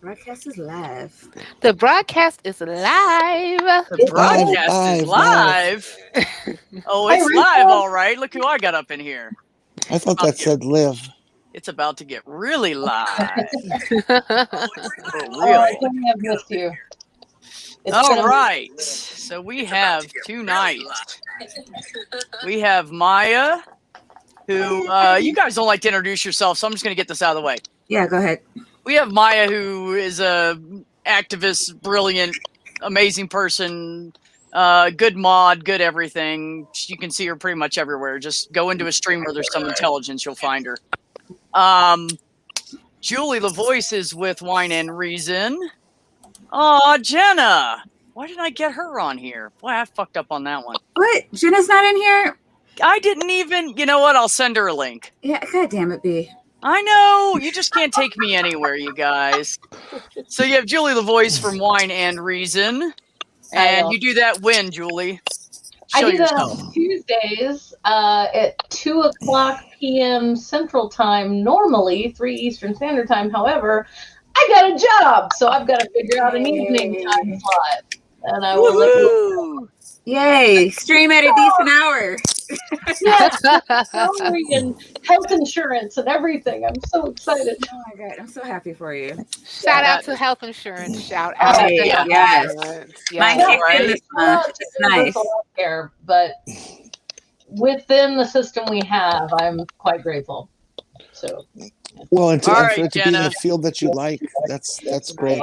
Broadcast is live. The broadcast is live. The broadcast is live. Oh, it's live, all right. Look who I got up in here. I thought that said live. It's about to get really live. Oh, I couldn't have missed you. All right. So we have tonight. We have Maya, who you guys don't like to introduce yourself, so I'm just going to get this out of the way. Yeah, go ahead. We have Maya, who is a activist, brilliant, amazing person, good mod, good everything. You can see her pretty much everywhere. Just go into a stream where there's some intelligence, you'll find her. Julie LaVoice is with Wine and Reason. Oh, Jenna. Why didn't I get her on here? Boy, I fucked up on that one. What? Jenna's not in here? I didn't even, you know what? I'll send her a link. Yeah, god damn it, B. I know. You just can't take me anywhere, you guys. So you have Julie LaVoice from Wine and Reason. And you do that when, Julie? I do that on Tuesdays at 2 o'clock p.m. Central Time, normally 3 Eastern Standard Time. However, I got a job, so I've got to figure out an evening time slot. And I will let you know. Yay! Stream at a decent hour. Yes, salary and health insurance and everything. I'm so excited. Oh my god, I'm so happy for you. Shout out to health insurance. Shout out to health yes. insurance. Mine Yes. came in this month. It's nice. Care, but within the system we have, I'm quite grateful. So, well, and, All and right, for it to be in a field that you like, that's great.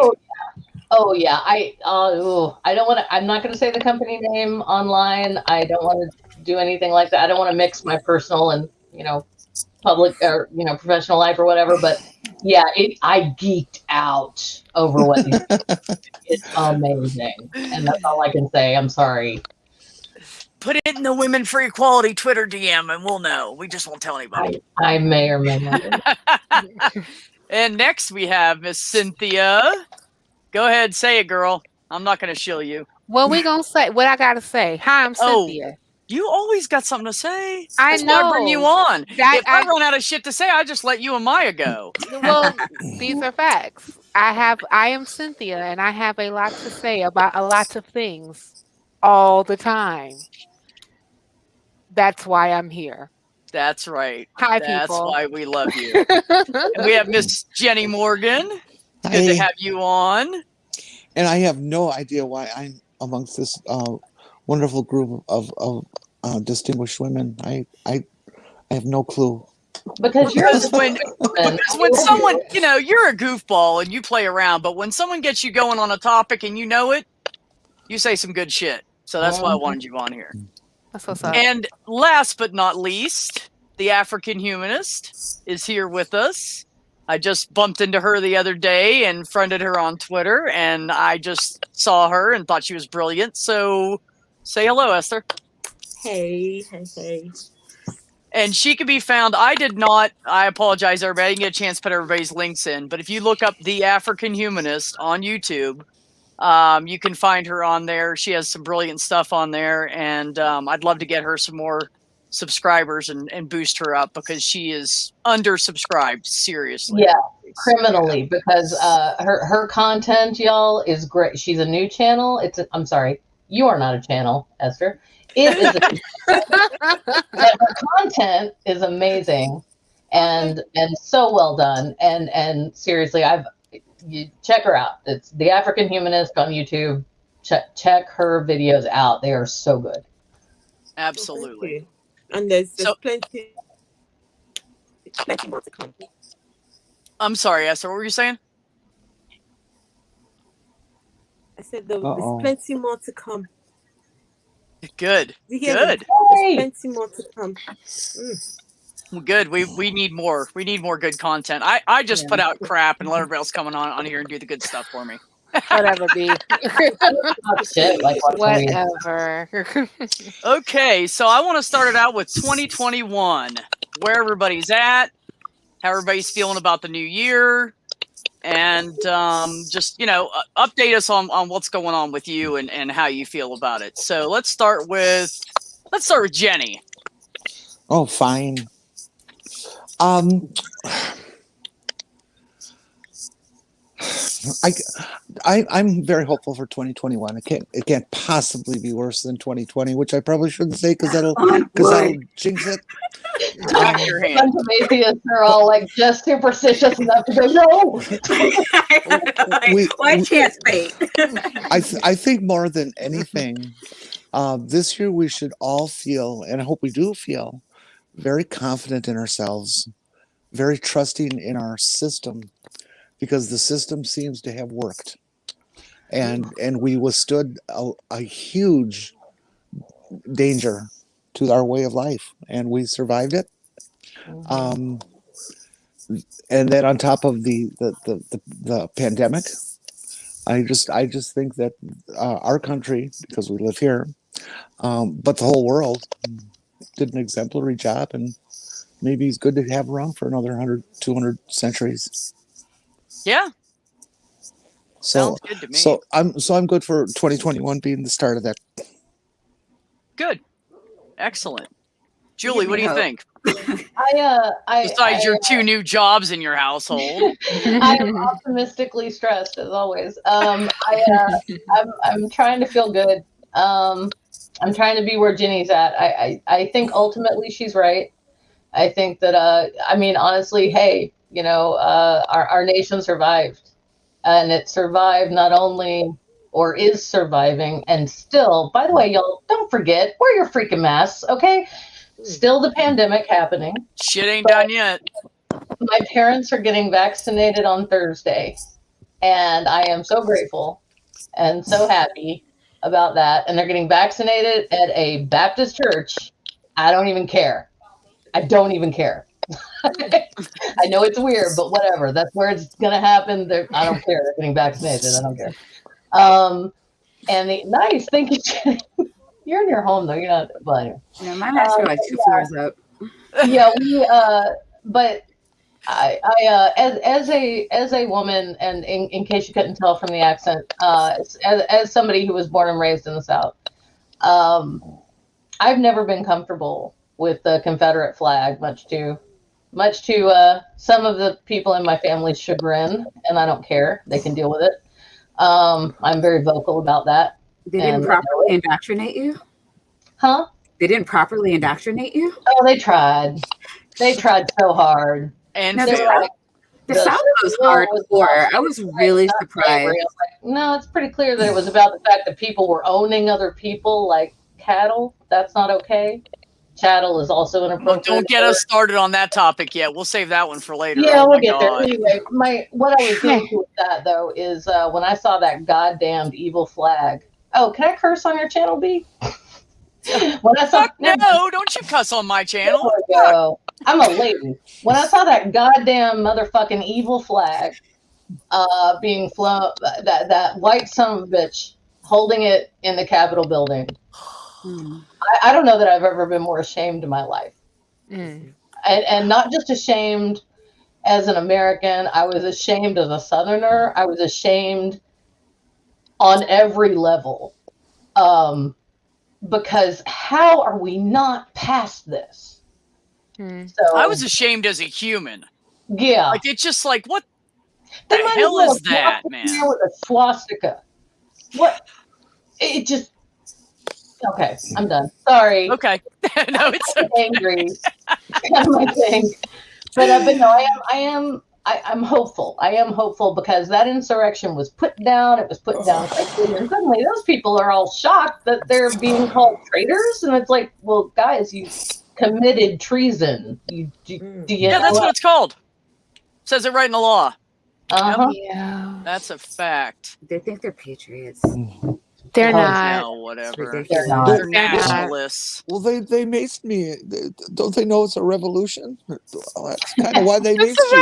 Oh yeah, I don't want to. I'm not going to say the company name online. I don't want to do anything like that. I don't want to mix my personal and public or professional life or whatever. But yeah, I geeked out over what you it's amazing, and that's all I can say. I'm sorry. Put it in the Women for Equality Twitter DM and we'll know. We just won't tell anybody. I may or may not. And next we have Miss Cynthia. Go ahead, say it, girl. I'm not going to shill you. What we gonna say? What I gotta say? Hi, I'm Cynthia. You always got something to say. I That's why know. I bring you on. That if I run out of shit to say, I just let you and Maya go. Well, these are facts. I am Cynthia, and I have a lot to say about a lot of things all the time. That's why I'm here. That's right. Hi, That's people. why we love you. And we have Miss Jenni Morgan. Good to have you on. And I have no idea why I'm amongst this wonderful group of distinguished women. I have no clue. Because when someone, you're a goofball and you play around, but when someone gets you going on a topic and you know it, you say some good shit. So that's why I wanted you on here. That's what's up. And last but not least, the African humanist is here with us. I just bumped into her the other day and friended her on Twitter, and I just saw her and thought she was brilliant. So say hello, Esther. Hey. And she can be found. I apologize, everybody. I didn't get a chance to put everybody's links in. But if you look up The African Humanist on YouTube, you can find her on there. She has some brilliant stuff on there. And I'd love to get her some more subscribers and boost her up because she is undersubscribed, seriously. Yeah, criminally, because her content, y'all, is great. She's a new channel. I'm sorry, you are not a channel, Esther. It is but her content is amazing and so well done. And seriously, you check her out. It's The African Humanist on YouTube. Check her videos out. They are so good. Absolutely. And there's plenty more to come. I'm sorry, Esther. What were you saying? I said there's plenty more to come. Good. You hear Good. me? There's plenty more to come. Good. We need more. We need more good content. I just put out crap and let everybody else come on here and do the good stuff for me. Whatever, B. Whatever. Okay, so I want to start it out with 2021. Where everybody's at, how everybody's feeling about the new year, and just update us on what's going on with you and how you feel about it. So let's start with Jenni. Oh, fine. I'm very hopeful for 2021. It can't possibly be worse than 2020, which I probably shouldn't say because that'll jinx it. Clap your A hand. bunch of atheists are all like just superstitious enough to go, no. Why chance fate? I think more than anything, this year we should all feel, and I hope we do feel, very confident in ourselves, very trusting in our system, because the system seems to have worked, and we withstood a huge danger to our way of life, and we survived it. And then on top of the pandemic, I just think that our country, because we live here, but the whole world did an exemplary job, and maybe it's good to have around for another 100, 200 centuries. Yeah. So Sounds good to me. So I'm good for 2021 being the start of that. Good. Excellent. Julie, what do you think? Besides your 2 new jobs in your household. I am optimistically stressed as always. I'm trying to feel good. I'm trying to be where Jenni's at. I think ultimately she's right. I think that I mean, honestly, hey, our nation survived, and it survived not only, or is surviving, and still, by the way, y'all, don't forget, wear your freaking masks, okay? Still the pandemic happening. Shit ain't done yet. My parents are getting vaccinated on Thursday, and I am so grateful and so happy about that. And they're getting vaccinated at a Baptist church. I don't even care. I don't even care. I know it's weird, but whatever. That's where it's going to happen. I don't care. They're getting vaccinated. I don't care. And nice. Thank you, Jenni. You're in your home, though. You're not. Well, anyway. No, mine actually like 2 floors up. Yeah, but as a woman, and in case you couldn't tell from the accent, as somebody who was born and raised in the South, I've never been comfortable with the Confederate flag, much to some of the people in my family's chagrin, and I don't care. They can deal with it. I'm very vocal about that. They didn't properly indoctrinate you? Huh? They didn't properly indoctrinate you? Oh, they tried. They tried so hard. And no, the South was hardcore. I was really surprised. No, it's pretty clear that it was about the fact that people were owning other people like cattle. That's not okay. Chattel is also inappropriate. Don't get us started on that topic yet. We'll save that one for later. Yeah, we'll get there. Anyway, what I was getting to with that, though, is when I saw that goddamned evil flag. Oh, can I curse on your channel, B? When I saw no, don't you cuss on my channel. I'm a lady. When I saw that goddamn motherfucking evil flag being flown, that white son of a bitch holding it in the Capitol building, I don't know that I've ever been more ashamed in my life. And not just ashamed as an American. I was ashamed as a Southerner. I was ashamed on every level. Because how are we not past this? So I was ashamed as a human. Yeah. Like, it's just like, what the hell is that, man? With a swastika. What? It just... Okay, I'm done. Sorry. Okay. No, it's angry. Kind of my thing. But no, I'm hopeful. I am hopeful because that insurrection was put down. It was put down quickly, and suddenly those people are all shocked that they're being called traitors. And it's like, well, guys, you committed treason. Yeah, that's what it's called. Says it right in the law. Uh-huh. Yeah. That's a fact. They think they're patriots. They're not. No, whatever. They're not. They're nationalists. Well, they maced me. Don't they know it's a revolution? Well, that's kind of why they maced you.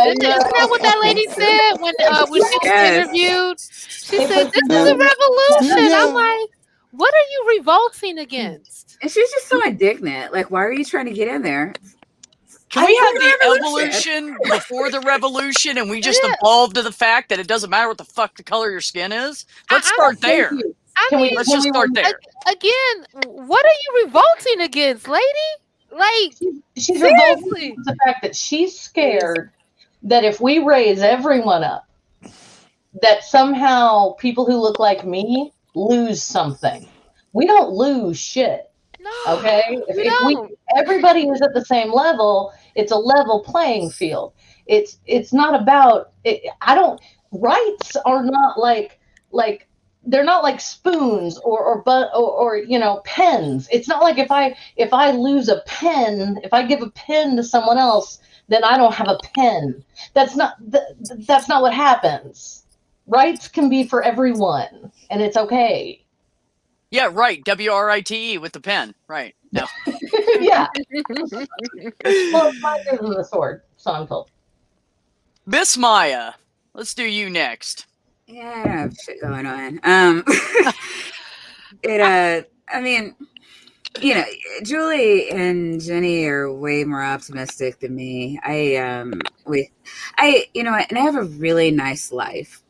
Isn't that what that lady said when she was interviewed? She said, "This is a revolution." Yeah. I'm like, "What are you revolting against?" And she's just so indignant. Like, why are you trying to get in there? Can we have the evolution before the revolution, and we just evolve to the fact that it doesn't matter what the fuck the color of your skin is? Let's start there. Let's just start there. Again, what are you revolting against, lady? Like, she's revolting against the fact that she's scared that if we raise everyone up, that somehow people who look like me lose something. We don't lose shit. No, Okay, if we everybody is at the same level, it's a level playing field. It's not about it, I don't rights are not like they're not like spoons or you know, pens. It's not like if I lose a pen, if I give a pen to someone else, then I don't have a pen. That's not what happens. Rights can be for everyone, and it's okay. Yeah, right. WRITE with the pen. Right. No. Yeah. Well, mine isn't the sword, so I'm told. Miss Maya, let's do you next. Yeah, I don't have shit going on. I mean, you know, Julie and Jenni are way more optimistic than me. You know, and I have a really nice life.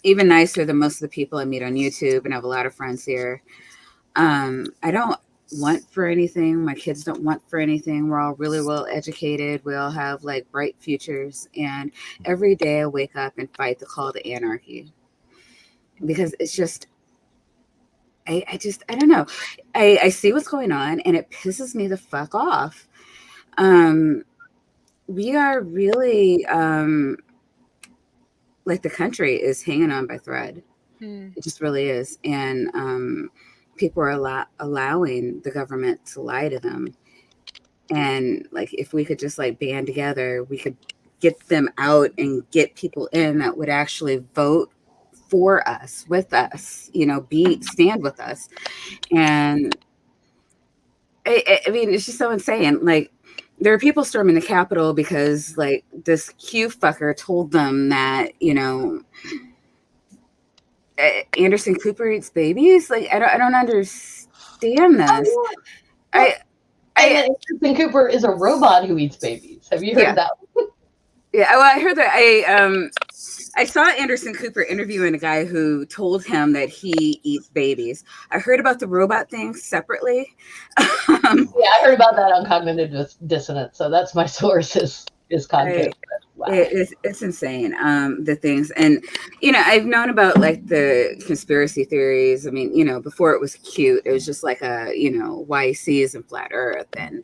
Even nicer than most of the people I meet on YouTube, and I have a lot of friends here. I don't want for anything. My kids don't want for anything. We're all really well educated. We all have like bright futures. And every day I wake up and fight the call to anarchy. Because it's just, I don't know. I see what's going on and it pisses me the fuck off. We are really, like the country is hanging on by thread. It just really is. And people are allowing the government to lie to them. And like, if we could just like band together, we could get them out and get people in that would actually vote for us, with us, you know, stand with us. And I mean, it's just so insane. Like, there are people storming the Capitol because like this Q fucker told them that, you know, Anderson Cooper eats babies. Like, I don't understand this. Anderson Cooper is a robot who eats babies. Have you heard that? Yeah, well, I heard that. I saw Anderson Cooper interviewing a guy who told him that he eats babies. I heard about the robot thing separately. Yeah, I heard about that on cognitive dissonance. So that's my source is cognitive. Wow. It's insane. The things, and you know, I've known about like the conspiracy theories. I mean, you know, before it was cute, it was just like a, you know, YC is in flat Earth, and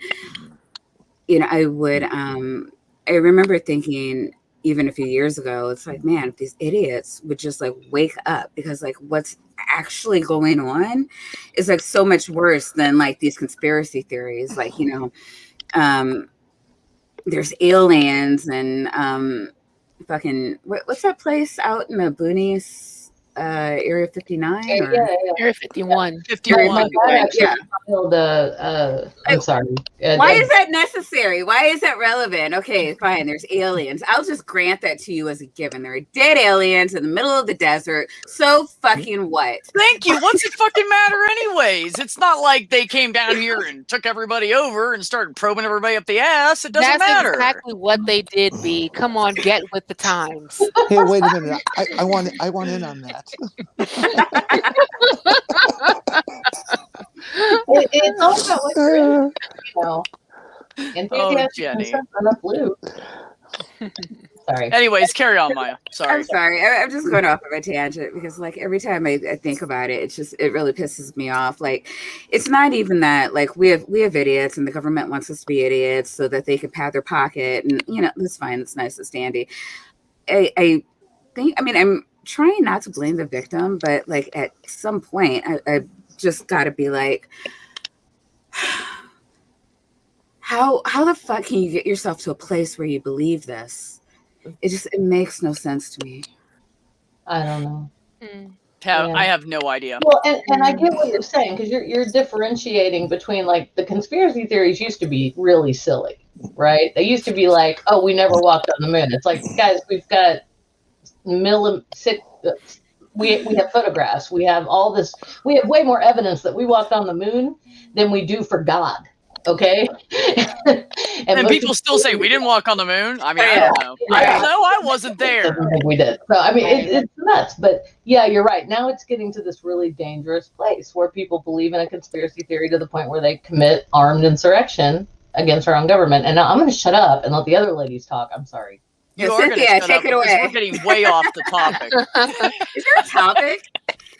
you know, I remember thinking even a few years ago, it's like, man, if these idiots would just like wake up, because like what's actually going on is like so much worse than like these conspiracy theories. Like, you know, there's aliens and fucking what's that place out in the boonies? Area 59 or Area 51. 51. Yeah. I'm sorry. Why is that necessary? Why is that relevant? Okay, fine. There's aliens. I'll just grant that to you as a given. There are dead aliens in the middle of the desert. So fucking what? Thank you. What's it fucking matter anyways? It's not like they came down here and took everybody over and started probing everybody up the ass. It doesn't matter. That's exactly what they did, B. Come on, get with the times. Hey, wait a minute. I want in on that. It's all about what you're in, you know. Jenni. Blue. Sorry. Anyways, carry on, Maya. Sorry. I'm sorry. I'm just going off of a tangent because like every time I think about it, it really pisses me off. Like, it's not even that like we have idiots and the government wants us to be idiots so that they can pad their pocket, and you know, that's fine. That's nice and standy. I mean, I'm trying not to blame the victim, but like at some point I just got to be like, how the fuck can you get yourself to a place where you believe this? It makes no sense to me. I don't know. I have no idea. Well, and I get what you're saying, because you're differentiating between like the conspiracy theories used to be really silly, right? They used to be like, oh, we never walked on the moon. It's like, guys, we've got we have photographs. We have all this. We have way more evidence that we walked on the moon than we do for God. Okay. and people still say we didn't walk on the moon. I mean, I don't know. I don't know. I wasn't there. I don't think we did. So I mean, it's nuts. But yeah, you're right. Now it's getting to this really dangerous place where people believe in a conspiracy theory to the point where they commit armed insurrection against our own government. And now I'm going to shut up and let the other ladies talk. I'm sorry. You Yeah, are going to Cynthia, shut take up it because away. we're getting way off the topic. Is there a topic?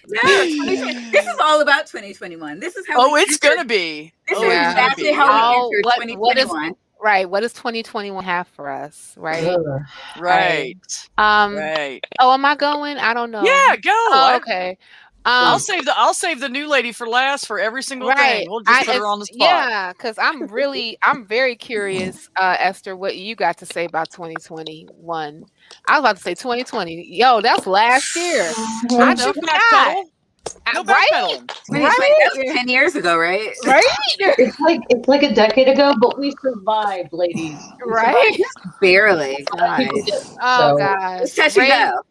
No, 2020. This is all about 2021. This is how. It's going to be. This is yeah. exactly how we entered 2021. What does 2021 have for us? Right. Ugh. Right. Right. Oh, am I going? I don't know. Yeah, go. Oh, okay. I'll save the new lady for last for every single thing. We'll just put her on the spot. Yeah, because I'm very curious, Esther, what you got to say about 2021. I was about to say 2020. Yo, that's last year. I Don't you forgot. backpedal? No Right? backpedaling. That was 10 years ago, right? Right? It's like a decade ago, but we survived, ladies. We Right? Barely. survived. Oh, So, God. It's touch and go.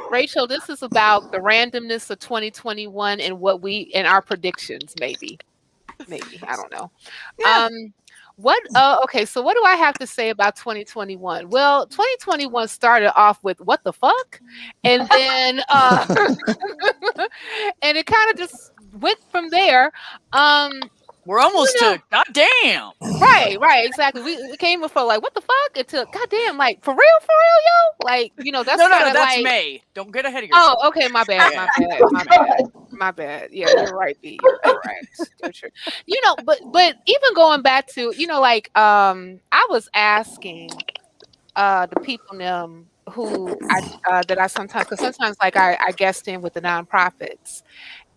Rachel, this is about the randomness of 2021 and what we and our predictions, maybe. I don't know. Yeah. Okay, so what do I have to say about 2021? Well, 2021 started off with what the fuck? And then and it kind of just went from there. We're almost to goddamn. Right, exactly. We came before like what the fuck until goddamn, like for real, yo, like that's no, that's like, May. Don't get ahead of yourself. Oh, okay, my bad. My bad. Yeah, you're right, B. You're correct. True. But even going back to like I was asking the people who that I sometimes, because sometimes like I guest in with the nonprofits,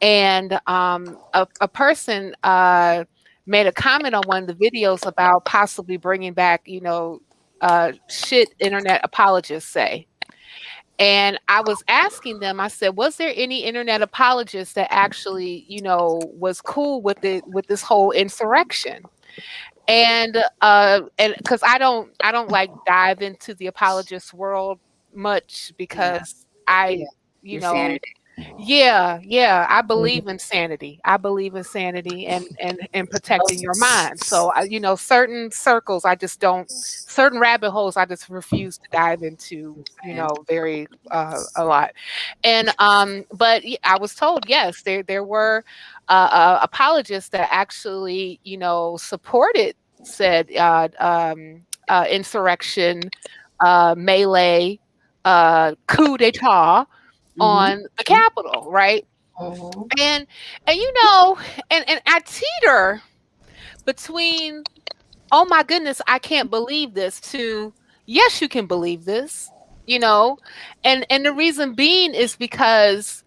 and a person made a comment on one of the videos about possibly bringing back shit internet apologists say. And I was asking them, I said, was there any internet apologists that actually, was cool with this whole insurrection? And because I don't like dive into the apologist world much because I believe in sanity. I believe in sanity and protecting your mind. So certain circles certain rabbit holes I just refuse to dive into, very a lot. And but I was told yes, there were apologists that actually supported said insurrection, melee, coup d'etat on the Capitol, right? And I teeter between, oh my goodness, I can't believe this, to yes, you can believe this, and the reason being is because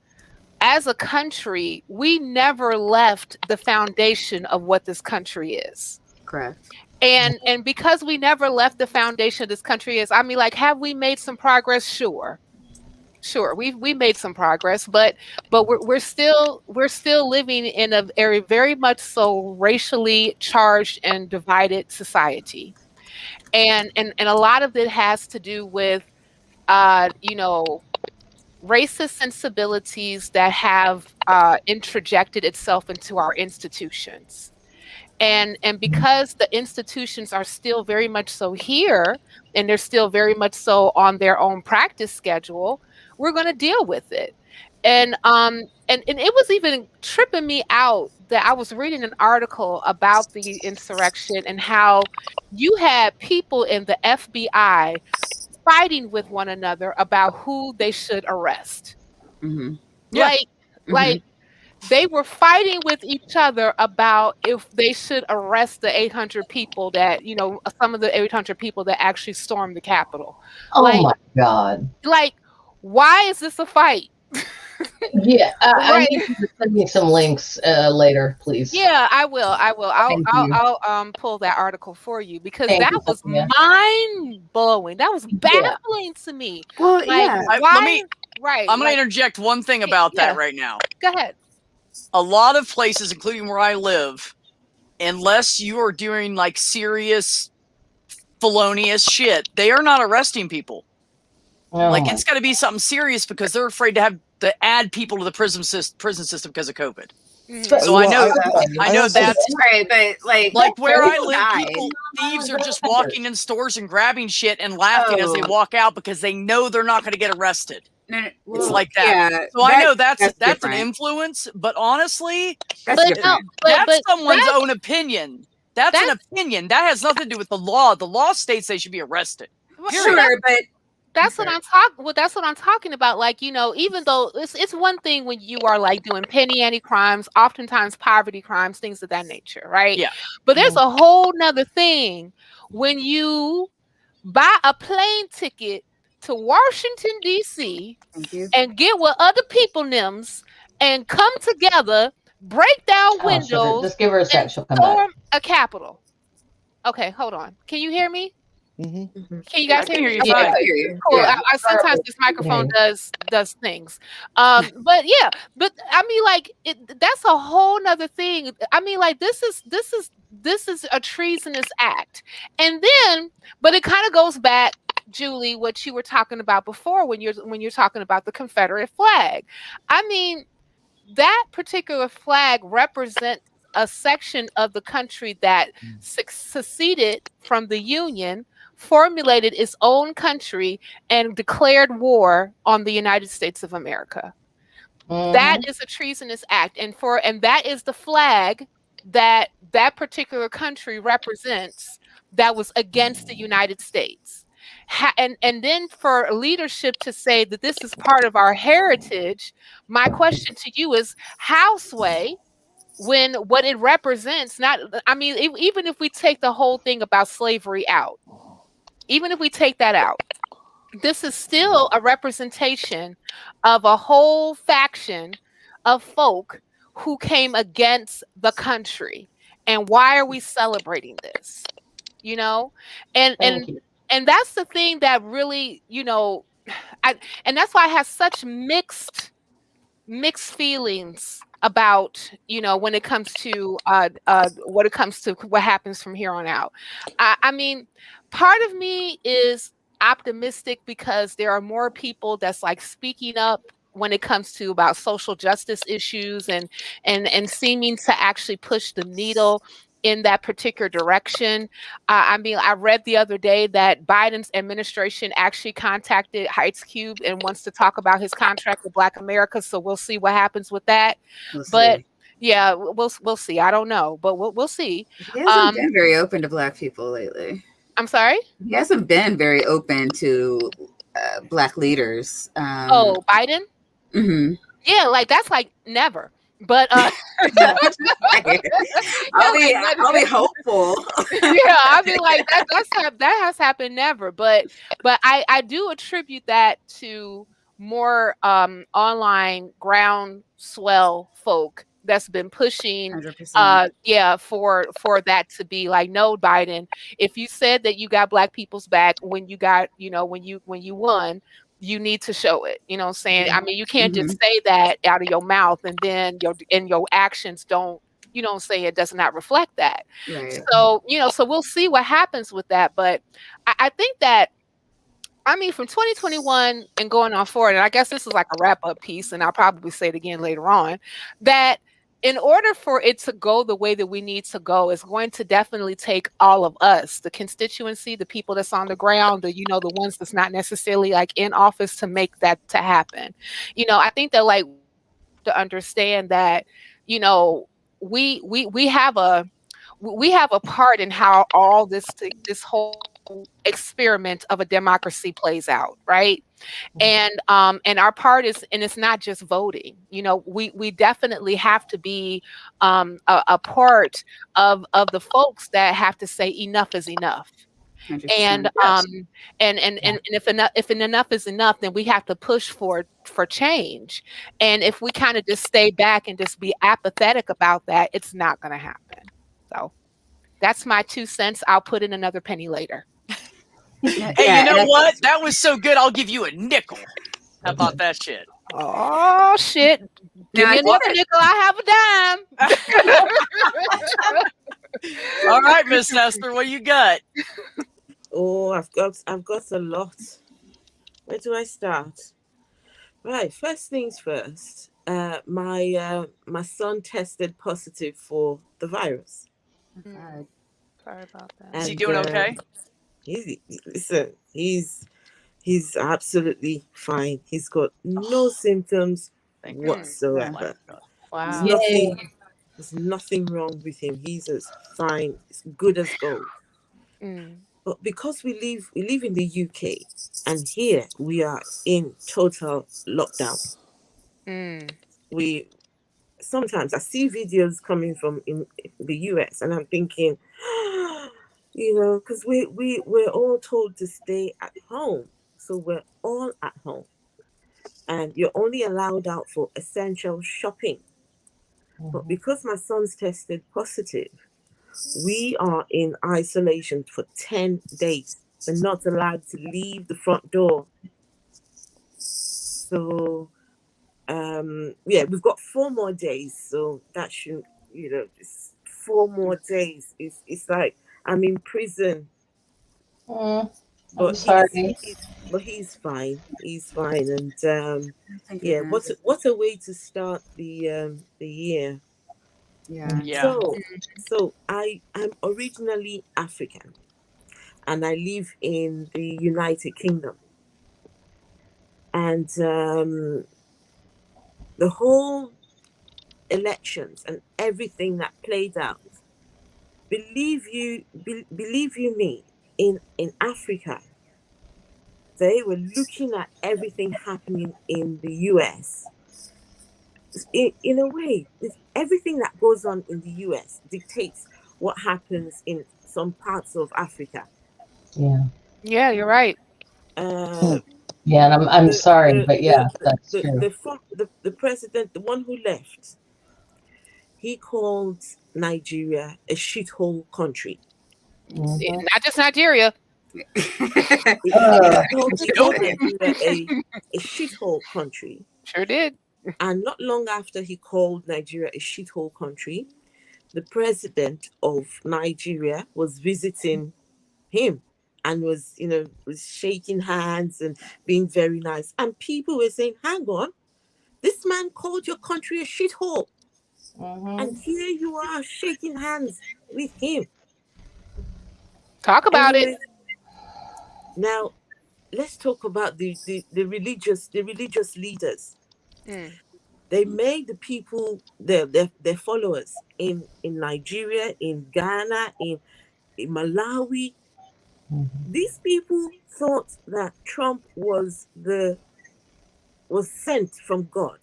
as a country, we never left the foundation of what this country is. Correct. And because we never left the foundation of this country is, I mean, like, have we made some progress? Sure, we made some progress, but we're still living in a very much so racially charged and divided society, and a lot of it has to do with racist sensibilities that have introjected itself into our institutions. And because the institutions are still very much so here, and they're still very much so on their own practice schedule, we're going to deal with it. And it was even tripping me out that I was reading an article about the insurrection and how you had people in the FBI fighting with one another about who they should arrest. Mm-hmm. Yeah. Like they were fighting with each other about if they should arrest the 800 people that, some of the 800 people that actually stormed the Capitol. Oh my God. Like, why is this a fight? Yeah. I Right. need you to send me some links later, please. Yeah, I will. I'll pull that article for you because that was mind blowing. That was baffling to me. Well, why? I'm going to interject one thing about that right now. Go ahead. A lot of places, including where I live, unless you are doing like serious felonious shit, they are not arresting people. Like it's got to be something serious because they're afraid to add people to the prison system because of COVID. So I know that's right, but like where I live, thieves are just walking in stores and grabbing shit and laughing as they walk out because they know they're not going to get arrested. No, it's like that. Yeah, so I know that's different. an influence, but honestly, that's someone's own opinion. That's an opinion. That has nothing to do with the law. The law states they should be arrested. Sure, but that's what I'm talking. Well, that's what I'm talking about. Like, you know, even though it's one thing when you are like doing penny ante crimes, oftentimes poverty crimes, things of that nature, right? Yeah. But there's a whole nother thing when you buy a plane ticket to Washington D.C. and get with other people names and come together, break down windows, just give her a sec. and She'll come back. storm a Capitol. Okay, hold on. Can you hear me? Mm-hmm. Can you guys hear me? You fine. I hear you. Cool. Yeah. I sometimes this microphone does things. But yeah, but I mean, like that's a whole nother thing. I mean, like this is a treasonous act. And then, but it kind of goes back, Julie, what you were talking about before when you're talking about the Confederate flag. I mean, that particular flag represents a section of the country that seceded from the Union, formulated its own country, and declared war on the United States of America. That is a treasonous act, and that is the flag that particular country represents that was against the United States. And then for leadership to say that this is part of our heritage, my question to you is how, Sway, when what it represents, even if we take the whole thing about slavery out, even if we take that out, this is still a representation of a whole faction of folk who came against the country. And why are we celebrating this? You know, and that's the thing that really, you know, and that's why I have such mixed feelings about, you know, when it comes to what happens from here on out. I mean, part of me is optimistic because there are more people that's like speaking up when it comes to about social justice issues and seeming to actually push the needle in that particular direction. I mean, I read the other day that Biden's administration actually contacted Heights Cube and wants to talk about his contract with Black America. So we'll see what happens with that. But yeah, we'll see. I don't know, but we'll see. He hasn't been very open to Black people lately. I'm sorry? He hasn't been very open to Black leaders. Biden? Mm-hmm. Yeah, like that's like never. But I'll be hopeful. Yeah, I mean, like that has happened never. But I do attribute that to more online groundswell folk that's been pushing 100%. for that to be like, no, Biden, if you said that you got Black people's back when you got, you know, when you won, you need to show it. You know what I'm saying? I mean, you can't just say that out of your mouth and then your actions don't, you know what I'm saying, it does not reflect that. Right. So, you know, so we'll see what happens with that. But I think that, I mean, from 2021 and going on forward, and I guess this is like a wrap-up piece, and I'll probably say it again later on, that in order for it to go the way that we need to go, it's going to definitely take all of us, the constituency, the people that's on the ground, the ones that's not necessarily like in office, to make that to happen. You know, I think that like to understand that, you know, we have a part in how all this whole experiment of a democracy plays out, right? And our part is, and it's not just voting. You know, we definitely have to be a part of the folks that have to say enough is enough. 100%. And if enough is enough, then we have to push for change. And if we kind of just stay back and just be apathetic about that, it's not going to happen. So that's my 2 cents. I'll put in another penny later. Hey, you know what? That was so good. I'll give you a nickel. How about that shit? Oh shit! Give me another nickel. I have a dime. All right, Miss Esther, what you got? Oh, I've got a lot. Where do I start? Right, first things first. My son tested positive for the virus. Sorry about that. Is he doing okay? He's absolutely fine. He's got no symptoms whatsoever. Wow. There's nothing wrong with him. He's as fine, as good as gold. But because we live in the UK, and here we are in total lockdown. Sometimes I see videos coming from in the US, and I'm thinking, because we're all told to stay at home, so we're all at home, and you're only allowed out for essential shopping. But because my son's tested positive, we are in isolation for 10 days. We're not allowed to leave the front door. So, we've got 4 more days. So that should, just 4 more days. It's like I'm in prison. I'm But sorry. he's fine. He's fine. And what a way to start the year. Yeah. So I'm originally African, and I live in the United Kingdom. And the whole elections and everything that played out, believe you me, in Africa, they were looking at everything happening in the US. In a way, everything that goes on in the US dictates what happens in some parts of Africa. Yeah, you're right. Yeah, and I'm sorry, but yeah, that's true. The president, the one who left, he called Nigeria a shithole country. Not just Nigeria. He called Nigeria a shithole country. Sure did. And not long after he called Nigeria a shithole country, the president of Nigeria was visiting him and was shaking hands and being very nice. And people were saying, hang on, this man called your country a shithole. And here you are shaking hands with him. Talk about it. Now, let's talk about the religious leaders. They made the people, their followers in Nigeria, in Ghana, in Malawi. These people thought that Trump was sent from God,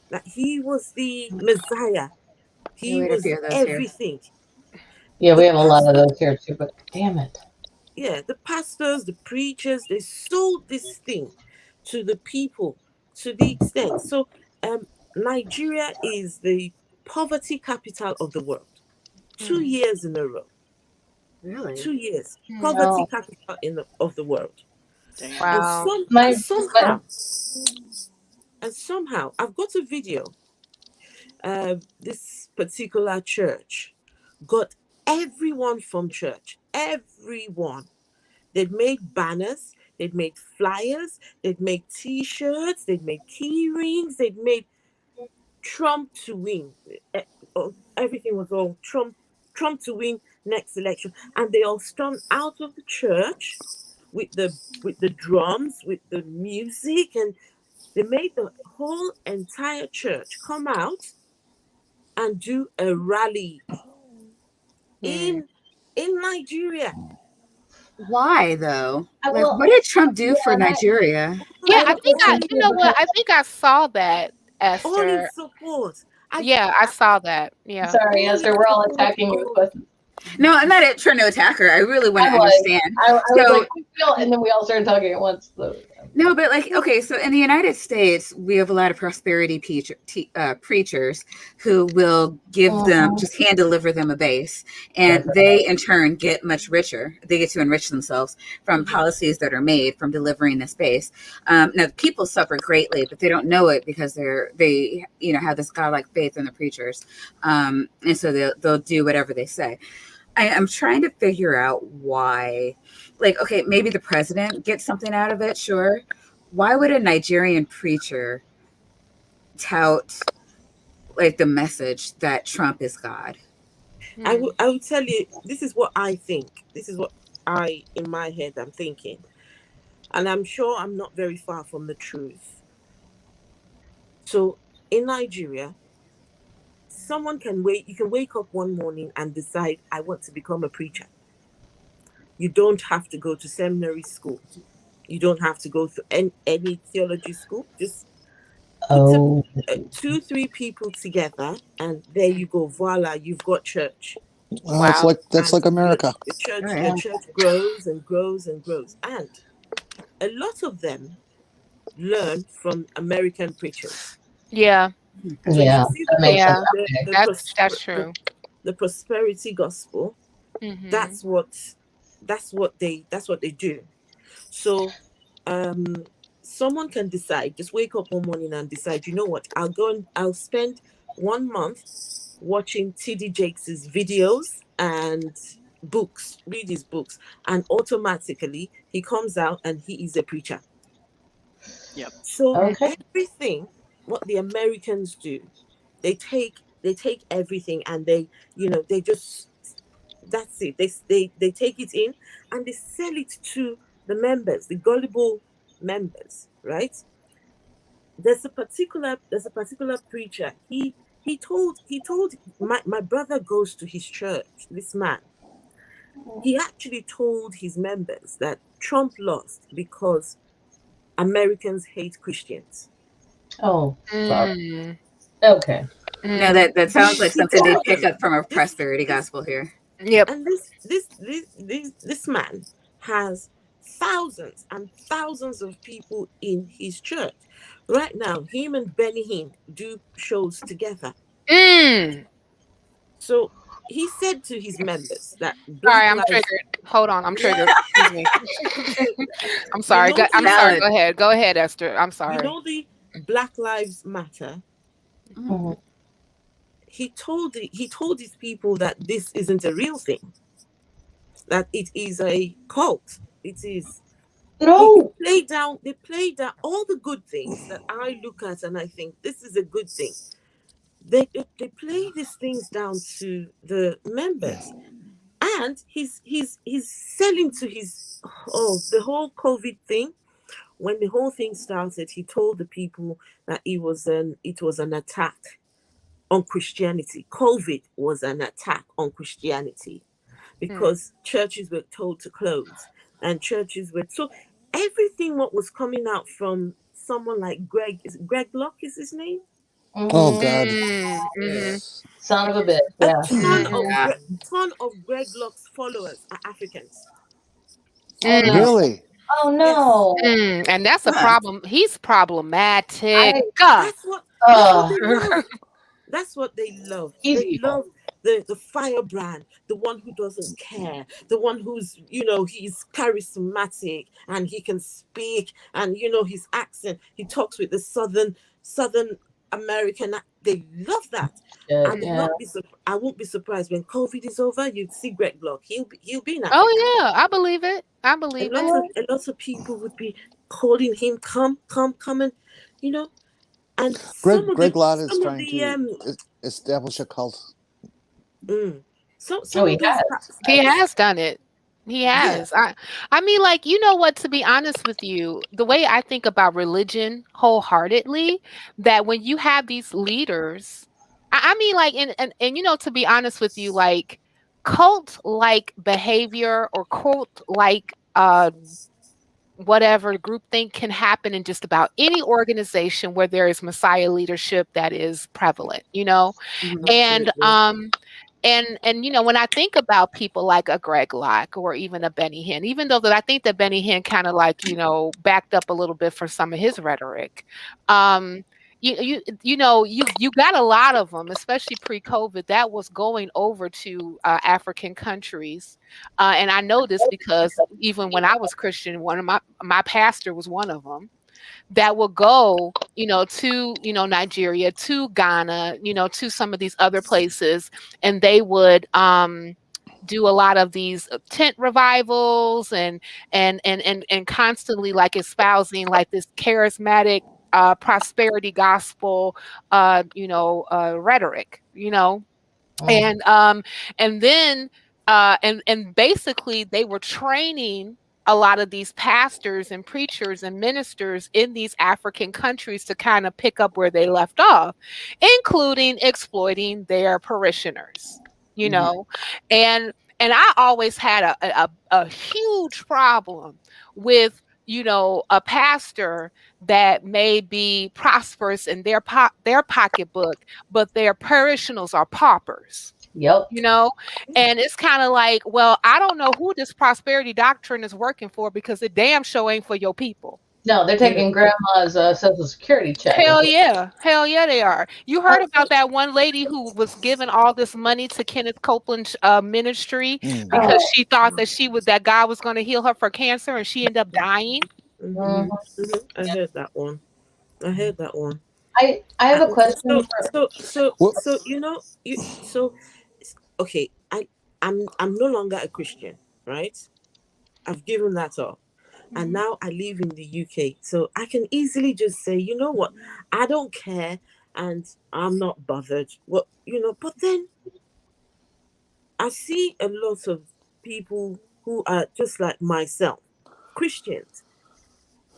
that he was the Messiah. He was everything. Yeah, we have a lot of those here too, but damn it. Yeah, the pastors, the preachers, they sold this thing to the people to the extent. So Nigeria is the poverty capital of the world. 2 years in a row. Really? 2 years. Poverty capital of the world. Wow. And somehow, I've got a video. This particular church got everyone from church. Everyone. They'd made banners. They'd made flyers. They'd made T-shirts. They'd made key rings. They'd made Trump to win. Everything was all Trump to win next election. And they all stormed out of the church with the drums, with the music, and they made the whole entire church come out and do a rally in Nigeria. Why though? What did Trump do for Nigeria? Yeah, I think you know what? I think I saw that, Esther. All in support. I saw that. Yeah. Sorry, Esther, we're all attacking you with questions. No, I'm not trying to attack her. I really want to understand. I was like, and then we all started talking at once. So. No, but okay, so in the United States, we have a lot of prosperity preachers who will give them, just hand deliver them a base, and they in turn get much richer. They get to enrich themselves from policies that are made from delivering this base. Now, people suffer greatly, but they don't know it because they have this godlike faith in the preachers, and so they'll do whatever they say. I'm trying to figure out why, okay, maybe the president gets something out of it, sure. Why would a Nigerian preacher tout the message that Trump is God? I will tell you, this is what I think. This is what in my head, I'm thinking. And I'm sure I'm not very far from the truth. So in Nigeria, someone can wait. You can wake up one morning and decide, I want to become a preacher. You don't have to go to seminary school. You don't have to go to any theology school. Just put Oh, 2-3 people together, and there you go. Voila, you've got church. Oh, it's Wow. like that's And like America. your church, Oh, yeah. your church grows and grows and grows. And a lot of them learn from American preachers. Yeah. So yeah, you see that makes Yeah. sense. Okay. That's true. the prosperity gospel. Mm-hmm. That's what they do. So someone can decide, just wake up one morning and decide, you know what, I'll spend 1 month watching TD Jakes' videos and books, read his books, and automatically he comes out and he is a preacher. Yep. So Okay. everything what the Americans do, they take everything and they just, that's it. They take it in and they sell it to the members, the gullible members, right? There's a particular preacher. He told my brother goes to his church. This man, he actually told his members that Trump lost because Americans hate Christians. Oh, sorry. Mm. Okay. No, that sounds like He something they told pick them, up from a this prosperity this gospel here. Yep. and this man has thousands and thousands of people in his church. Right now, him and Benny Hinn do shows together. Mm. So he said to his members that Sorry, Black I'm Lives, triggered. Hold on, I'm triggered. Excuse me. I'm you sorry. know, I'm the, sorry. Valid. Go ahead, Esther. I'm you sorry. know the Black Lives Matter. Mhm. He told his people that this isn't a real thing, that it is a cult. It is. No. They play down all the good things that I look at and I think this is a good thing. They play these things down to the members, and he's selling to his, the whole COVID thing. When the whole thing started, he told the people that it was an attack on Christianity. COVID was an attack on Christianity Mm. because churches were told to close, and churches were so everything what was coming out from someone like Greg Locke is his name. Oh Mhm. God. Mm. Mm-hmm. Son of a bitch. A Yeah. Mm-hmm. ton of Greg Locke's followers are Africans. Oh Mm. no. Really? Oh Yes, no. Mm. And that's a Huh. problem. He's problematic. I. that's what Uh. they love. That's what they love. He's They evil. love the firebrand, the one who doesn't care, the one who's, he's charismatic and he can speak, and his accent. He talks with the southern American. They love that. Shit. Yeah. I won't be surprised when COVID is over. You'd see Greg Block. He'll be in Africa. Oh yeah, I believe it. I A believe lot it. of a lot of people would be calling him, come, and you know. And Greg Lott is some of trying the to establish a cult. some He of those has. He has done it. He yeah. has. I mean, like, you know what, to be honest with you, the way I think about religion wholeheartedly, that when you have these leaders, I mean, like, and to be honest with you, like, cult like behavior or cult like whatever groupthink can happen in just about any organization where there is Messiah leadership that is prevalent, and Absolutely. when I think about people like a Greg Locke or even a Benny Hinn, even though that I think that Benny Hinn kind of like, backed up a little bit for some of his rhetoric. You got a lot of them, especially pre-COVID, that was going over to African countries. And I know this because even when I was Christian, one of my pastor was one of them that will go, to, Nigeria, to Ghana, to some of these other places, and they would do a lot of these tent revivals and constantly like espousing like this charismatic prosperity gospel rhetoric, and then and basically they were training a lot of these pastors and preachers and ministers in these African countries to kind of pick up where they left off, including exploiting their parishioners, you Mhm. know. And I always had a huge problem with, you know, a pastor that may be prosperous in their pocketbook, but their parishioners are paupers. Yep. You know, and it's kind of like, well, I don't know who this prosperity doctrine is working for, because it damn sure ain't for your people. No, they're taking grandma's Social Security check. Hell yeah, they are. You heard about that one lady who was giving all this money to Kenneth Copeland's ministry because she thought that God was going to heal her for cancer, and she ended up dying. I heard that one. I have a question. So you know, okay, I'm no longer a Christian, right? I've given that up. And now I live in the UK. So I can easily just say, you know what, I don't care and I'm not bothered. What, you know, but then I see a lot of people who are just like myself, Christians,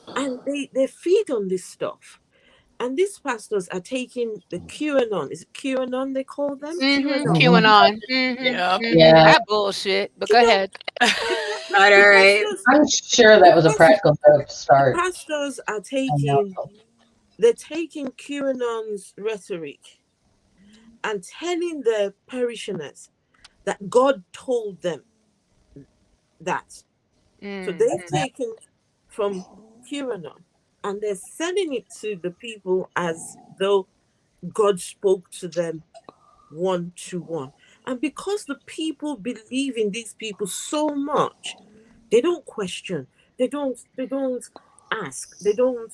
and they feed on this stuff. And these pastors are taking the QAnon. Is it QAnon they call them? QAnon. Yeah. That bullshit. But go ahead. All right. I'm sure that was a practical joke to start. Pastors are they're taking QAnon's rhetoric and telling their parishioners that God told them that. So they've taken from QAnon and they're selling it to the people as though God spoke to them one-to-one. And because the people believe in these people so much, they don't question, they don't ask, they don't,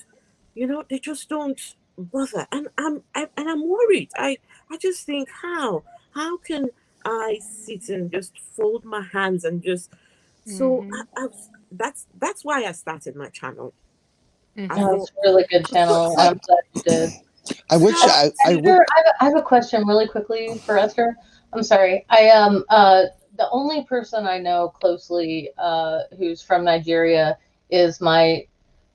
you know, they just don't bother. And I'm worried. I just think, how can I sit and just fold my hands and just that's why I started my channel. That's a really good channel. I'm glad you did. I wish I have a question really quickly for Esther. I'm sorry. I am the only person I know closely who's from Nigeria is my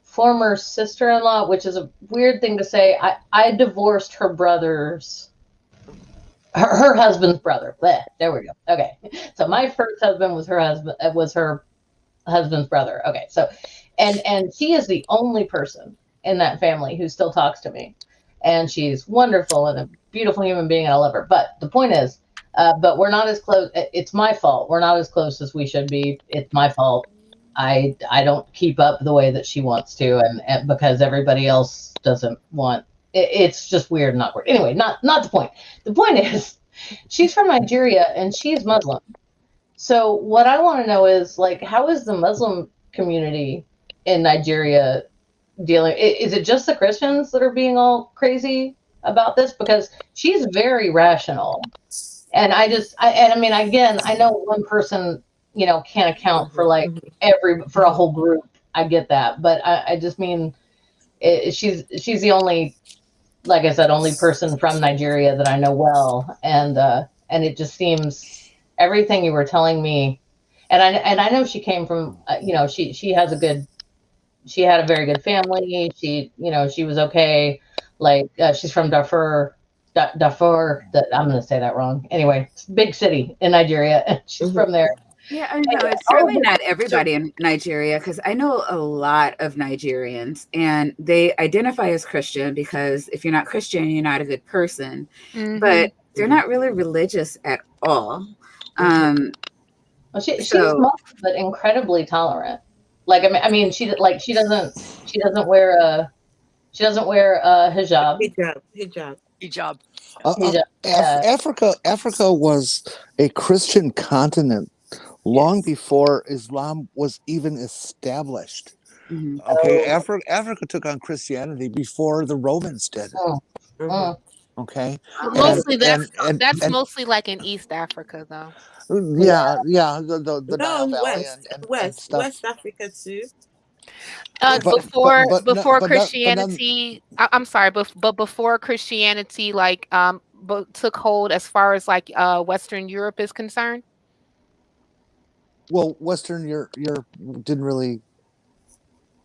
former sister-in-law, which is a weird thing to say. I divorced her brother's her husband's brother. Blech, there we go. Okay. So my first husband was her husband's brother. Okay. So and she is the only person in that family who still talks to me. And she's wonderful and a beautiful human being, and I love her. But the point is, but we're not as close. It's my fault. We're not as close as we should be. It's my fault. I don't keep up the way that she wants to, and because everybody else doesn't want. It's just weird and awkward. Anyway, not the point. The point is, she's from Nigeria and she's Muslim. So what I want to know is, like, how is the Muslim community in Nigeria dealing? Is it just the Christians that are being all crazy about this? Because she's very rational, and I mean, again, I know one person, you know, can't account for like for a whole group. I get that, but I just mean she's the only, like I said, only person from Nigeria that I know well, and it just seems everything you were telling me, and I know she came from, you know, she had a very good family. She, you know, she was okay. Like she's from Darfur. That I'm going to say that wrong. Anyway, it's a big city in Nigeria, and she's from there. Yeah, I know. It's certainly not everybody in Nigeria, because I know a lot of Nigerians and they identify as Christian because if you're not Christian, you're not a good person. But they're not really religious at all. Well, she's Muslim, but incredibly tolerant. Like I mean, she doesn't wear a hijab. Hijab. Africa was a Christian continent long before Islam was even established. Okay, Africa took on Christianity before the Romans did. Okay, mostly that's mostly like in East Africa, though. Yeah, the Nile Valley and West Africa too. Before Christianity, I'm sorry, but before Christianity, like took hold as far as like Western Europe is concerned. well, Western Europe didn't really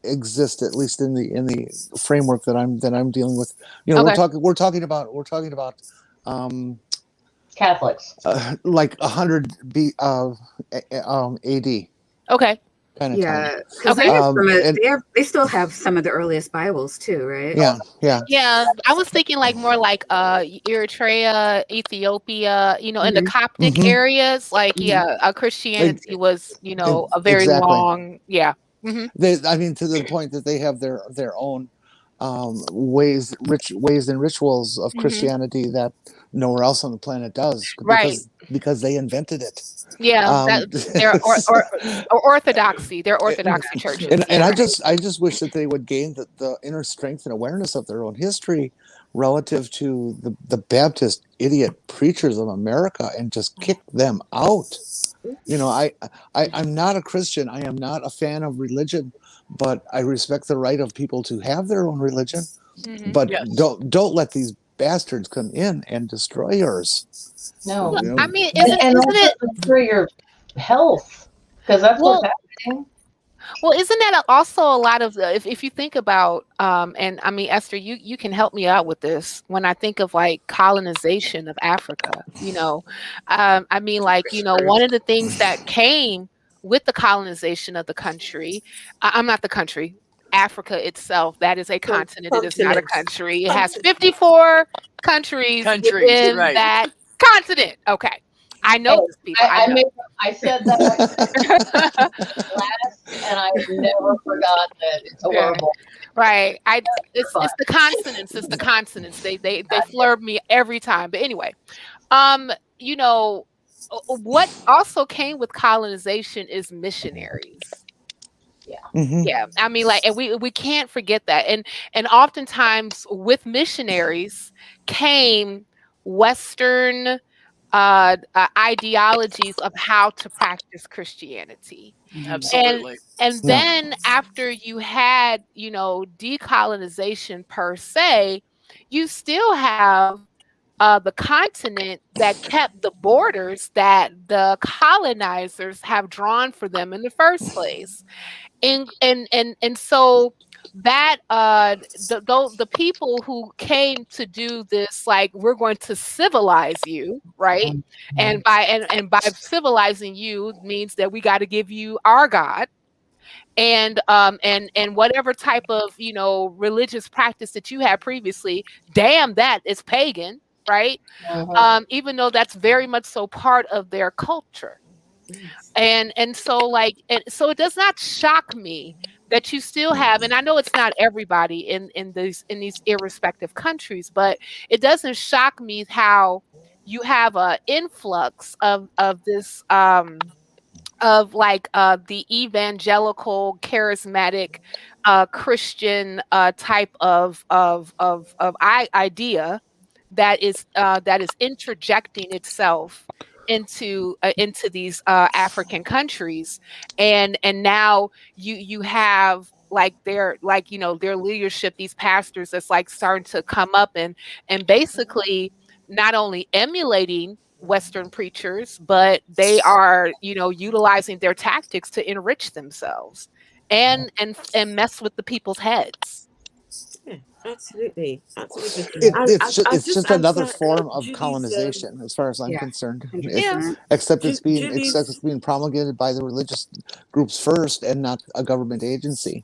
exist, at least in the framework that I'm dealing with. You know, Okay. we're talking about Catholics. like 100 AD Okay. kind of time. Yeah, because Okay. And they still have some of the earliest Bibles too, right? yeah, Yeah, I was thinking like more like Eritrea, Ethiopia, you know, in the Mhm. Coptic Mhm. areas, like Mhm. yeah, Christianity was, you know, a very exactly. long, yeah. Hmm. I mean, to the point that they have their own ways and rituals of Hmm. Christianity that nowhere else on the planet does, Right. because they invented it. Yeah, Um, that they're or orthodoxy. They're orthodoxy churches. and Yeah. I just wish that they would gain the inner strength and awareness of their own history relative to the Baptist idiot preachers of America and just kick them out. You know, I'm not a Christian. I am not a fan of religion, but I respect the right of people to have their own religion. Hmm. But Yes. don't let these bastards come in and destroy yours. No. Well, You I know, mean, And isn't also it? for your health, because that's what's Well, happening. Well, isn't that also a lot of if you think about and I mean Esther, you can help me out with this when I think of like colonization of Africa, you know. I mean like, you know, one of the things that came with the colonization of the country, I'm not the country, Africa itself, that is a continent, it is not a Continent. country. It has 54 countries Countries, within right. that continent. Okay. I Hey, know this people, I know. I said that last, and I've never forgotten it. It's Yeah. horrible. Right. It's But the consonants. It's the consonants. They flurb me every time. But anyway, you know, what also came with colonization is missionaries. mhm. Yeah. I mean, like, and we can't forget that. And oftentimes with missionaries came Western ideologies of how to practice Christianity. And Absolutely. and Yeah. then after you had, you know, decolonization per se, you still have the continent that kept the borders that the colonizers have drawn for them in the first place. And so that the people who came to do this, like, we're going to civilize you, right? And by civilizing you means that we got to give you our God, and whatever type of, you know, religious practice that you had previously, damn, that is pagan, right? Even though that's very much so part of their culture. And so like, and so it does not shock me that you still have, and I know it's not everybody in these irrespective countries, but it doesn't shock me how you have a influx of this of like the evangelical charismatic Christian type of idea that is interjecting itself into these African countries, and now you have like their, like, you know, their leadership, these pastors that's like starting to come up and basically not only emulating Western preachers, but they are, you know, utilizing their tactics to enrich themselves and mess with the people's heads. Yeah, absolutely, absolutely. I'll It's just just another answer form of Julie's. colonization, as far as I'm Yeah, concerned. Yeah. 100%. Except it's Julie's. promulgated by the religious groups first, and not a government agency.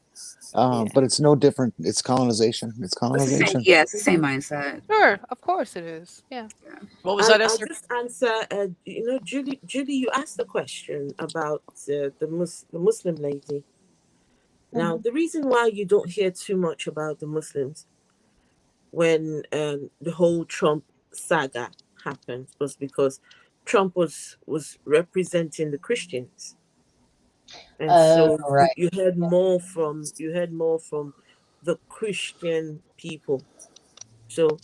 Yeah. But it's no different. It's colonization. It's It's the same. colonization. Yeah, it's the same mindset. Sure, of course it is. Yeah. What was that, I'll Esther? just answer. You know, Julie, you asked a question about the Muslim lady. Now, the reason why you don't hear too much about the Muslims when the whole Trump saga happened was because Trump was representing the Christians, and so right. you heard more from the Christian people. So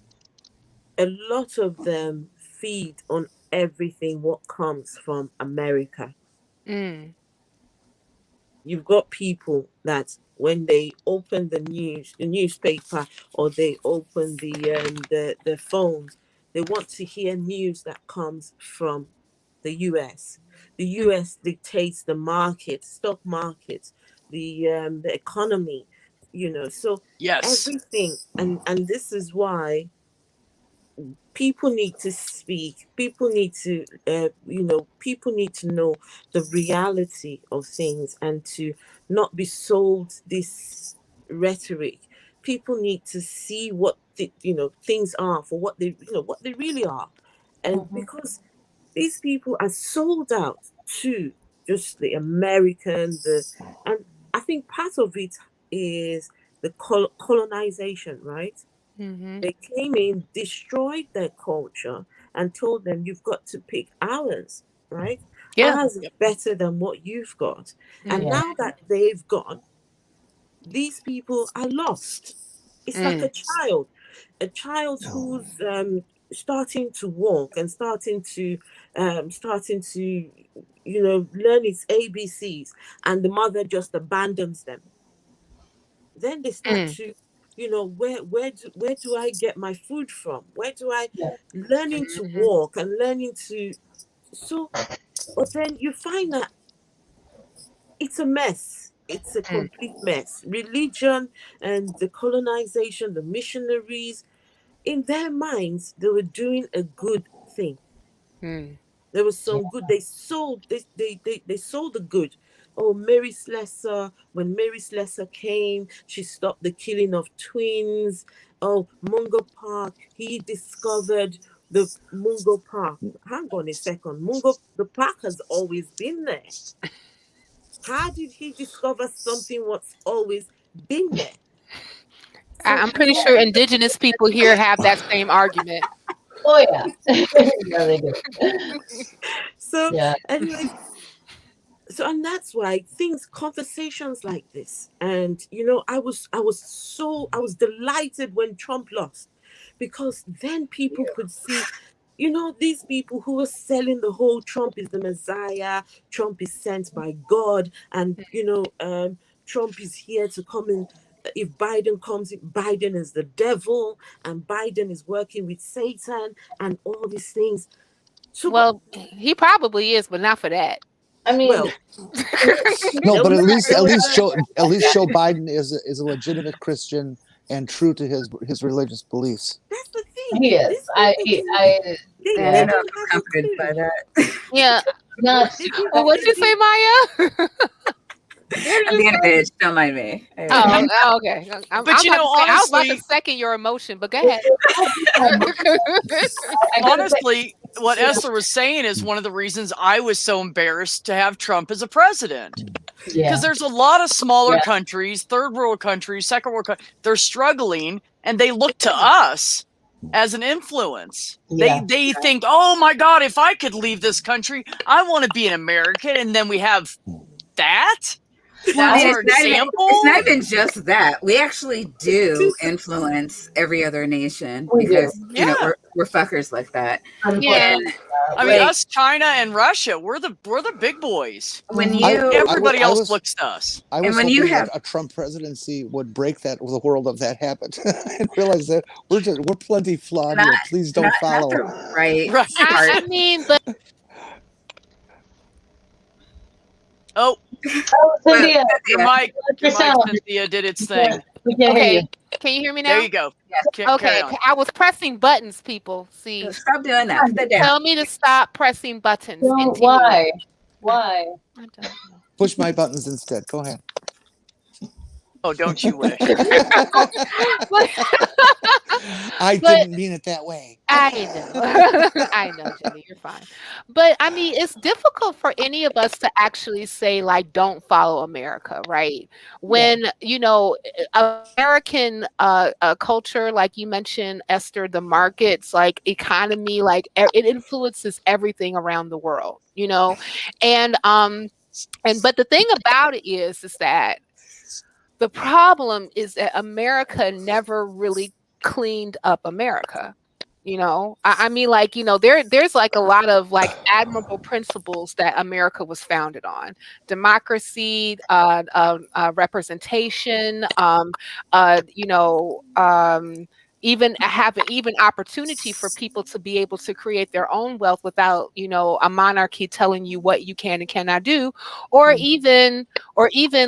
a lot of them feed on everything what comes from America. Mm. You've got people that when they open the newspaper, or they open the phones, they want to hear news that comes from the US. The US dictates the market, stock market, the economy, so Yes. everything. And this is why people need to speak. People need to, people need to know the reality of things and to not be sold this rhetoric. People need to see what things are for what they really are, and because these people are sold out to just the American, and I think part of it is the colonization, right? Mm-hmm. They came in, destroyed their culture, and told them, you've got to pick ours, right? Yeah. Ours is better than what you've got. And Mm. now that they've gone, these people are lost. It's like a child who's starting to walk and starting to learn its ABCs, and the mother just abandons them. Then they start to, where do I get my food from? Where do I learning to walk and learning to so but then you find that it's a mess. It's a Mm. complete mess. Religion and the colonization, the missionaries, in their minds, they were doing a good thing. Mm. There was some good. They sold the good. Oh, Mary Slessor, when Mary Slessor came, she stopped the killing of twins. Oh, Mungo Park, he discovered the Mungo Park. Hang on a second. The park has always been there. How did he discover something what's always been there? So I'm pretty sure indigenous people here have that same argument. Oh yeah, yeah, they do. so Yeah, anyways, and that's why conversations like this, and I was delighted when Trump lost, because then people could see, these people who are selling the whole Trump is the Messiah, Trump is sent by God, and Trump is here to come in. If Biden comes in, Biden is the devil, and Biden is working with Satan, and all these things. So, Well, he probably is, but not for that. I mean, well, No, but at least That's Joe Biden is a legitimate Christian and true to his religious beliefs. the thing. he is. These people, they I don't know don't if I'm have a comforted by clue. that. Yeah. Not They don't Well, have what'd you a say, Maya? I'm being a bitch. Don't mind me. Oh, okay. I'm But about to say, I was about to honestly, second your emotion, but go ahead. honestly, what Yeah. Esther was saying is one of the reasons I was so embarrassed to have Trump as a president. Yeah. Because there's a lot of smaller Yeah. countries, third world countries, second world countries, they're struggling, and they look to us as an influence. Yeah. They think, oh my God, if I could leave this country, I want to be an American. And then we have that. Well, That's our example. It's not even just that. We actually do influence every other nation We do. because Yeah. we're fuckers like that. Yeah. And I mean, like, us, China and Russia, we're the big boys. when you Everybody else looks to us. I was when you hoping have- that a Trump presidency would break the world of that habit and realize that we're plenty flawed here. Please don't follow. not the right Right. part. I mean, but Oh, Cynthia, your mic, yourself. Cynthia, did its thing. We can't hear okay. you. Can you hear me now? There you go. Carry Okay. on. I was pressing buttons, people. See, Stop doing that. Put that down. tell me to stop pressing buttons. No, NTV. why? Why? I don't know. Push my buttons instead. Go ahead. Oh, don't you wish? I didn't mean it that way. I know. I know, Jenny, you're fine. But I mean, it's difficult for any of us to actually say, like, don't follow America, right? When, American culture, like you mentioned, Esther, the markets, like economy, like it influences everything around the world, And but the thing about it is that the problem is that America never really cleaned up America. I mean, like, there's like a lot of like admirable principles that America was founded on: democracy, representation, even have an even opportunity for people to be able to create their own wealth without, you know, a monarchy telling you what you can and cannot do, or even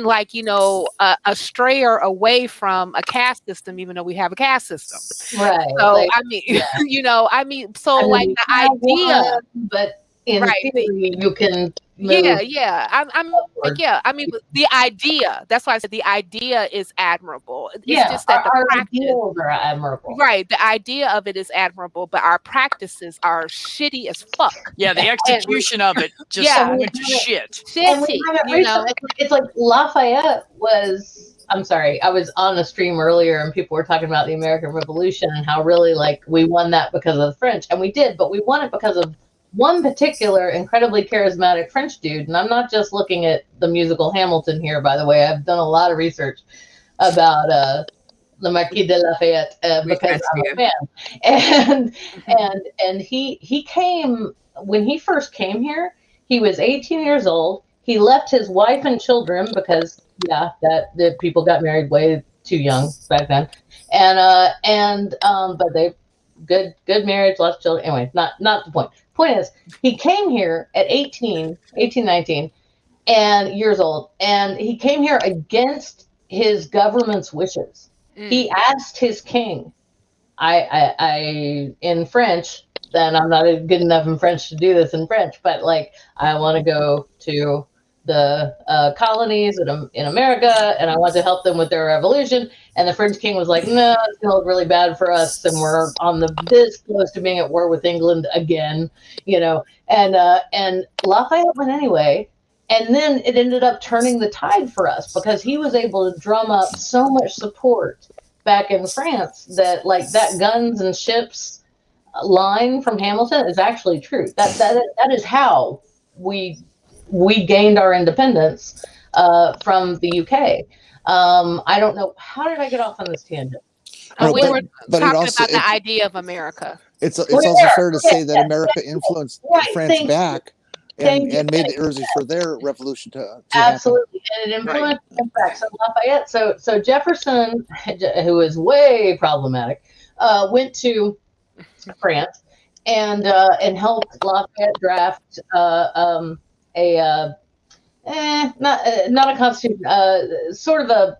like, you know, a stray or away from a caste system, even though we have a caste system. Right. So Like, I mean, yeah. you know, I mean, so I mean, like you the have idea, one, but in right? theory, you can Yeah, move yeah. I'm like, upward. yeah. I mean, the idea. That's why I said the idea is admirable. It's Yeah, just that the our practice, ideals are admirable. right? The idea of it is admirable, but our practices are shitty as fuck. Yeah, the execution of it just Yeah. went to shit. And we Shitty, haven't you reached know. it's like Lafayette was. I'm sorry, I was on a stream earlier and people were talking about the American Revolution and how really like we won that because of the French, and we did, but we won it because of one particular incredibly charismatic French dude. And I'm not just looking at the musical Hamilton here, by the way. I've done a lot of research about the Marquis de Lafayette because I'm a fan. And he came when he first came here. He was 18 years old. He left his wife and children because that people got married way too young back then, but they good marriage, lots of children. Anyway, not the point. Point is, he came here at 18, 19 and years old, and he came here against his government's wishes. He asked his king, I in French, then I'm not good enough in French to do this in French, but like, I want to go to the colonies in America, and I want to help them with their revolution. And the French king was like, no, it's going to look really bad for us, and we're on this close to being at war with England again, you know. And Lafayette went anyway, and then it ended up turning the tide for us because he was able to drum up so much support back in France that like that guns and ships line from Hamilton is actually true. That is how we gained our independence from the UK. I don't know, how did I get off on this tangent? We were talking about the idea of America. It's also fair to say that America influenced France back and made it easy for their revolution to absolutely happen. And it influenced them back. So Lafayette, so Jefferson, who is way problematic, went to France and helped Lafayette draft not a constitution, sort of a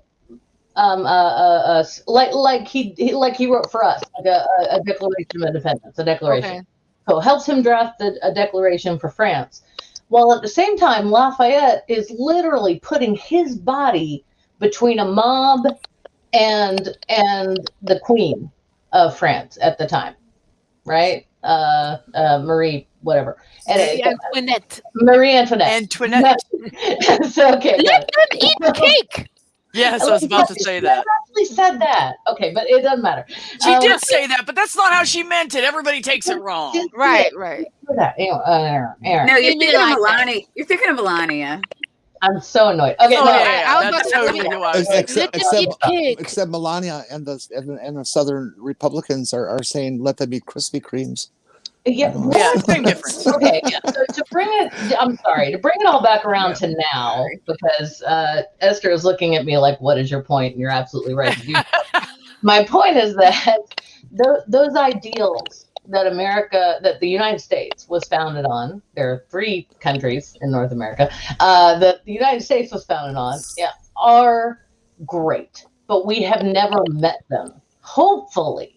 like he wrote for us, like a Declaration of Independence, a declaration. Okay. So helps him draft a declaration for France. While at the same time, Lafayette is literally putting his body between a mob and the Queen of France at the time, right? Marie, whatever. Antoinette. Marie Antoinette. So, okay. Let them eat cake. Yes, I was about to say that. I actually said that. Okay, but it doesn't matter. She did say that, but that's not how she meant it. Everybody takes it wrong. Right. No, you're thinking of Melania. You're thinking of Melania. I'm so annoyed. Okay, that's totally who I was except Melania and the Southern Republicans are saying let them eat Krispy Kremes. Yeah, same difference. Okay, so to bring it all back around to now, because Esther is looking at me like, what is your point? And you're absolutely right to do that. My point is that those ideals that the United States was founded on, there are 3 countries in North America, that the United States was founded on, are great, but we have never met them. Hopefully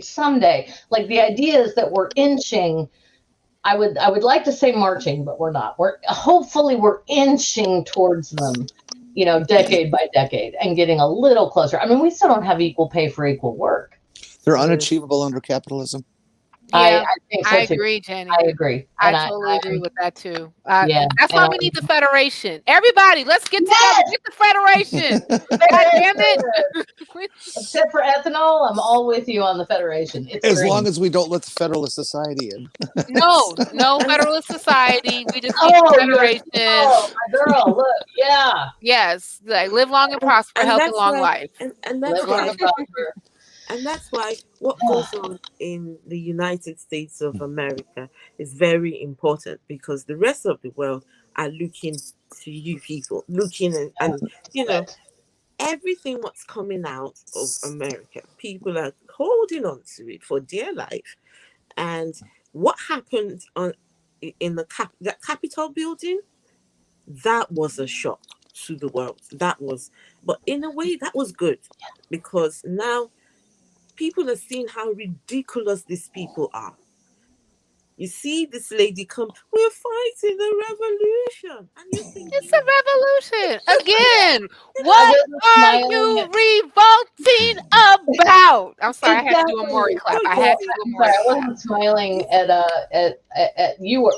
someday, like the ideas that we're inching, I would like to say marching, but we're not. We're inching towards them, decade by decade, and getting a little closer. I mean, we still don't have equal pay for equal work. They're unachievable under capitalism. Yeah, I think so I agree, Jenny. I agree. I totally agree with that too. That's why we need the Federation. Everybody, let's get together. Get the Federation. God damn it. Except for ethanol, I'm all with you on the Federation. It's as long as we don't let the Federalist Society in. No Federalist Society. We just need the Federation. Oh, my girl, look, yeah. Yes, like live long and prosper, healthy long life. And that's why what goes on in the United States of America is very important, because the rest of the world are looking to you people, and everything what's coming out of America, people are holding on to it for dear life. And what happened in that Capitol building, that was a shock to the world. But in a way, that was good, because now people are seeing how ridiculous these people are. You see this lady come, we're fighting the revolution. And you're thinking, it's a revolution. Again, what are you revolting about? I'm sorry, I had to do a Maury clap. I wasn't smiling at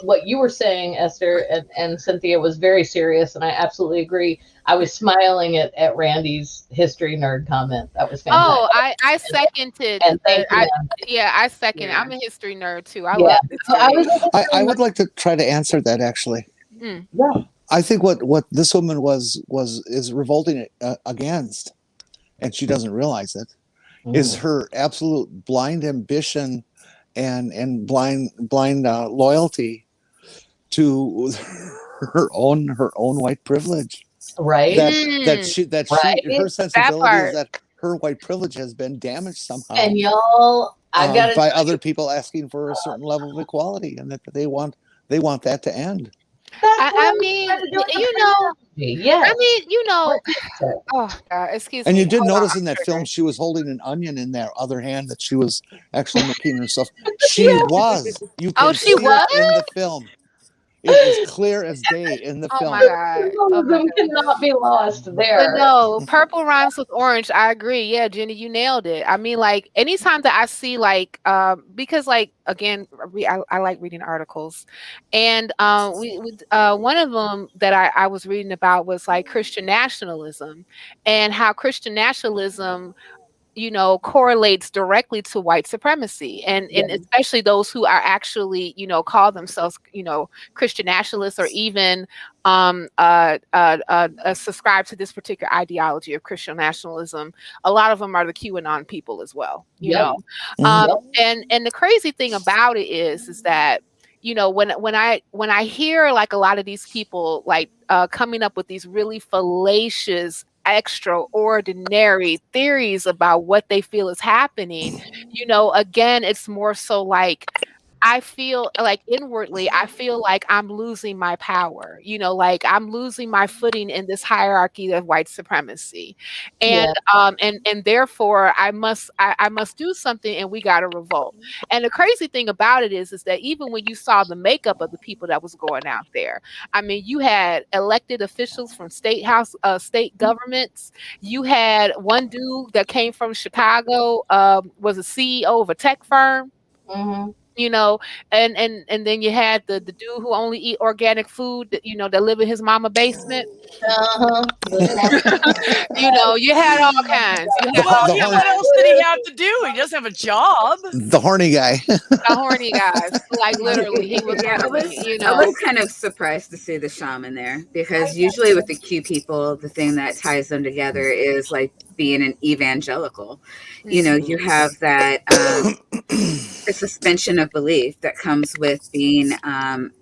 what you were saying, Esther, and Cynthia was very serious, and I absolutely agree. I was smiling at Randy's history nerd comment. That was fantastic. Oh, I seconded. And thank you. I second. Yeah. I'm a history nerd too. I love history. I would like to try to answer that, actually. Yeah. I think what this woman is revolting against, and she doesn't realize it, is her absolute blind ambition and blind loyalty to her own white privilege. Right. Her sensibility is that her white privilege has been damaged somehow. And y'all, by other people asking for a certain level of equality, and that they want that to end. I mean, oh God, excuse me. And you did notice in that film, she was holding an onion in that other hand that she was actually making herself. She was. You can see it in the film. It is clear as day in the film. Oh my God. Symbolism cannot be lost there. But no, purple rhymes with orange. I agree. Yeah, Jenny, you nailed it. I mean, like, anytime that I see, like, because, like, again, I like reading articles, and one of them that I was reading about was like Christian nationalism, and how Christian nationalism, correlates directly to white supremacy, and especially those who are actually, call themselves, Christian nationalists, or even subscribe to this particular ideology of Christian nationalism. A lot of them are the QAnon people as well, you know. And the crazy thing about it is that, when I hear like a lot of these people like coming up with these really fallacious, extraordinary theories about what they feel is happening, again, it's more so like, I feel like inwardly, I feel like I'm losing my power, like I'm losing my footing in this hierarchy of white supremacy. And and therefore I must do something, and we got to revolt. And the crazy thing about it is that even when you saw the makeup of the people that was going out there, I mean, you had elected officials from state governments. You had one dude that came from Chicago, was a CEO of a tech firm. And then you had the dude who only eat organic food, that live in his mama basement. You had all kinds. What else did he have to do? He doesn't have a job. The horny guy. The horny guys, like literally, he was. Yeah, I was kind of surprised to see the shaman there, because usually with the Q people, the thing that ties them together is like being an evangelical. You have that a suspension of belief that comes with being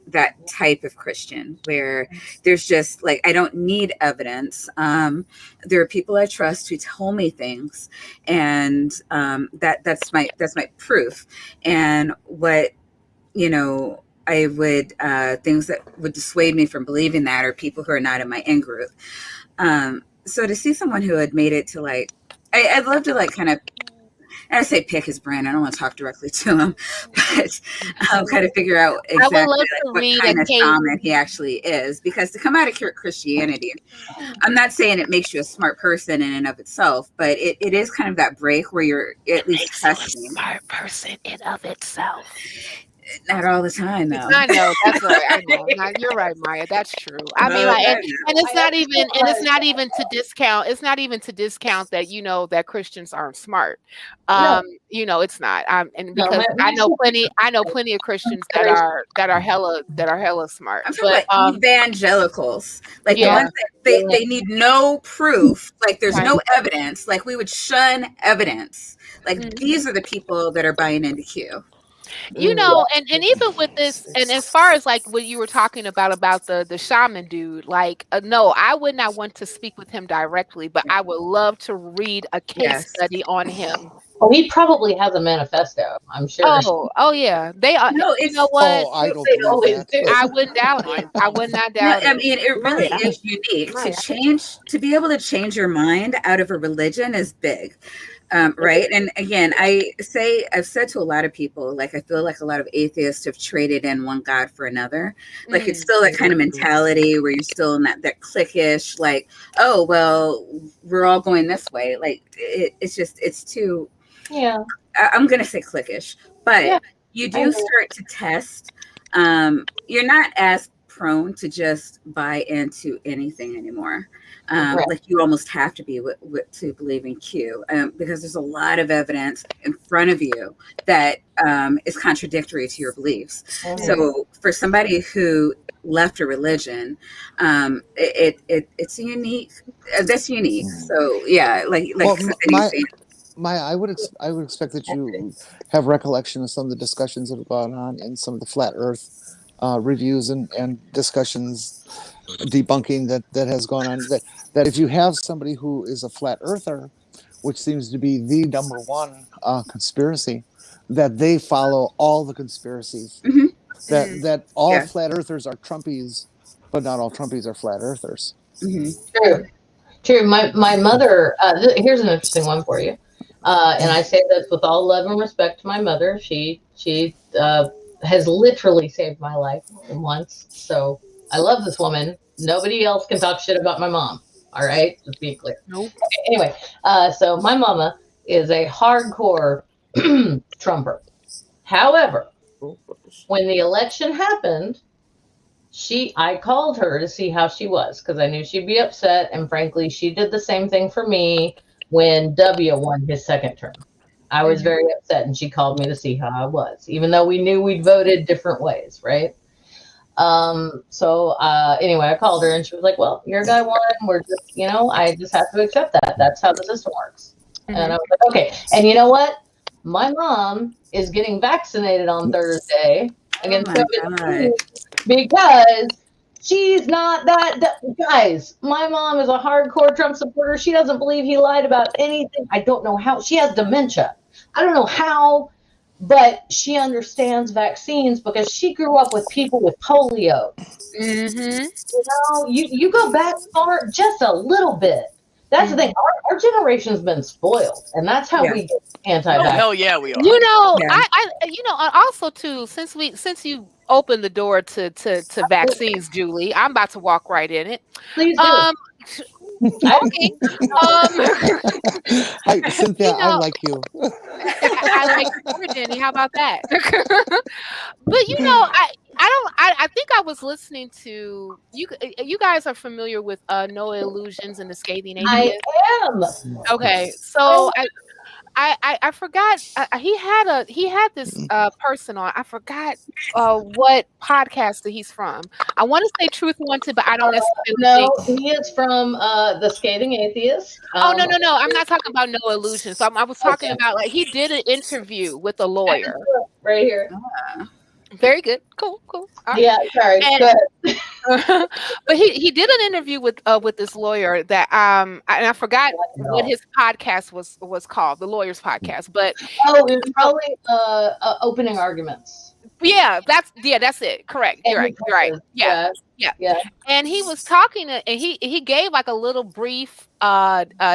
that type of Christian, where there's just like, I don't need evidence. There are people I trust who tell me things, and that's my proof. And what I would things that would dissuade me from believing that are people who are not in my in group. So to see someone who had made it to like, I'd love to like kind of, and I say pick his brain. I don't want to talk directly to him, but kind of figure out exactly what kind of shaman he actually is. Because to come out of Christianity, I'm not saying it makes you a smart person in and of itself, but it is kind of that break where you're at least testing. A smart person in of itself. Not all the time, though. I know, that's right. I know. You're right, Maya. That's true. I mean, like, and it's not even to discount. It's not even to discount that that Christians aren't smart. It's not. And because I know plenty of Christians that are hella smart. I'm talking about evangelicals, like the ones that they need no proof. Like there's no evidence. Like we would shun evidence. Like these are the people that are buying into Q. You know, and even with this, and as far as like what you were talking about the shaman dude, like no, I would not want to speak with him directly, but I would love to read a case Yes. study on him. Well, he probably has a manifesto, I'm sure. Oh yeah, they are. No, You it's know what? Oh, I don't They believe always that. do. I wouldn't doubt it. I would not No, doubt I it. mean, it really Right. is unique to Right. change, to be able to change your mind out of a religion is big. Right. And again, I've said to a lot of people, like, I feel like a lot of atheists have traded in one God for another. Like, it's still that kind of mentality where you're still in that cliquish, like, oh, well, we're all going this way. Like, it's too, Yeah. I'm going to say cliquish, but Yeah, you I do agree. start to test. You're not as prone to just buy into anything anymore. Right. Like you almost have to be to believe in Q, because there's a lot of evidence in front of you that is contradictory to your beliefs. Mhm. So for somebody who left a religion, it's unique. That's unique. So yeah, like Well, Cynthia said, I would expect that you have recollection of some of the discussions that have gone on in some of the flat Earth reviews and discussions debunking that has gone on. That if you have somebody who is a flat earther, which seems to be the number one conspiracy, that they follow all the conspiracies. Mhm. That all Yeah. flat earthers are Trumpies, but not all Trumpies are flat earthers. True. True. My mother, here's an interesting one for you. And I say this with all love and respect to my mother. She has literally saved my life once. So I love this woman. Nobody else can talk shit about my mom. All right. Just be clear. Nope. Okay, anyway, so my mama is a hardcore Trumper. However, when the election happened, I called her to see how she was because I knew she'd be upset. And frankly, she did the same thing for me when W won his second term. I was very upset, and she called me to see how I was, even though we knew we'd voted different ways, right? Anyway, I called her, and she was like, "Well, your guy won. We're just, I just have to accept that. That's how the system works." And I was like, "Okay." And you know what? My mom is getting vaccinated on Thursday against COVID-19 because she's not guys. My mom is a hardcore Trump supporter. She doesn't believe he lied about anything. I don't know how. She has dementia. I don't know how, but she understands vaccines because she grew up with people with polio. You go back far just a little bit. That's the thing. Our generation's been spoiled, and that's how we get anti-vax. Oh, hell yeah, we are. I also too, since you opened the door to vaccines, Julie, I'm about to walk right in it. Please do. Okay. Hi, Cynthia, I like you. I like you, Jenni. How about that? But I think I was listening to you. You guys are familiar with No Illusions and the Scathing Atheist? I am. Okay, so I forgot. He had this person on. I forgot what podcast that he's from. I want to say Truth Wanted, but I don't necessarily. No, he is from the Scathing Atheist. No. I'm not talking about No Illusions. I was talking about, like, he did an interview with a lawyer. Right here. Very good. Cool. All right. Yeah, sorry. Go ahead. But he did an interview with this lawyer that and I forgot what his podcast was called, the lawyer's podcast. But it was probably Opening Arguments. Yeah, that's it. Correct. You're right. Yeah. And he was talking, and he gave like a little brief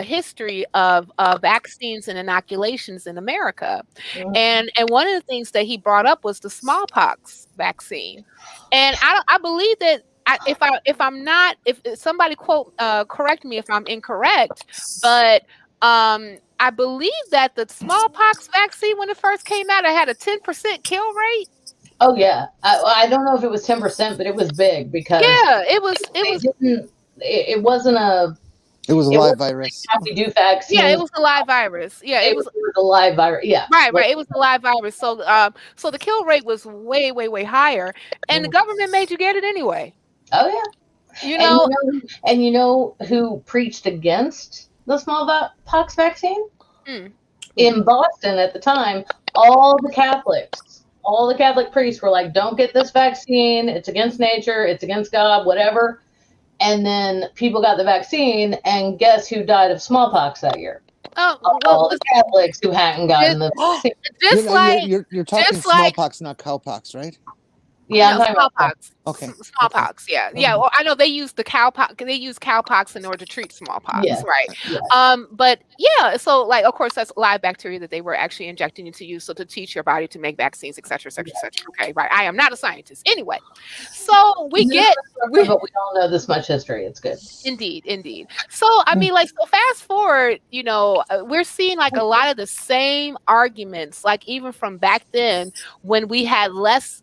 history of vaccines and inoculations in America, and one of the things that he brought up was the smallpox vaccine, and I believe that if somebody correct me if I'm incorrect, but I believe that the smallpox vaccine, when it first came out, it had a 10% kill rate. Oh yeah, I don't know if it was 10%, but it was big because it wasn't a. It was a live virus. How we do vaccines? Yeah, it was a live virus. Yeah, it was a live virus. Yeah, right. It was a live virus. So the kill rate was way higher, and the government made you get it anyway. Oh yeah. And you know who preached against the smallpox vaccine? In Boston at the time, all the Catholics all the Catholic priests were like, don't get this vaccine. It's against nature. It's against God, whatever. And then people got the vaccine, and guess who died of smallpox that year? Oh, All the Catholics who hadn't gotten the vaccine. Just like you're talking just like- smallpox, not cowpox, right? Yeah, no, I'm talking about smallpox. Okay. Smallpox, yeah. Yeah. Well, I know they use the cowpox. They use cowpox in order to treat smallpox, Yeah. right? Yeah. But yeah, so like, of course, that's live bacteria that they were actually injecting into you, so to teach your body to make vaccines, et cetera, et cetera, et cetera. Okay, right. I am not a scientist, anyway. So we but we don't know this much history. It's good. Indeed. So I mean, like, so fast forward, we're seeing like a lot of the same arguments, like even from back then when we had less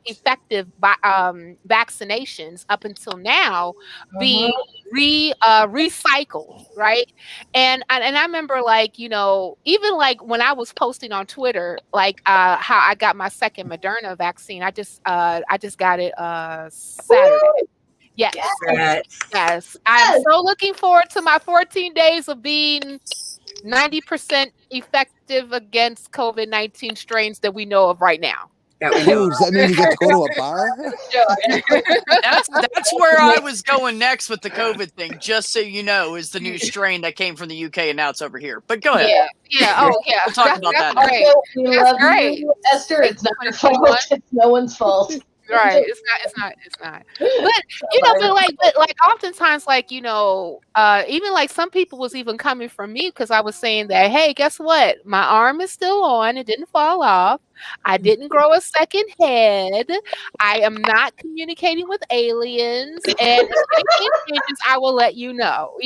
effective vaccinations up until now being recycled, right? And I remember, like, even like when I was posting on Twitter, like how I got my second Moderna vaccine. I just got it Saturday. Yes. I'm so looking forward to my 14 days of being 90% effective against COVID-19 strains that we know of right now. Ooh, does that mean you get to go to a bar? That's where I was going next with the COVID thing, just so you know, is the new strain that came from the UK and now it's over here. But go ahead. Yeah. Oh, yeah. We'll talk about that. Great. We That's love great. you, Esther. It's not your fault. It's no one's fault. Right. It's not. But like oftentimes, like, even like some people was even coming from me because I was saying that, hey, guess what? My arm is still on. It didn't fall off. I didn't grow a second head. I am not communicating with aliens. And if anything changes, I will let you know,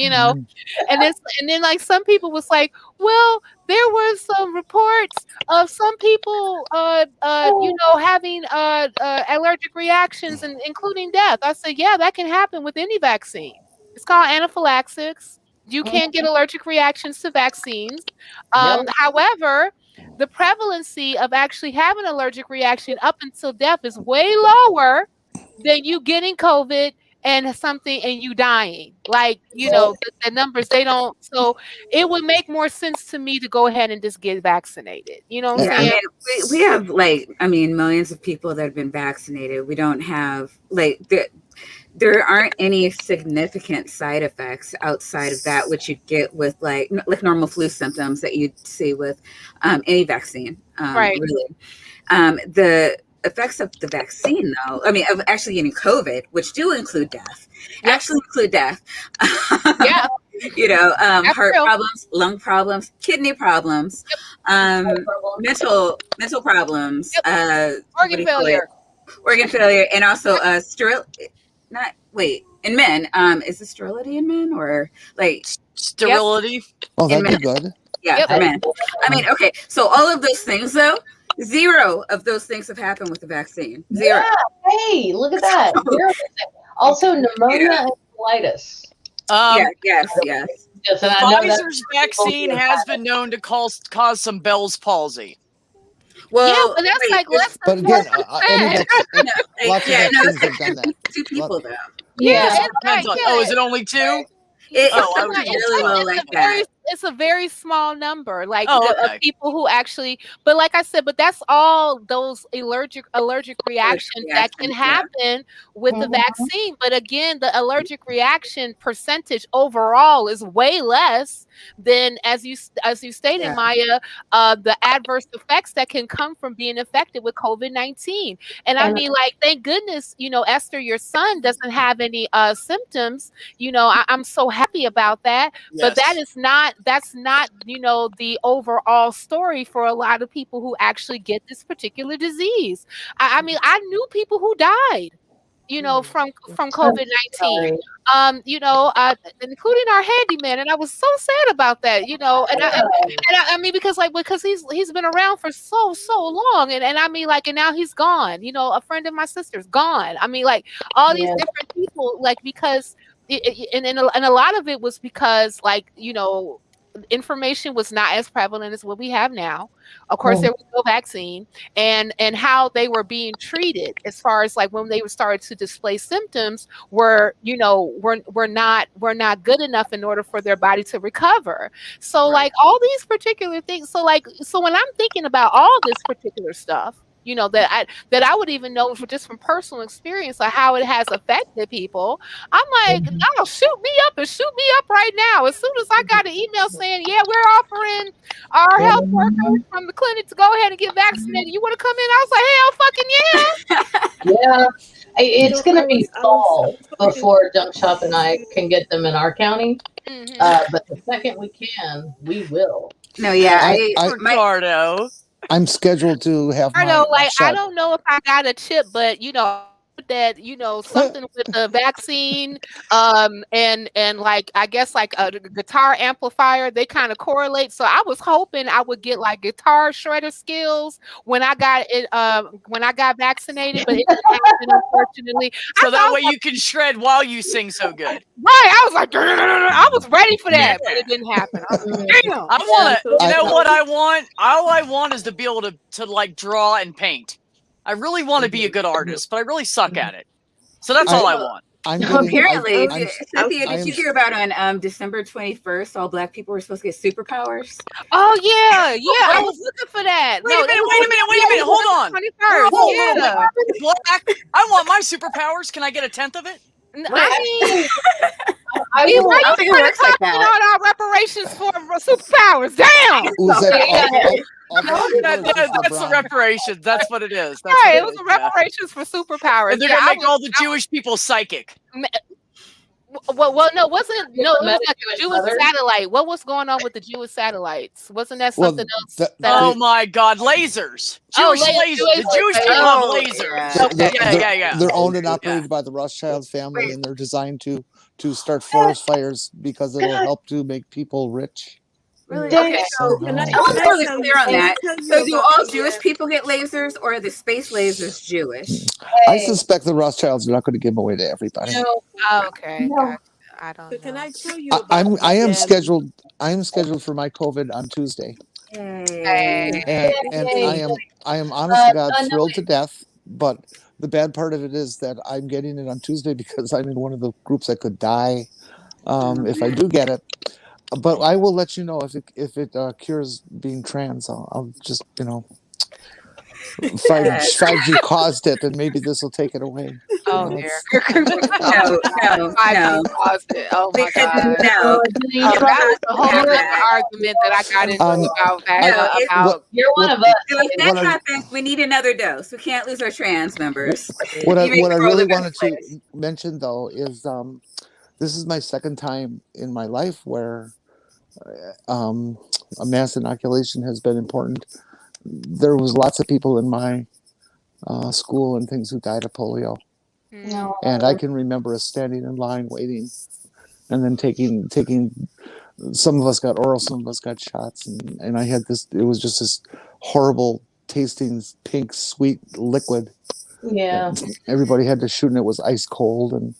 And then like some people was like, well, there were some reports of some people having allergic reactions and including death. I said, yeah, that can happen with any vaccine. It's called anaphylaxis. You can get allergic reactions to vaccines. However, the prevalency of actually having an allergic reaction up until death is way lower than you getting COVID and you dying. Like, the numbers, they don't. So it would make more sense to me to go ahead and just get vaccinated. You know what I'm saying? We have millions of people that have been vaccinated. We don't have there aren't any significant side effects outside of that which you get with like normal flu symptoms that you'd see with any vaccine. Right. Really. The effects of the vaccine, though, of actually getting COVID, which do include death, Yeah. Heart problems, lung problems, kidney problems, mental problems, organ failure, and also in men, is the sterility in men or like sterility? Oh, that'd be good. Yeah, for men. Okay, so all of those things, though, 0 of those things have happened with the vaccine. 0. Yeah. Hey, look at that. Also, pneumonia and colitis. Yes. Yes, and I know Pfizer's vaccine has been known to cause some Bell's palsy. Well, but that's like less But than again, 4%. lots of vaccines have done that. 2 people, though. Yeah. Is it only 2? I would really well like that. It's a very small number, like of people who actually. But like I said, but that's all those allergic reactions that can happen with the vaccine. But again, the allergic reaction percentage overall is way less than, as you stated, Maya, the adverse effects that can come from being infected with COVID-19. And I mean, like, thank goodness, Esther, your son doesn't have any symptoms. I'm so happy about that. Yes. But that's not the overall story for a lot of people who actually get this particular disease. I mean, I knew people who died, from COVID-19, including our handyman, and I was so sad about that, I mean, because he's been around for so long, and I mean, like, and now he's gone. A friend of my sister's gone. I mean, like, all these different people, like, because. And a lot of it was because, like, information was not as prevalent as what we have now. Of course, there was no vaccine, and how they were being treated, as far as like when they were started to display symptoms, were not good enough in order for their body to recover. So like all these particular things. So when I'm thinking about all this particular stuff, you know, that I would even know from personal experience, like how it has affected people. I'm like, no, shoot me up and shoot me up right now. As soon as I got an email saying, yeah, we're offering our health workers from the clinic to go ahead and get vaccinated. You want to come in? I was like, hell fucking Yeah, it's So going I to be was fall talking before Junk Shop and I can get them in our county. yeah. But the second we can, we will. No, yeah, Ricardo. I'm scheduled to have I my know, like, I shot. don't know if I got a chip, but you know that something with the vaccine, and like I guess like a guitar amplifier, they kind of correlate. So I was hoping I would get like guitar shredder skills when I got it, when I got vaccinated, but it didn't happen, unfortunately. So that way you can shred while you sing so good. Right, I was like, I was ready for that, but it didn't happen. I was like, damn. I want to, you know I- what I want? All I want is to be able to like draw and paint. I really want to be a good artist, but I really suck at it. So that's all I want. I'm Well, getting, apparently, I'm- Cynthia, I did you am- hear about on December 21st, all Black people were supposed to get superpowers? Oh yeah, I was looking for that. Wait a minute. Hold on. 21st. Yeah. Black. I want my superpowers. Can I get a tenth of it? I mean, I why will. I don't you think it trying to works like talk that. about our reparations for superpowers? Damn. Was that That's the reparations. That's what it is. That's Right, what it was the reparations for superpowers. And they're gonna make all the Jewish people psychic. Well, no, it was like a Jewish mother? satellite. What was going on with the Jewish satellites? Wasn't that something else? Oh my God, lasers! Jewish lasers. The Jewish people have lasers. Yeah. They're owned and operated by the Rothschild family, and they're designed to start forest fires because it'll help to make people rich. Really? Dang. Okay, Oh, so no. I was really Can I clear on tell that. you So do about all the, Jewish people get lasers, or are the space lasers Jewish? I suspect the Rothschilds are not going to give them away to everybody. No, Okay, No. gotcha. I don't So can know. I tell you about I am scheduled for my COVID on Tuesday, Yay. and Yay. I am honest to God no, thrilled to death. But the bad part of it is that I'm getting it on Tuesday because I'm in one of the groups that could die if I do get it. But I will let you know if it cures being trans. I'll just 5G caused it, and maybe this will take it away. Oh You know, dear. No. Caused it. Oh my Because God. no. That was a whole have other that. argument that I got into about No, you're one of us. So if that What I- happens, we need another dose. We can't lose our trans members. What I Even if really we're all wanted to mention though is this is my second time in my life where a mass inoculation has been important. There was lots of people in my school and things who died of polio, No. and I can remember us standing in line waiting, and then taking. Some of us got oral, some of us got shots, and I had this. It was just this horrible tasting pink sweet liquid. Yeah. Everybody had to shoot, and it was ice cold, and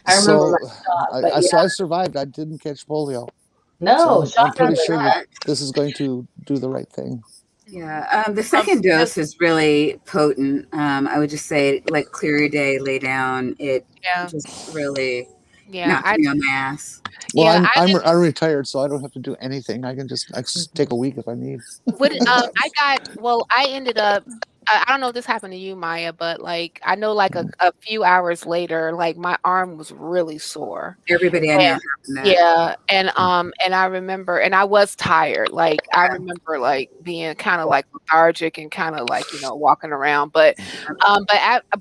I remember my shot, so I survived. I didn't catch polio. No, So I'm pretty sure that this is going to do the right thing. Yeah, the second dose is really potent. I would just say, like, clear your day, lay down. It just really knocked me on my ass. Well, I'm retired, so I don't have to do anything. I can just take a week if I need. I ended up. I don't know if this happened to you, Maya, but like I know, like a few hours later, like my arm was really sore. Everybody I know happened that. Yeah, and I remember, and I was tired. Like I remember, like being kind of like lethargic and kind of like walking around. But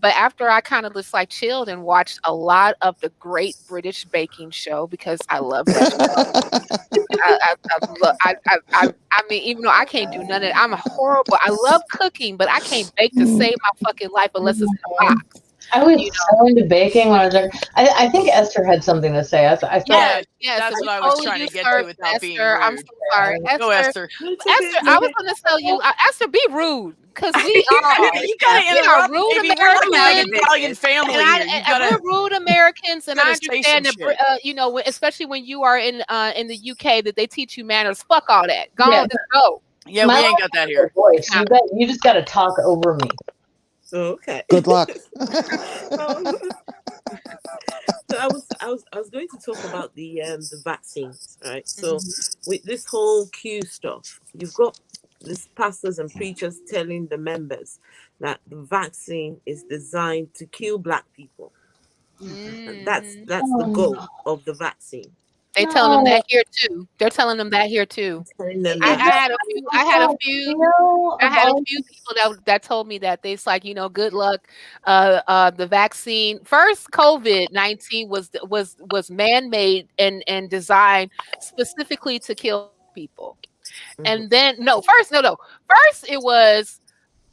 after I kind of just like chilled and watched a lot of the Great British Baking Show because I love that show. I mean, even though I can't do none of it, I'm horrible. I love cooking, but I can't bake to save my fucking life unless it's in a box. I was so into baking when I was younger. I think Esther had something to say. I thought that's what I was trying to get to without being rude. I'm so sorry. Go, Esther. Esther, I was going to tell you, Esther, be rude. Because we are. You gotta interrupt. Rude Maybe we're an Americans. Italian family here. We're rude Americans, and I understand some that. Especially when you are in the UK, that they teach you manners. Fuck all that. Just go. Yeah, we ain't got that here. Voice. You just got to talk over me. Okay. Good luck. So I was going to talk about the vaccines, right? So with this whole Q stuff, you've got these pastors and preachers telling the members that the vaccine is designed to kill Black people. That's the goal of the vaccine. They telling them that here too. They're telling them that here too. Telling them I that. had a few people that told me that it's like, you know, good luck. The vaccine first, COVID-19 was man-made and designed specifically to kill people. And then first it was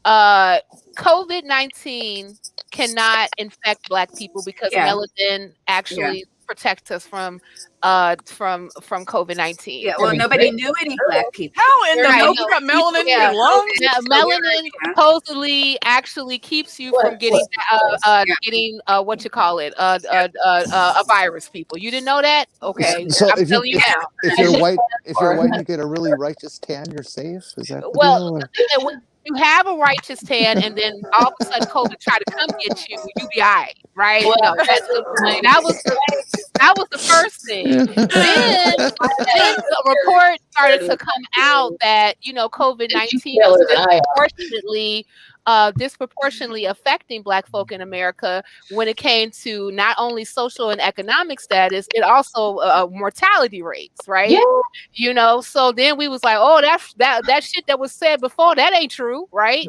COVID-19 cannot infect Black people because melanin actually protects us from COVID-19. Yeah, well, nobody knew any Black people. How in the hell you got melanin in your lungs? Melanin supposedly actually keeps you from getting what you call it, a virus. People, you didn't know that? Okay, So I'm telling you now. if you're white and you get a really righteous tan, you're safe. Is that the deal? When you have a righteous tan, and then all of a sudden COVID try to come get you, you be all right? Well, No, that was the first thing. Then the report started to come out that, you know, COVID-19 was disproportionately affecting Black folk in America when it came to not only social and economic status, it also mortality rates, right? Yeah. You know, so then we was like, oh, that shit that was said before, that ain't true, right?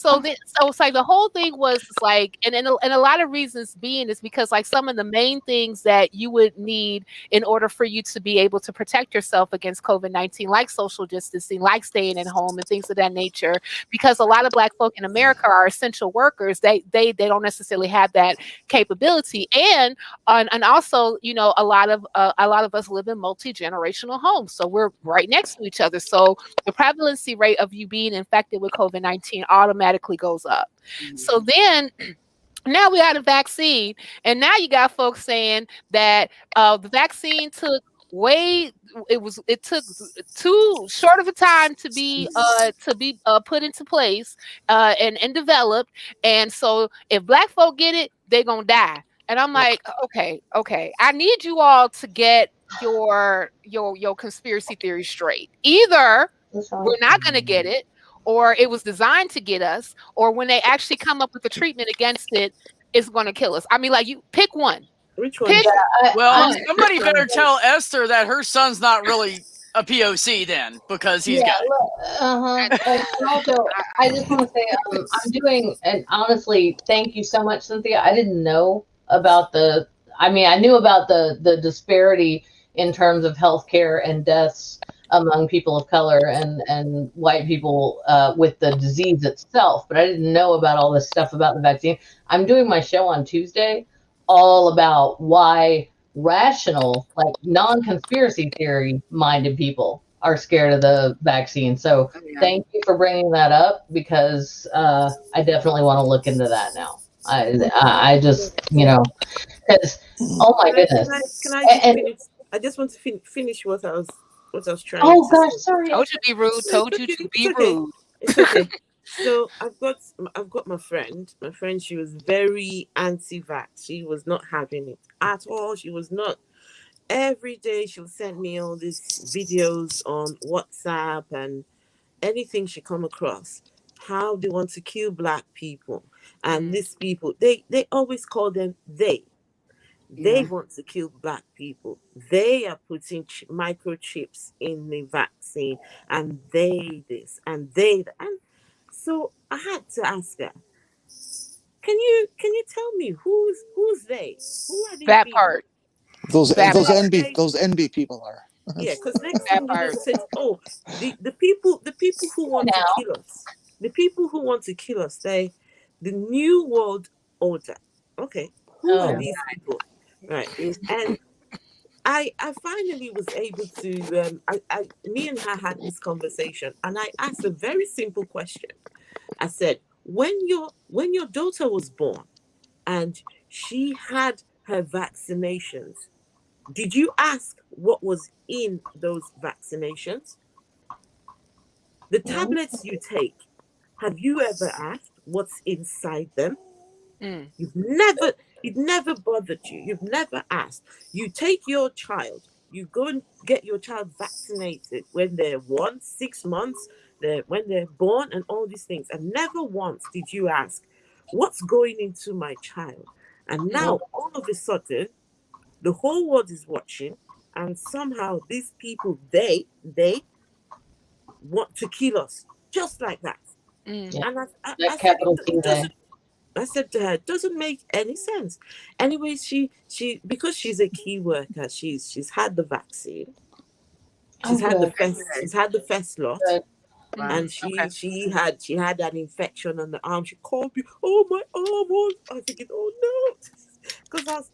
So it's like the whole thing was like, and a lot of reasons being is because like some of the main things that you would need in order for you to be able to protect yourself against COVID-19, like social distancing, like staying at home and things of that nature, because a lot of Black folk in America are essential workers. They don't necessarily have that capability, and also, you know, a lot of us live in multi-generational homes, so we're right next to each other. So the prevalency rate of you being infected with COVID-19 automatically goes up. So then now we got a vaccine, and now you got folks saying that the vaccine took it took too short of a time to be put into place and developed, and so if Black folk get it, they're gonna die. And I'm like, okay, I need you all to get your conspiracy theory straight. Either we're not gonna get it, or it was designed to get us, or when they actually come up with a treatment against it, it's going to kill us. I mean, like, you pick one. Which one? Somebody better tell Esther that her son's not really a POC then, because he's got it. And also, I just want to say, I'm doing, and honestly, thank you so much, Cynthia. I didn't know about I knew about the disparity in terms of healthcare and deaths among people of color and white people with the disease itself, but I didn't know about all this stuff about the vaccine. I'm doing my show on Tuesday all about why rational, like non-conspiracy theory minded people are scared of the vaccine. So thank you for bringing that up, because I definitely want to look into that now. I just, you know, because, oh my goodness. Can I just finish? I just want to finish what I was trying to say. Oh gosh, sorry. Told you to be rude. Told you to be rude. It's okay. So I've got my friend. My friend, she was very anti-vax. She was not having it at all. She was not. Every day she would send me all these videos on WhatsApp and anything she come across. How they want to kill Black people, and these people, they always call them they. They want to kill Black people. They are putting microchips in the vaccine, and they this and they that. And so I had to ask her, can you tell me who's they? Who are these That people? part. Those NB people are. Yeah, because next thing you said, oh, the people who want to kill us, the people who want to kill us, the New World Order. Okay, who are these people? Right, and I finally was able to. Me and her had this conversation, and I asked a very simple question. I said, when your daughter was born, and she had her vaccinations, did you ask what was in those vaccinations? The tablets you take, have you ever asked what's inside them? It never bothered you. You've never asked. You take your child, You go and get your child vaccinated when they're 6 months, when they're born, and all these things. And never once did you ask, what's going into my child? And now, all of a sudden, the whole world is watching, and somehow these people, they want to kill us just like that. Yeah. And I said to her, it doesn't make any sense. Anyway, she because she's a key worker, she's had the vaccine. She's had the first lot. Good. And she had an infection on the arm. She called me, oh, my arm. I was thinking, oh no, because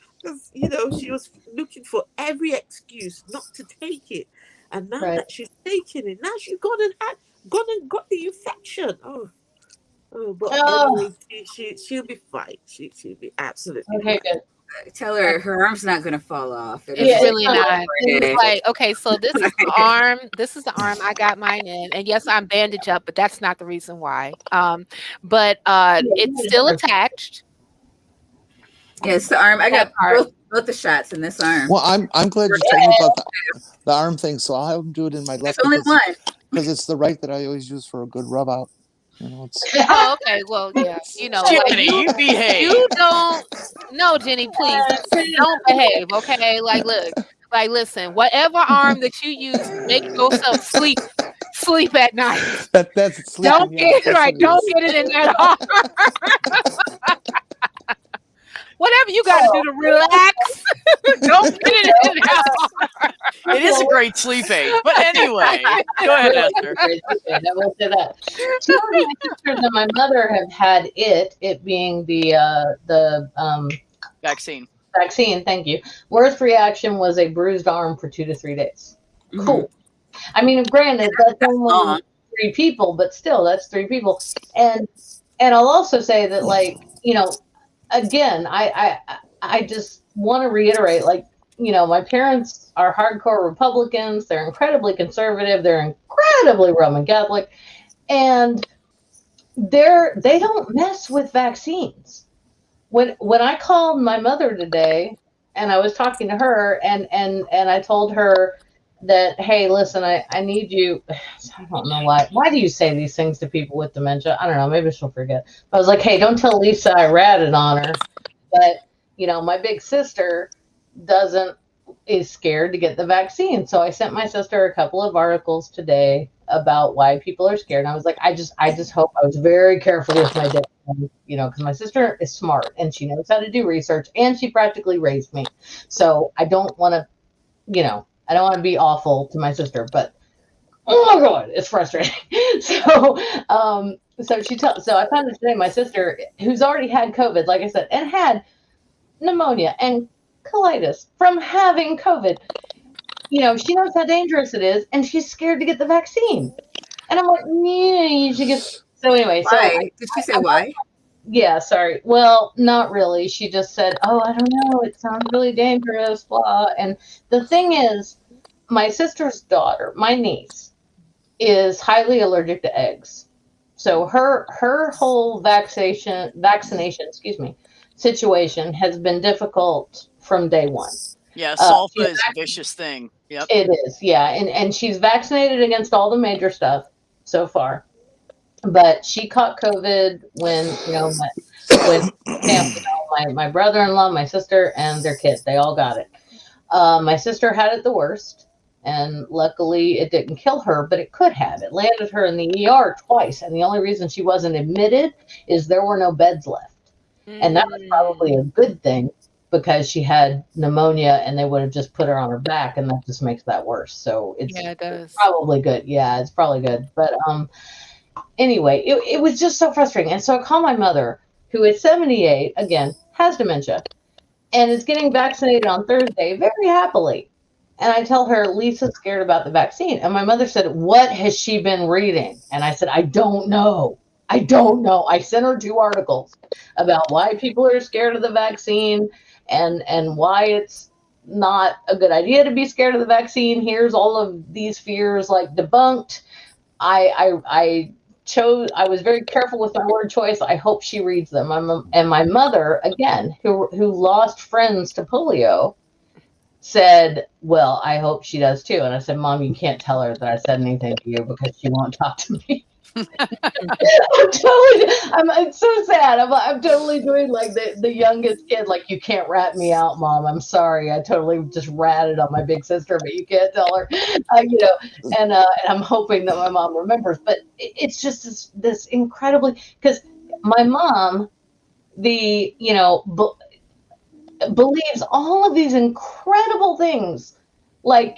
she was looking for every excuse not to take it. And now that she's taken it, now she's gone and got the infection. But anyway, she'll be fine. She'll be absolutely fine. Good. Tell her her arm's not going to fall off. It's really not. It's like, okay, so this is the arm. This is the arm I got mine in, and yes, I'm bandaged up, but that's not the reason why. But it's still attached. Yes, the arm. I got both the shots in this arm. Well, I'm glad you told me about the arm thing, so I'll have them do it in my left. There's only one. Because it's the right that I always use for a good rub out. Oh, okay. Well, yeah. Jenni, you behave. You don't. No, Jenni, please don't behave. Okay, listen. Whatever arm that you use, make yourself sleep at night. That's sleeping. Don't get it in that arm. Whatever you got to do to relax, don't get it in that arm. It is a great sleep aid. But anyway, go ahead, Esther. I will say that. Two of my sisters and my mother have had it being the Vaccine. Thank you. Worst reaction was a bruised arm for 2 to 3 days. Cool. I mean, granted, that's only 3 people, but still, that's 3 people. And I'll also say that, again, I just want to reiterate, my parents are hardcore Republicans. They're incredibly conservative. They're incredibly Roman Catholic, and they don't mess with vaccines. When I called my mother today, and I was talking to her, and I told her that, hey, listen, I need you. I don't know why. Why do you say these things to people with dementia? I don't know. Maybe she'll forget. I was like, hey, don't tell Lisa I ratted on her. But, my big sister is scared to get the vaccine. So I sent my sister a couple of articles today about why people are scared. And I was like, I just hope I was very careful with my dad, because my sister is smart and she knows how to do research and she practically raised me. So I don't want to, I don't want to be awful to my sister, but oh my God, it's frustrating. So I found out today my sister, who's already had COVID, like I said, and had pneumonia and colitis from having COVID, she knows how dangerous it is, and she's scared to get the vaccine. And I'm like, yeah, you should get. So anyway, why? Did she say why? Yeah, sorry. Well, not really. She just said, oh, I don't know. It sounds really dangerous, blah. And the thing is, my sister's daughter, my niece, is highly allergic to eggs. So her whole vaccination, situation has been difficult from day one. Yeah, sulfa is a vicious thing. Yep. It is, yeah. And she's vaccinated against all the major stuff so far. But she caught COVID when my brother-in-law, my sister, and their kids, they all got it. My sister had it the worst, and luckily it didn't kill her, but it could have. It landed her in the ER twice, and the only reason she wasn't admitted is there were no beds left. And that was probably a good thing because she had pneumonia and they would have just put her on her back, and that just makes that worse. So it does. Probably good. Yeah, it's probably good. But anyway, it was just so frustrating. And so I call my mother, who is 78, again, has dementia, and is getting vaccinated on Thursday very happily. And I tell her, Lisa's scared about the vaccine. And my mother said, what has she been reading? And I said, I don't know. I sent her 2 articles about why people are scared of the vaccine and why it's not a good idea to be scared of the vaccine. Here's all of these fears debunked. I was very careful with my word choice. I hope she reads them. And my mother, again, who lost friends to polio, said, well, I hope she does too. And I said, Mom, you can't tell her that I said anything to you because she won't talk to me. It's so sad. I'm totally doing like the youngest kid. Like, you can't rat me out, Mom. I'm sorry. I totally just ratted on my big sister, but you can't tell her, and I'm hoping that my mom remembers. But it's just this incredibly, because my mom, believes all of these incredible things, like,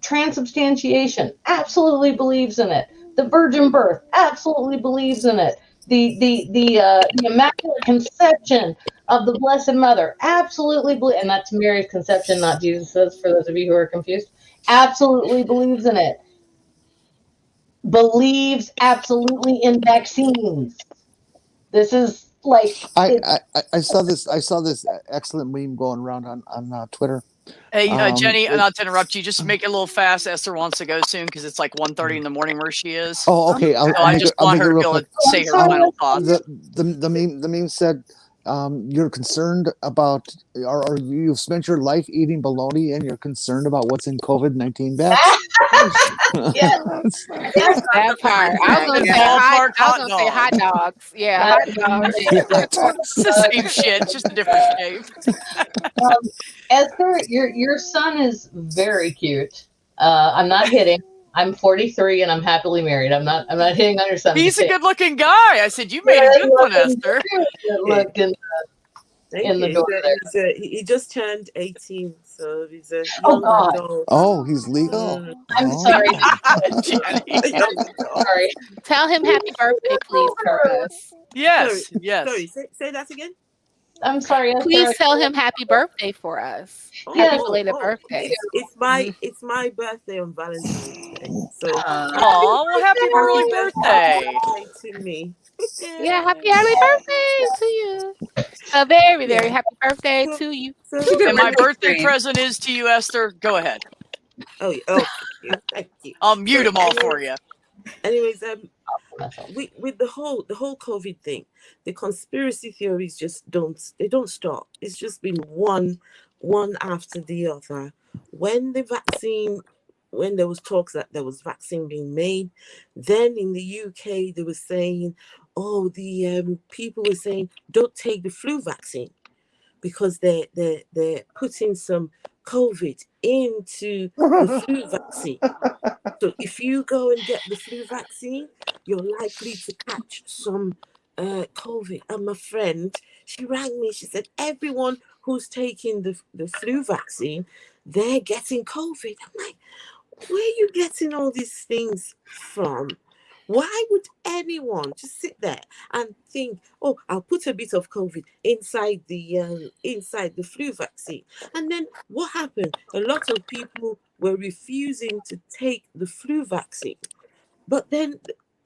transubstantiation, absolutely believes in it. The virgin birth, absolutely believes in it. The immaculate conception of the Blessed Mother, absolutely and that's Mary's conception, not Jesus's, for those of you who are confused. Absolutely believes in it. Believes absolutely in vaccines. This is like I saw this excellent meme going around on Twitter. Hey, Jenni, not to interrupt you, just make it a little fast. Esther wants to go soon because it's like 1:30 in the morning where she is. Oh, okay. I just want her to be able to say her final thoughts. The meme said, you're concerned about, or you've spent your life eating bologna and you're concerned about what's in COVID-19 bags. Yes. That part. I was gonna say hot dogs. Yeah, hot dogs. It's the same shit, just a different shape. Esther, your son is very cute. I'm not hitting. I'm 43 and I'm happily married. I'm not hitting on your son. He's a good-looking guy. I said, you made a good one, Esther. Looked in the door there. He just turned 18, so he's a Oh, young God. adult. Oh, he's legal. I'm sorry. Sorry. Tell him happy birthday, please, for us. Yes, Sorry, yes. Sorry, say that again. I'm sorry. Esther. Please tell him happy birthday for us. Happy belated birthday. It's my birthday on Valentine's Day. So Oh, well, happy early birthday to me. Yeah, happy early birthday to you. A very, very happy birthday to you. And my birthday present is to you, Esther. Go ahead. Oh, thank you. I'll mute them all for you. Anyways, with the whole COVID thing, the conspiracy theories just don't stop. It's just been one after the other. When there was talks that there was vaccine being made, then in the UK they were saying, the people were saying don't take the flu vaccine because they're putting some COVID into the flu vaccine. So if you go and get the flu vaccine, you're likely to catch some COVID. And my friend, she rang me. She said, everyone who's taking the flu vaccine, they're getting COVID. I'm like, where are you getting all these things from? Why would anyone just sit there and think, oh, I'll put a bit of COVID inside the flu vaccine? And then what happened? A lot of people were refusing to take the flu vaccine. But then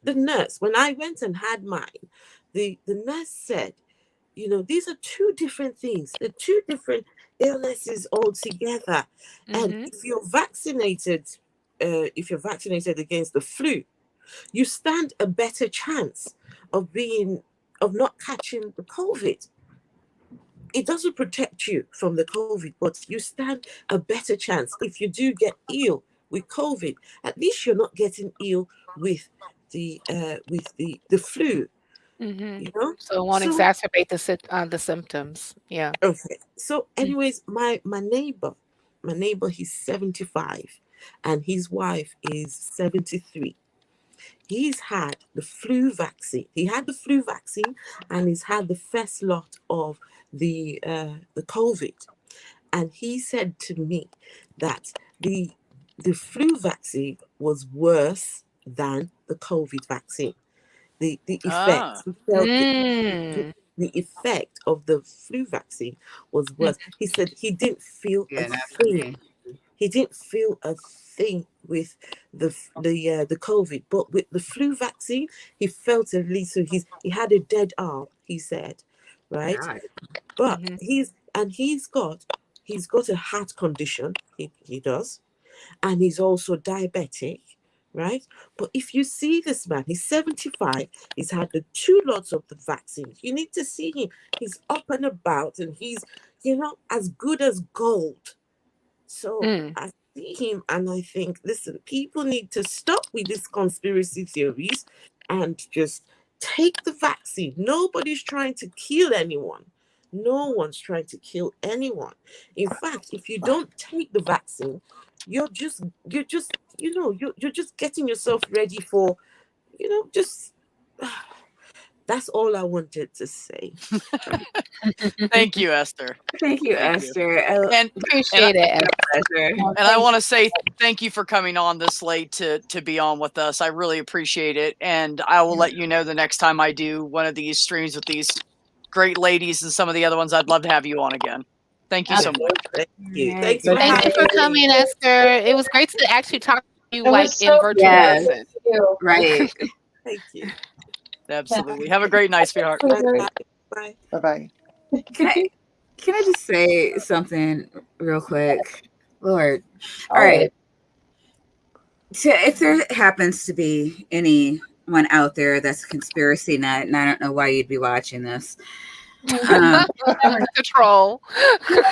the nurse, when I went and had mine, the nurse said, these are two different things. They're two different illnesses altogether. And if you're vaccinated against the flu, you stand a better chance of not catching the COVID. It doesn't protect you from the COVID, but you stand a better chance. If you do get ill with COVID, at least you're not getting ill with the flu. So it won't exacerbate the symptoms. Yeah. Okay. So anyways, my neighbor, he's 75 and his wife is 73. He's had the flu vaccine. He had the flu vaccine and he's had the first lot of the COVID. And he said to me that the flu vaccine was worse than the COVID vaccine. The effect, the effect of the flu vaccine was worse. He said he didn't feel a thing. He didn't feel a thing with the COVID, but with the flu vaccine, he felt a little. He had a dead arm. He said, right? But he's got a heart condition. He does, and he's also diabetic, right? But if you see this man, he's 75. He's had the 2 lots of the vaccine. You need to see him. He's up and about, and he's as good as gold. So Mm. I see him and I think, listen, people need to stop with these conspiracy theories and just take the vaccine. Nobody's trying to kill anyone. No one's trying to kill anyone. In fact, if you don't take the vaccine, you're just you're just getting yourself ready for, just that's all I wanted to say. Thank you, Esther. Thank you, Thank you. Esther. And Appreciate it. Pleasure. and I want to say thank you for coming on this late to be on with us. I really appreciate it. And I will let you know the next time I do one of these streams with these great ladies and some of the other ones. I'd love to have you on again. Thank you so much. Thank you. Right. Thanks for Thank you having for coming, Esther. It was great to actually talk to you It was like so in virtual Yes. person. Right. Thank you. Absolutely. Have a great night, sweetheart. Bye. Bye. Bye-bye. Can I just say something real quick? Lord. All right. So if there happens to be anyone out there that's a conspiracy nut, and I don't know why you'd be watching this. Control.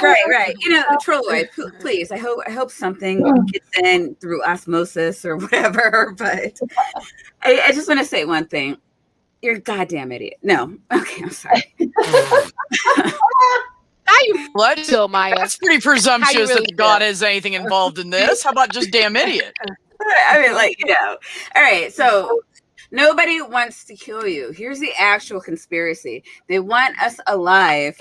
Right. Troy, please. I hope something gets in through osmosis or whatever. But I just want to say one thing. You're a goddamn idiot. No. Okay, I'm sorry. How you What? feel, Maya? That's pretty presumptuous really that God has anything involved in this. How about just damn idiot? I mean, all right. So nobody wants to kill you. Here's the actual conspiracy. They want us alive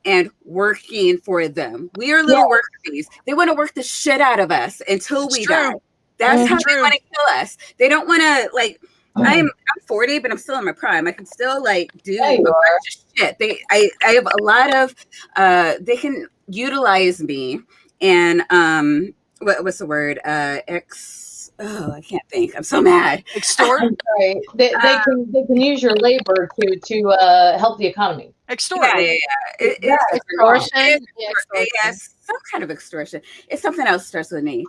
and working for them. We are little worker bees. They want to work the shit out of us until we die. That's how they want to kill us. They don't want to I'm 40, but I'm still in my prime. I can still do a bunch of shit. I have a lot of they can utilize me and what's the word? I can't think. I'm so mad. Extort? Right. They can use your labor to help the economy. Extort. Yeah. Extortion. Yes, some kind of extortion. It's something else starts with an E.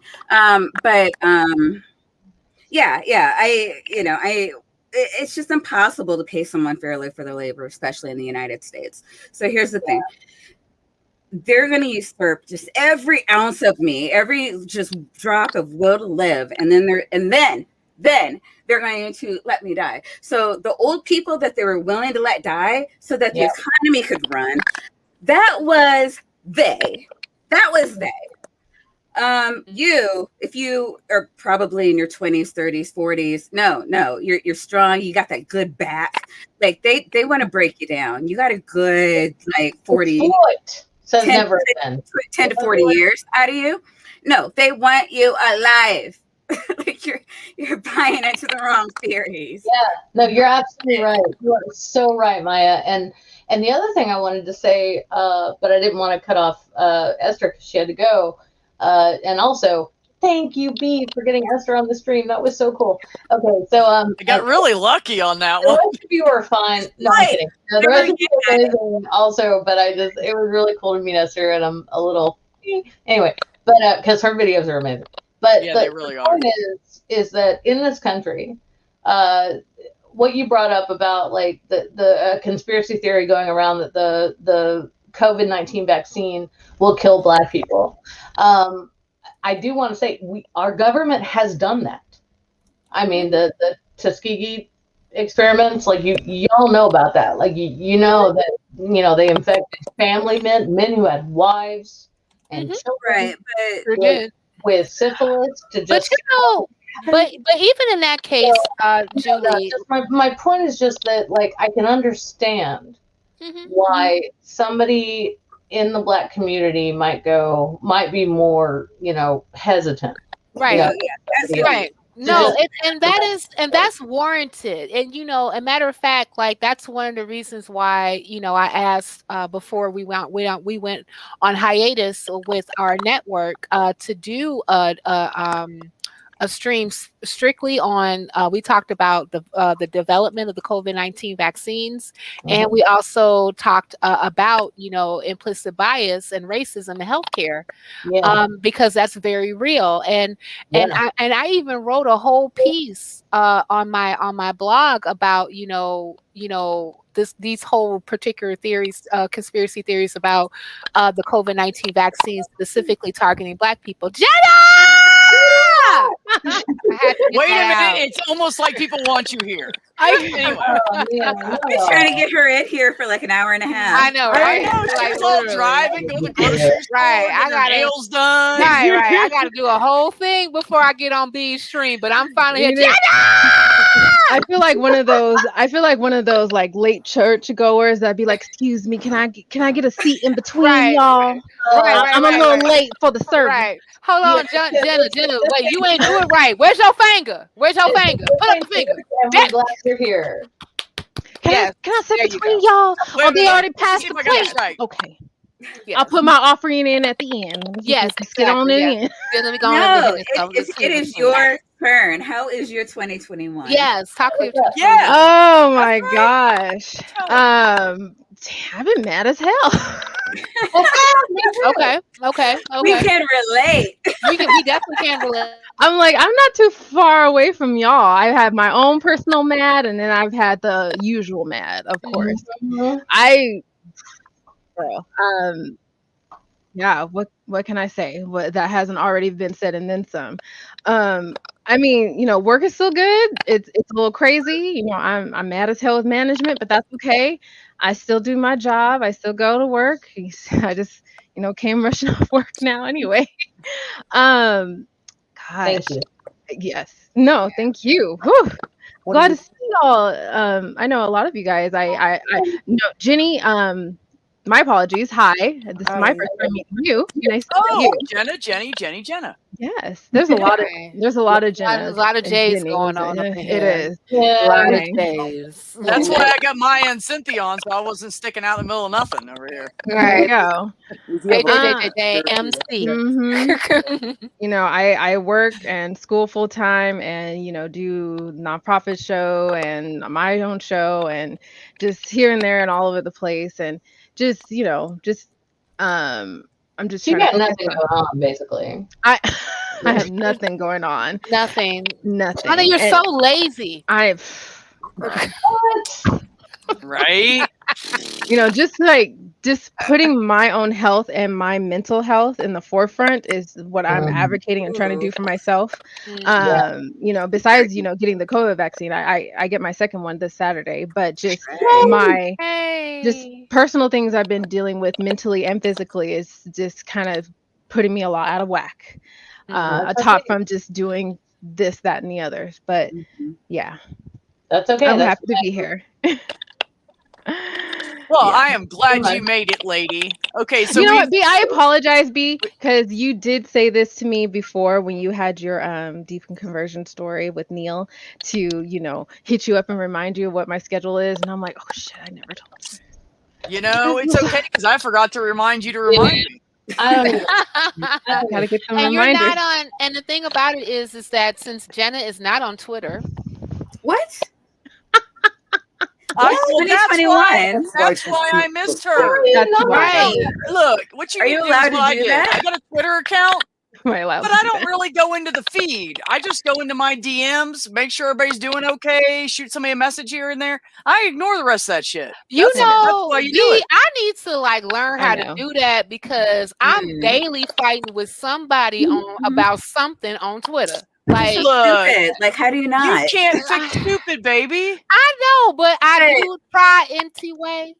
It's just impossible to pay someone fairly for their labor, especially in the United States. So here's the thing. They're going to usurp just every ounce of me, every just drop of will to live. And then they're going to let me die. So the old people that they were willing to let die so that the economy could run, that was they. If you are probably in your 20s, 30s, 40s, no, you're strong. You got that good back. They want to break you down. You got a good 40. Says never again. 10 to 40 years out of you. No, they want you alive. You're buying into the wrong theories. Yeah, no, you're absolutely right. You are so right, Maya. And the other thing I wanted to say, but I didn't want to cut off Esther because she had to go. And also, thank you, B, for getting Esther on the stream. That was so cool. Okay, so I got really lucky on that the one. rest of you are fine. No, I'm kidding. No, the rest of you are amazing also, but it was really cool to meet Esther, and I'm a little anyway. But because her videos are amazing. But Yeah, they really the point is that in this country, what you brought up about the conspiracy theory going around that the COVID-19 vaccine will kill Black people. I do want to say our government has done that. I mean, the Tuskegee experiments, you all know about that. You know that they infected family men who had wives and children with syphilis to just. But even in that case, Julie, my point is just that I can understand why somebody in the Black community might be more hesitant. Right. Right. No, and that's warranted. And a matter of fact, that's one of the reasons why I asked before we went on hiatus with our network to do a stream strictly on. We talked about the development of the COVID-19 vaccines, and we also talked about implicit bias and racism in healthcare, because that's very real. And I even wrote a whole piece on my blog about these whole particular theories, conspiracy theories about the COVID-19 vaccine specifically targeting Black people. Jenna! I had to get Wait a that minute. out. It's almost like people want you here. Anyway. He's trying to get her in here for like an hour and a half. I know, I right? know. Like, She's all literally. driving, go to the grocery store, Right, I get her gotta- nails done. Right. I got to do a whole thing before I get on B's stream, but I'm finally here. You know- Jenna! I feel like one of those like late church goers that'd be like, "Excuse me, can I get a seat in between Right. y'all? I'm a little late for the service." Right. Hold on, Jenna. Wait, you ain't do it right. Where's your finger? Put up the finger. And we're glad you're here. Yes, Can I sit there you between go. y'all? Wait a Oh, they minute. already passed See the if I got plate. this right. Okay. Yes. I'll put my offering in at the end. Yes, Sit on exactly, it yes. in. Then let me go on and No, look at this stuff. it is your turn. How is your 2021? Yes, talk to your Yeah. Oh my That's gosh. I've been mad as hell. Okay. We can relate. We definitely can relate. I'm like, I'm not too far away from y'all. I have my own personal mad, and then I've had the usual mad, of course. Girl, yeah, what can I say? What that hasn't already been said and then some. I mean, work is still good. It's a little crazy. I'm mad as hell with management, but that's okay. I still do my job. I still go to work. I just, came rushing off work now anyway. Gosh. Thank you. Yes. No, thank you. Whew. Glad to see y'all. I know a lot of you guys. I no, Jenni, my apologies. Hi. This is my first time meeting you. Nice to meet you. Jenna. Yes. There's a lot of Jennas. There's a lot of J's Jennis. going on up in It here. is. A lot of Okay. J's. That's why I got Maya and Cynthia on, so I wasn't sticking out in the middle of nothing over here. There you go. MC. I work and school full time and do nonprofit show and my own show and just here and there and all over the place and I'm just You trying got to nothing going on, basically. I have nothing going on. Nothing. Nothing. I know you're so lazy. Right? Just putting my own health and my mental health in the forefront is what I'm advocating and trying to do for myself. Besides, getting the COVID vaccine, I get my second one this Saturday, but just just personal things I've been dealing with mentally and physically is just kind of putting me a lot out of whack. Apart from just doing this, that, and the others. But yeah. That's okay. I'm happy to be here. Well, I am glad you made it, lady. Okay, so you know what, B? I apologize, B, because you did say this to me before when you had your deep conversion story with Neil to hit you up and remind you of what my schedule is, and I'm like, oh shit, I never told you. It's okay because I forgot to remind you to remind me. I don't even. Gotta get some and reminders. You're not on. And the thing about it is that since Jenna is not on Twitter, what? Well, 2021. That's why I missed her. That's right. Look, what you Are need you to allowed do is what to do I that? did. I got a Twitter account, Am I allowed but to I do don't that? really go into the feed. I just go into my DMs, make sure everybody's doing okay, shoot somebody a message here and there. I ignore the rest of that shit. That's why you do it. I need to learn how to do that because I'm daily fighting with somebody about something on Twitter. Like, stupid. Like, how do you not? You can't fix stupid, baby. I know, but I do try anyway.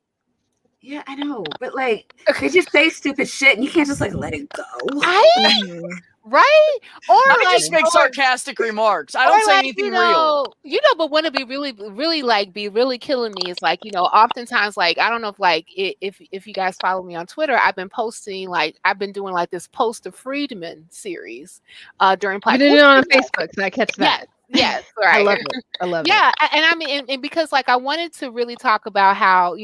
Yeah, I know, but they just say stupid shit, and you can't just let it go. Right? Or I just make sarcastic remarks. I don't say anything real. But when it be really be really killing me is oftentimes I don't know if you guys follow me on Twitter, I've been posting I've been doing this Post of Friedman series during Black History. You did it on Facebook, so I catch that. Yes, right. I love it. Yeah, and I mean, and because I wanted to really talk about how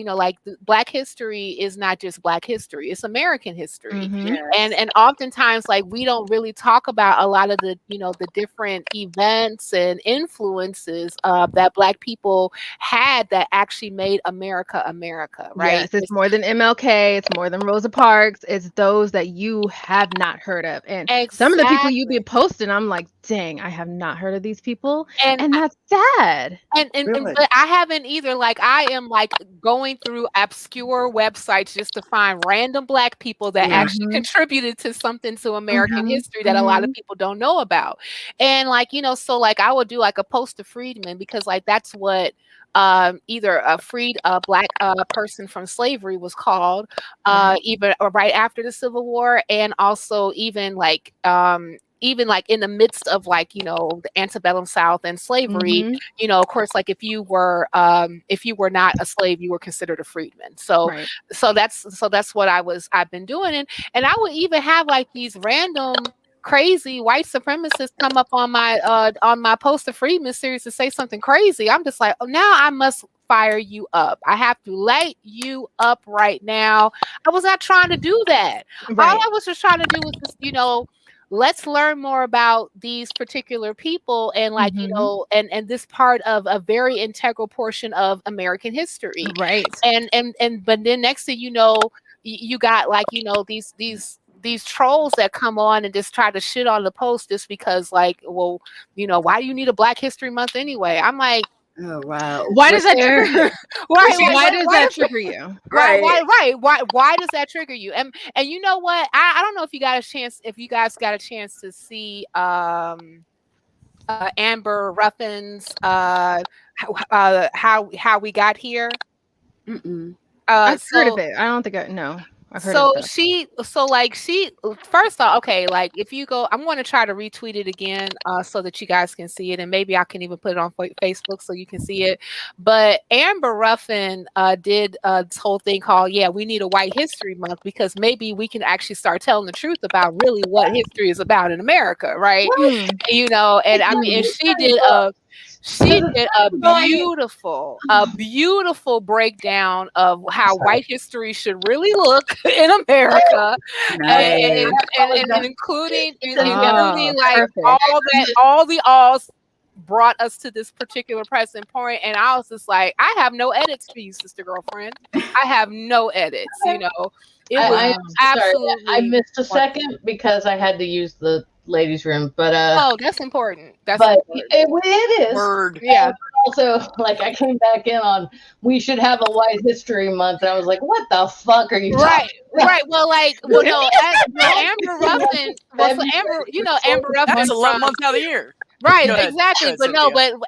Black history is not just Black history; it's American history, and oftentimes we don't really talk about a lot of the the different events and influences that Black people had that actually made America America. Right? Yes, it's more than MLK. It's more than Rosa Parks. It's those that you have not heard of, and some of the people you be posting, I'm like, dang, I have not heard of these people. people, And and that's sad. Really? but I haven't either. Like, I am like going through obscure websites just to find random Black people that actually contributed to something to American history that a lot of people don't know about. And like, so like I would do like a post of freedmen, because like that's what either a freed Black person from slavery was called, even right after the Civil War, and also even like in the midst of like, the antebellum South and slavery, of course, like if you were not a slave, you were considered a freedman. So that's what I've been doing. And I would even have like these random crazy white supremacists come up on my post of freedmen series to say something crazy. I'm just like, oh, now I must fire you up. I have to light you up right now. I was not trying to do that. All I was just trying to do was just, let's learn more about these particular people, and like, and this part of a very integral portion of American history. Right. But then next thing you know, you got like, these trolls that come on and just try to shit on the post just because like, well, why do you need a Black History Month anyway? I'm like, oh wow, why does that trigger you? Why does that trigger you? Why does that trigger you? And you know what? I don't know if you guys got a chance to see Amber Ruffin's how we got here. I've heard of it. I don't think I've heard of it. First off, okay, like if you go, I'm going to try to retweet it again so that you guys can see it, and maybe I can even put it on Facebook so you can see it. But Amber Ruffin did this whole thing called, we need a White History Month, because maybe we can actually start telling the truth about really what history is about in America, right? And I mean, and she did a beautiful breakdown of how white history should really look in America, and including like all the alls brought us to this particular present point. And I was just like, I have no edits for you, sister girlfriend. I have no edits. It was absolutely. I missed a second because I had to use the ladies' room, but that's important. It is. Word. Yeah. Also, like, I came back in on we should have a White History Month, and I was like, what the fuck are you talking about? Right. Well, Amber Ruffin. Amber Ruffin. That's 11 months out of the year. Right, exactly. But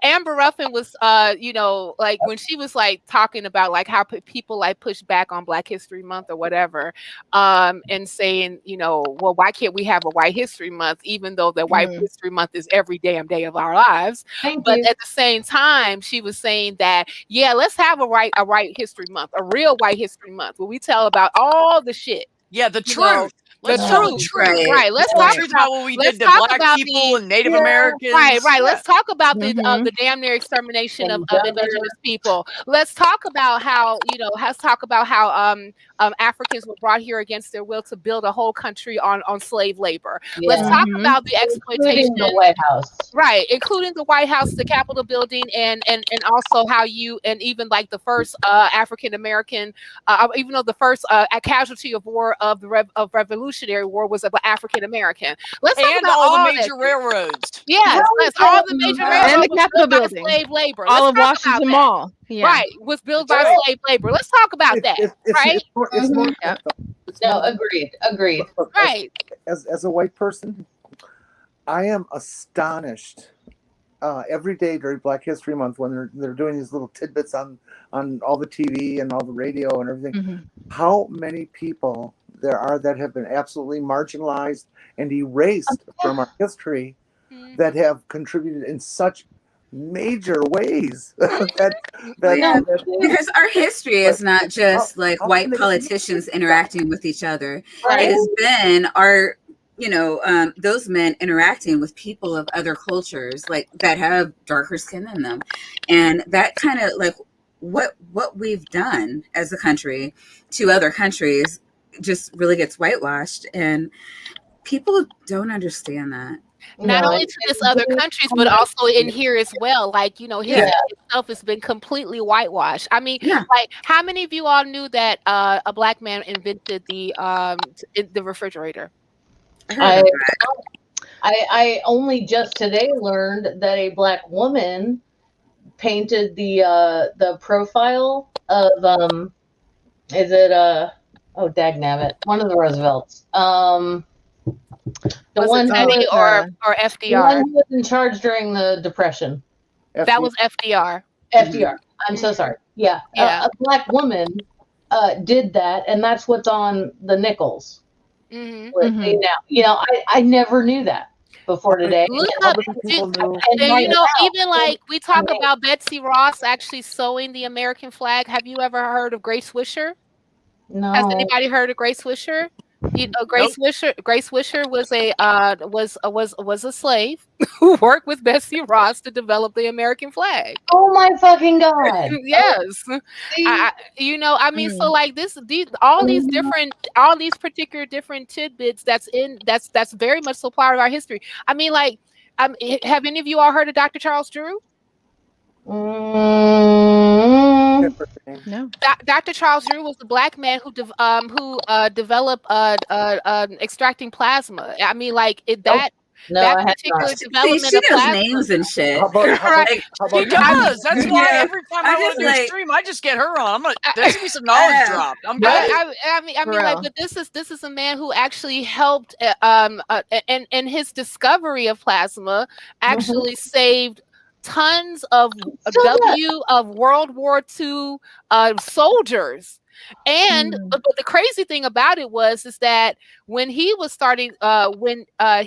Amber Ruffin was, like when she was like talking about like how people like push back on Black History Month or whatever, and saying, well, why can't we have a White History Month, even though the White History Month is every damn day of our lives? But at the same time, she was saying that, let's have a White History Month, a real White History Month, where we tell about all the shit. Yeah, the truth. Let's talk about what we did to Black people and Native Americans. Right. Let's talk about the damn near extermination of indigenous people. Let's talk about how Africans were brought here against their will to build a whole country on slave labor. Let's talk about the exploitation, including the White House. Right, including the White House, the Capitol building, and also how even like the first African American, even though the first casualty of war of Revolutionary War was an African American. Let's talk about all the major railroads. Yes, all the major railroads and the Capitol building, slave labor. All of Washington Mall. Yeah. Right, was built by slave labor. Let's talk about that. Right? No, agreed. Right. As a white person, I am astonished every day during Black History Month when they're doing these little tidbits on all the TV and all the radio and everything. How many people there are that have been absolutely marginalized and erased from our history that have contributed in such major ways because our history is not just like white politicians interacting with each other. Right. It has been our those men interacting with people of other cultures, like that have darker skin than them, and that kind of like what we've done as a country to other countries just really gets whitewashed, and people don't understand that. Not only to this other countries, but also in here as well. Like, history itself has been completely whitewashed. I mean, like, how many of you all knew that a Black man invented the refrigerator? I only just today learned that a black woman painted the profile of is it oh dagnabbit, one of the Roosevelts. The Was one it who Teddy was, or the FDR? one who was in charge during the Depression. That was FDR. FDR. I'm so sorry. Yeah, Yeah. a black woman did that, and that's what's on the nickels. Mm-hmm. Now, I never knew that before today. Look And up, and and right now, even like we talk about Betsy Ross actually sewing the American flag. Have you ever heard of Grace Swisher? No. Has anybody heard of Grace Swisher? Grace Swisher was a slave who worked with Betsy Ross to develop the American flag. Oh my fucking God! Yes, I mean, so like all these particular different tidbits that's very much so part of our history. I mean, like, have any of you all heard of Dr. Charles Drew? No. Dr. Charles Drew was the black man who developed extracting plasma. I mean, like that particular development she of knows plasma. names and shit. She does. That's why every time I want to do a stream, I just get her on. There should be some knowledge dropped. I'm good. I mean, like, but this is a man who actually helped, and his discovery of plasma actually saved tons of World War II soldiers. And but the crazy thing about it is that when he was starting,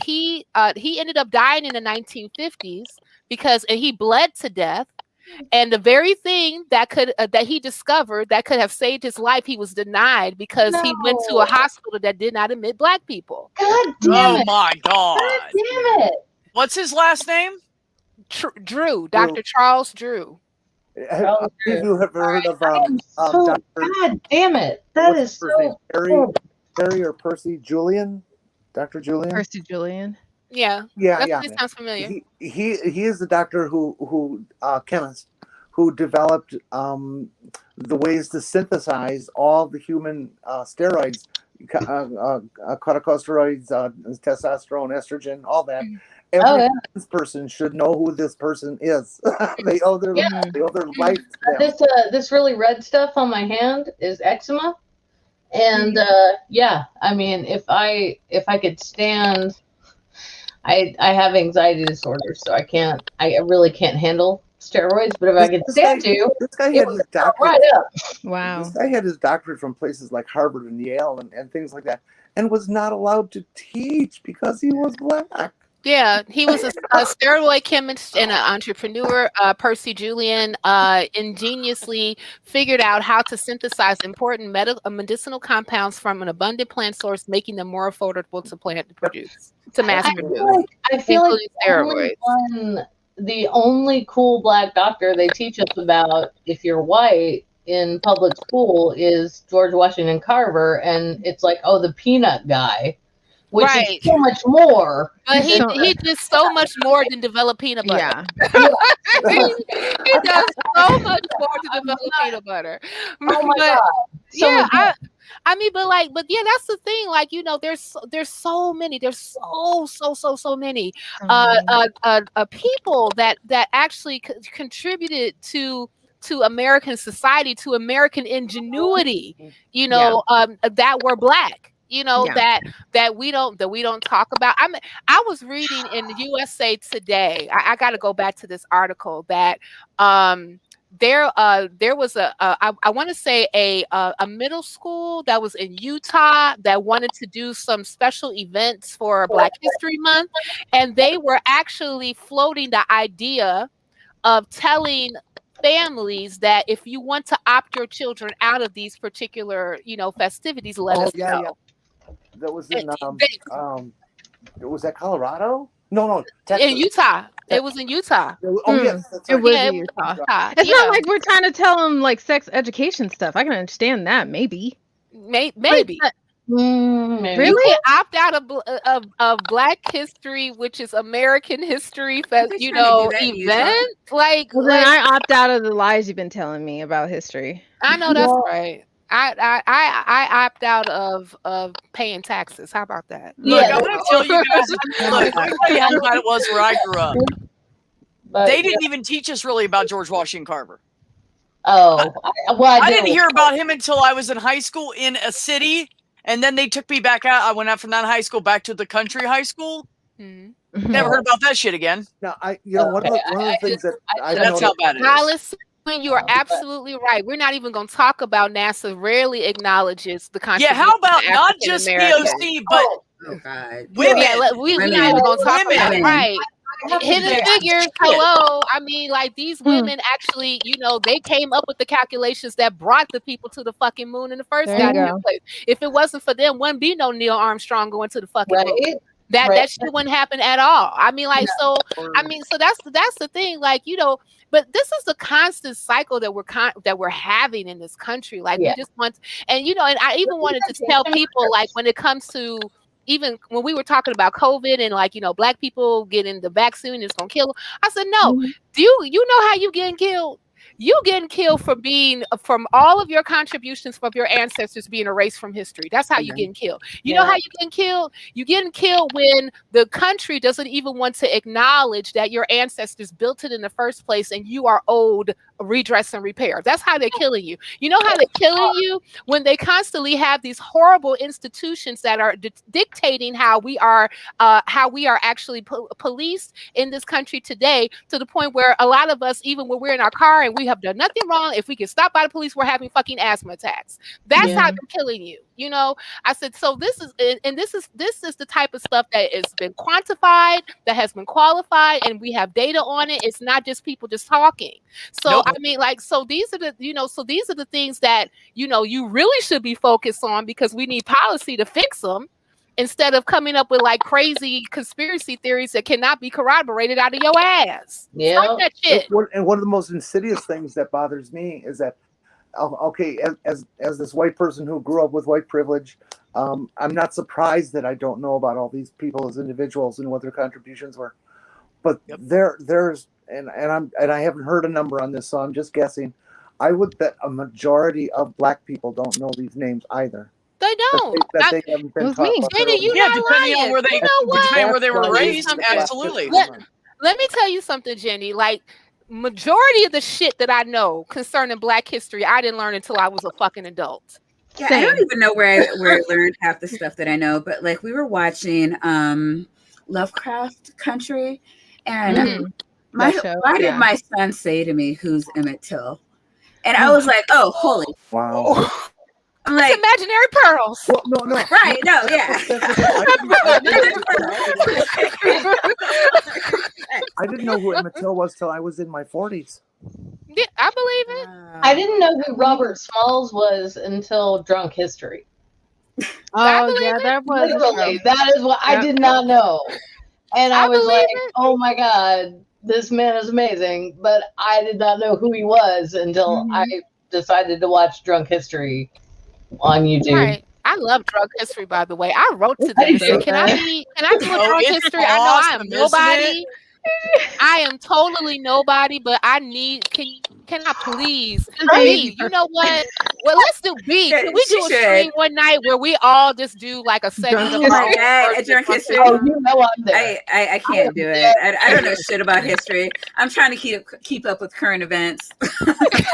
he ended up dying in the 1950s because he bled to death. And the very thing that he discovered that could have saved his life, he was denied because he went to a hospital that did not admit black people. God damn it! Oh my God! God damn it! What's his last name? Drew, Dr. Charles Drew. Have you ever heard of Dr. God damn it! That is so Perry or Percy Julian? Dr. Julian? Percy Julian. Yeah. Yeah. Sounds familiar. He is the doctor who chemist who developed the ways to synthesize all the human steroids, corticosteroids, testosterone, estrogen, all that. Every person should know who this person is. They owe their life to them. This really red stuff on my hand is eczema, and I mean, if I could stand, I have anxiety disorder, so I really can't handle steroids. But if I could stand this guy had his doctorate right up. Wow. This guy had his doctorate from places like Harvard and Yale and things like that, and was not allowed to teach because he was black. Yeah, he was a steroid chemist and an entrepreneur. Percy Julian ingeniously figured out how to synthesize important medicinal compounds from an abundant plant source, making them more affordable to mass produce. I feel like steroids. The only cool black doctor they teach us about, if you're white, in public school is George Washington Carver, and it's like, oh, the peanut guy. Which is so much more. But he did so much more than develop peanut butter. Yeah. he does so much more to develop peanut butter. Oh my God. I mean, but that's the thing. Like, there's so many. There's so many people that actually contributed to American society, to American ingenuity. That were black. That we don't talk about. I was reading in the USA Today. I got to go back to this article that there was I want to say a middle school that was in Utah that wanted to do some special events for Black History Month, and they were actually floating the idea of telling families that if you want to opt your children out of these particular festivities, let us know. Yeah. That was in was that Colorado? No, Texas. In Utah. It was in Utah. Oh yes, that's right. It was in Utah. It's not like we're trying to tell them like sex education stuff. I can understand that, maybe. Maybe. Really? You can opt out of Black History, which is American history, event. Then I opt out of the lies you've been telling me about history. I know that's right. I opt out of paying taxes. How about that? Look, I'm going to tell you guys. Look, let me tell you how bad it was where I grew up. But, They didn't even teach us really about George Washington Carver. I didn't hear about him until I was in high school in a city, and then they took me back out. I went out from that high school back to the country high school. Mm-hmm. Never heard about that shit again. Now, one of the things that that's how bad it is. You are absolutely right. We're not even going to talk about NASA. Rarely acknowledges the contribution. Yeah, how about not just POC, but women? Yeah, we're not even going to talk about it. Right. Hidden figures, hello. I mean, like, these women actually, you know, they came up with the calculations that brought the people to the fucking moon in the first goddamn place. If it wasn't for them, wouldn't be no Neil Armstrong going to the fucking moon. That shit wouldn't happen at all. I mean, like, so that's the thing, like, you know. But this is the constant cycle that we're having in this country. Like, we just want, and you know, and I even wanted to tell people, like, when it comes to, even when we were talking about COVID and, like, you know, Black people getting the vaccine, it's gonna kill them. I said, no. Do you know how you getting killed? You getting killed from all of your contributions from your ancestors being erased from history. That's how you getting killed. You know how you getting killed? You getting killed when the country doesn't even want to acknowledge that your ancestors built it in the first place and you are owed redress and repair. That's how they're killing you. You know how they're killing you? When they constantly have these horrible institutions that are dictating how we are actually policed in this country today, to the point where a lot of us, even when we're in our car and we have done nothing wrong, if we get stopped by the police, we're having fucking asthma attacks. That's how they're killing you. You know, I said, so this is the type of stuff that has been quantified, that has been qualified, and we have data on it. It's not just people just talking. So I mean, like, so these are the things that, you know, you really should be focused on, because we need policy to fix them, instead of coming up with like crazy conspiracy theories that cannot be corroborated out of your ass. Stop that shit. And one of the most insidious things that bothers me is that, okay, as this white person who grew up with white privilege, I'm not surprised that I don't know about all these people as individuals and what their contributions were. But there's and I haven't heard a number on this, so I'm just guessing. I would bet a majority of Black people don't know these names either. They don't. They haven't been taught. Jenny, depending on where they were raised, absolutely. Let me tell you something, Jenny. Like, majority of the shit that I know concerning Black history, I didn't learn until I was a fucking adult. Yeah, I don't even know where I learned half the stuff that I know, but like, we were watching Lovecraft Country, and why did my son say to me, "Who's Emmett Till?" And I was like, "Oh, holy wow." I'm like, it's imaginary pearls. Well, no. Right, no, yeah. I didn't know who Emmett Till was till I was in my 40s. Yeah, I believe it. I didn't know who Robert Smalls was until Drunk History. Oh, yeah, that was literally, that is what I did not know. And I was like, oh my God, this man is amazing. But I did not know who he was until I decided to watch Drunk History on YouTube. Right. I love Drunk History, by the way. I wrote to them and said, can I do a Drunk History? I know I am nobody. I am totally nobody, but I need, can I please? B, you know what? Well, let's do B. Can we do a stream one night where we all just do like a segment of Drunk History? Oh, you know I'm there. I can't do it. I don't know shit about history. I'm trying to keep up with current events.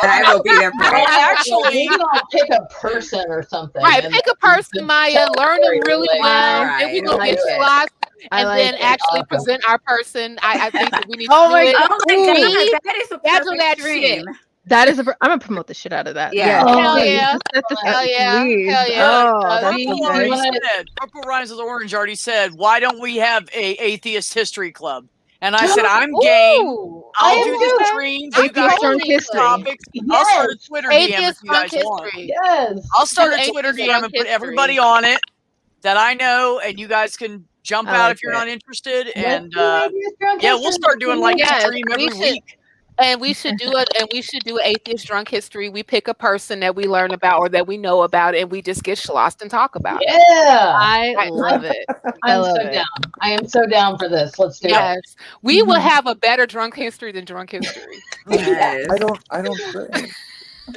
I will be there for it. Actually, you all pick a person or something. Right, pick a person, Maya. Learn them really well. Then we gonna get lost. And then actually present our person. I think that we need to do it. That is a that shit. That is I'm gonna promote the shit out of that. Yeah. Hell yeah. Hell yeah. Oh, that's Purple Rhymes with Orange already said, why don't we have a atheist history club? And I said, I'm game. I'll do the streams. You guys Drunk History. Topics. I'll start a Twitter DM if you guys want. Yes. I'll start a Twitter DM and put everybody on it that I know, and you guys can jump out if you're not interested. And we'll start doing like a stream every week. And we should do it. And we should do Atheist Drunk History. We pick a person that we learn about or that we know about, and we just get schlossed and talk about it. Yeah, I love it. I'm so down. I am so down for this. Let's do it. We will have a better drunk history than Drunk History. I don't.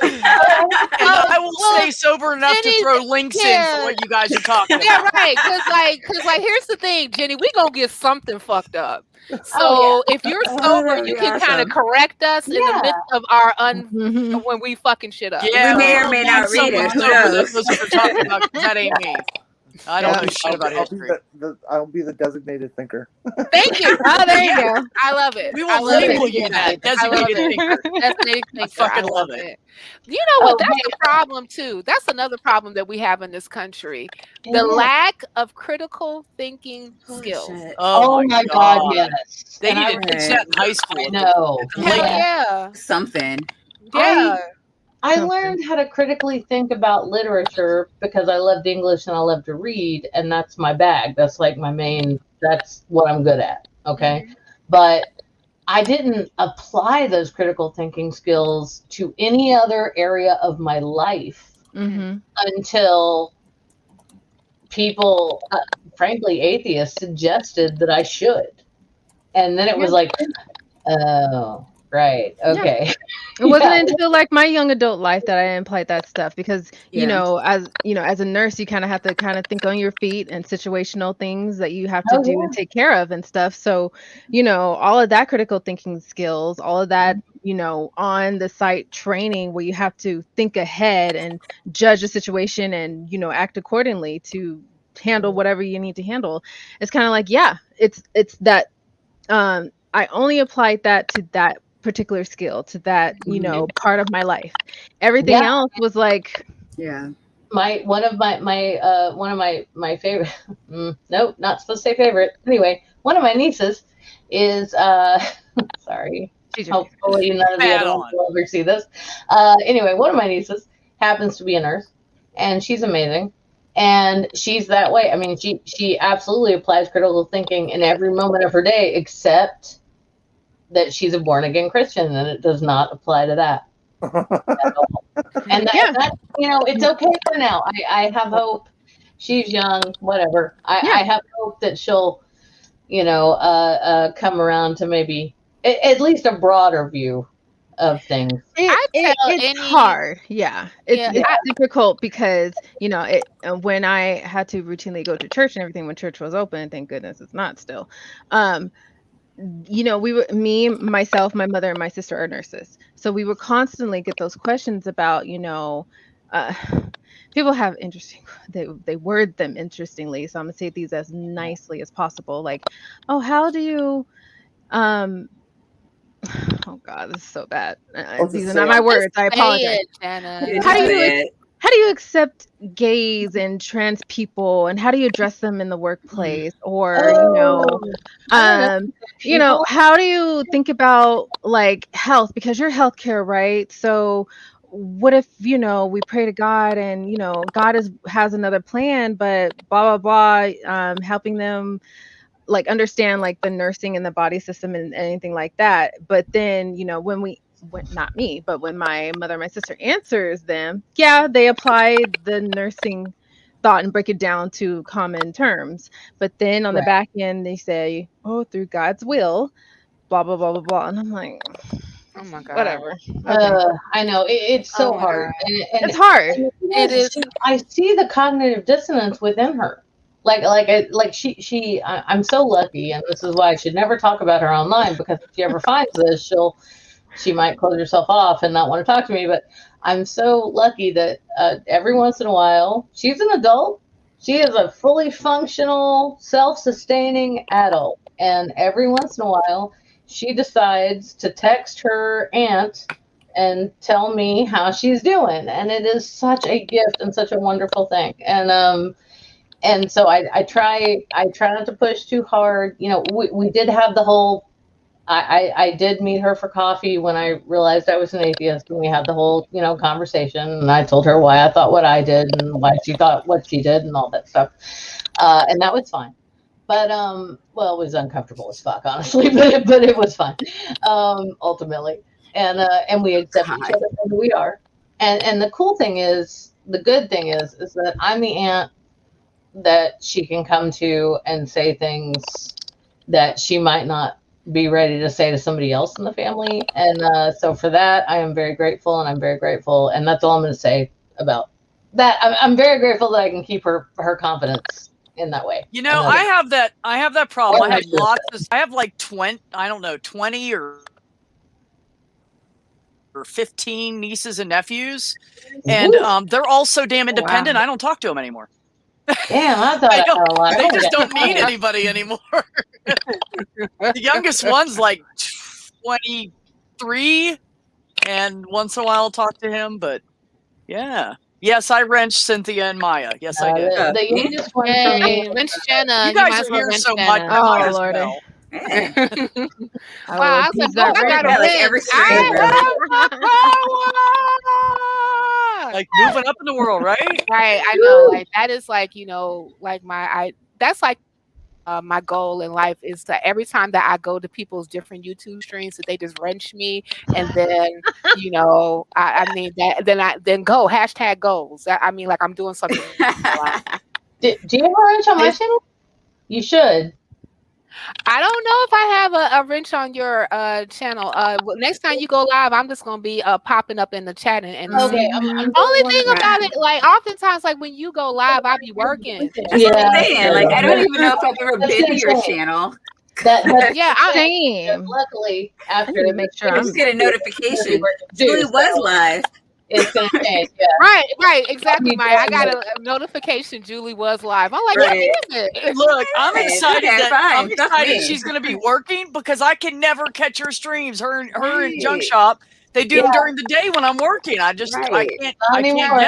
I will stay sober enough to Jenny's- throw links in for what you guys are talking about. Yeah, right. Because here's the thing, Jenny, we gonna get something fucked up. So Oh, if you're Oh, sober, that'd you be can kind of awesome. correct us in the Yeah. midst of our Mhm. when we fucking shit up. Yeah, We may we or will may find not read someone it. Who sober that knows? knows what they're talking about. 'Cause that ain't me. I don't know shit about I'll be history. I'll be the designated thinker. Thank you. Oh, there you go. I love it. We I will love label it. you that I love designated it. thinker. Designated thinker. fucking I love love it. it. You know what? Oh, That's hey. the problem too. That's another problem that we have in this country. The Yeah. lack of critical thinking Holy skills. shit. Oh my God, yes. They And need I to was- teach that in high school. I know. Hell Yeah. yeah. Something. Yeah. I Something. learned how to critically think about literature because I loved English and I love to read, and that's my bag. That's like my main, that's what I'm good at. Okay. But I didn't apply those critical thinking skills to any other area of my life Mm-hmm. until people, frankly, atheists, suggested that I should. And then it was like, oh, right. Okay. It wasn't Yeah. until like my young adult life that I applied that stuff because Yeah. as a nurse, you kind of have to think on your feet and situational things that you have to Oh, do yeah. and take care of and stuff. So, all of that critical thinking skills, all of that, on the site training where you have to think ahead and judge the situation and, act accordingly to handle whatever you need to handle. It's kind of like, yeah, it's that I only applied that to that particular skill, to that, part of my life. Everything Yeah. else was like, Yeah. One of my favorite nope, not supposed to say favorite. Anyway, one of my nieces is sorry. she's your favorite. Hopefully none of the Bad other ones on. will ever see this. Anyway, one of my nieces happens to be a nurse, and she's amazing. And she's that way. I mean, she absolutely applies critical thinking in every moment of her day, except that she's a born again Christian, and it does not apply to that. And that, it's okay for now. I have hope. She's young, whatever. I have hope that she'll, come around to maybe at least a broader view of things. It's hard. Yeah. It's difficult because, when I had to routinely go to church and everything when church was open, thank goodness it's not still. Me, myself, my mother, and my sister are nurses. So we would constantly get those questions about, people have interesting, they word them interestingly. So I'm gonna say these as nicely as possible. Like, oh, how do you, oh God, this is so bad. These are not my words. I apologize. How do you accept gays and trans people, and how do you address them in the workplace? Or, how do you think about like health, because you're healthcare, right? So what if, we pray to God and, God has another plan, but blah, blah, blah, helping them like understand like the nursing and the body system and anything like that. But then, not me, but when my mother and my sister answers them, they apply the nursing thought and break it down to common terms. But then on the back end, they say, oh, through God's will, blah, blah, blah, blah, blah. And I'm like, oh my God. Whatever. Okay. I know. It's so hard. And it's hard. It is. I see the cognitive dissonance within her. Like she I'm so lucky, and this is why I should never talk about her online, because if she ever finds this, she might close herself off and not want to talk to me. But I'm so lucky that every once in a while, she's an adult. She is a fully functional, self-sustaining adult. And every once in a while, she decides to text her aunt and tell me how she's doing. And it is such a gift and such a wonderful thing. And so I try not to push too hard. We did have the whole, I did meet her for coffee when I realized I was an atheist, and we had the whole, conversation, and I told her why I thought what I did and why she thought what she did and all that stuff. And that was fine. But, well, it was uncomfortable as fuck, honestly, but it was fun, ultimately. And we accept each other as we are. And the cool thing is, the good thing is that I'm the aunt that she can come to and say things that she might not be ready to say to somebody else in the family. And so for that, I am very grateful, and I'm very grateful. And that's all I'm going to say about that. I'm very grateful that I can keep her confidence in that way. You know, I have that problem. I have like 20 or 15 nieces and nephews, and they're all so damn independent. I don't talk to them anymore. Damn, I thought I had a lot. They just don't need anybody anymore. The youngest one's like 23, and once in a while I'll talk to him. But yeah, yes, I wrenched Cynthia and Maya. Yes, I did. The youngest one for me. Wrench Jenna. You guys are here so much. Oh Lord. Yeah. Wow, I was like, I got like every like moving up in the world, right? Right, I know. Like that is like, like that's like my goal in life is to every time that I go to people's different YouTube streams that they just wrench me, and then I mean that then go #goals. I mean, like I'm doing something. Do you have a wrench on my channel? You should. I don't know if I have a wrench on your channel. Next time you go live, I'm just gonna be popping up in the chat and okay. Only thing about it, like oftentimes, like when you go live, I'll be working. Yeah, like I don't even know if I've ever been to your channel. Yeah, same. Luckily, after to make sure I just get a notification. Julie was live. It's gonna change. Yeah. Right, exactly. I got a notification. Julie was live. I'm like, Right. what is it? Look, I'm excited Okay, that fine. I'm That's excited me. she's going to be working because I can never catch her streams. Her and Junk Shop, they do them during the day when I'm working. I can't get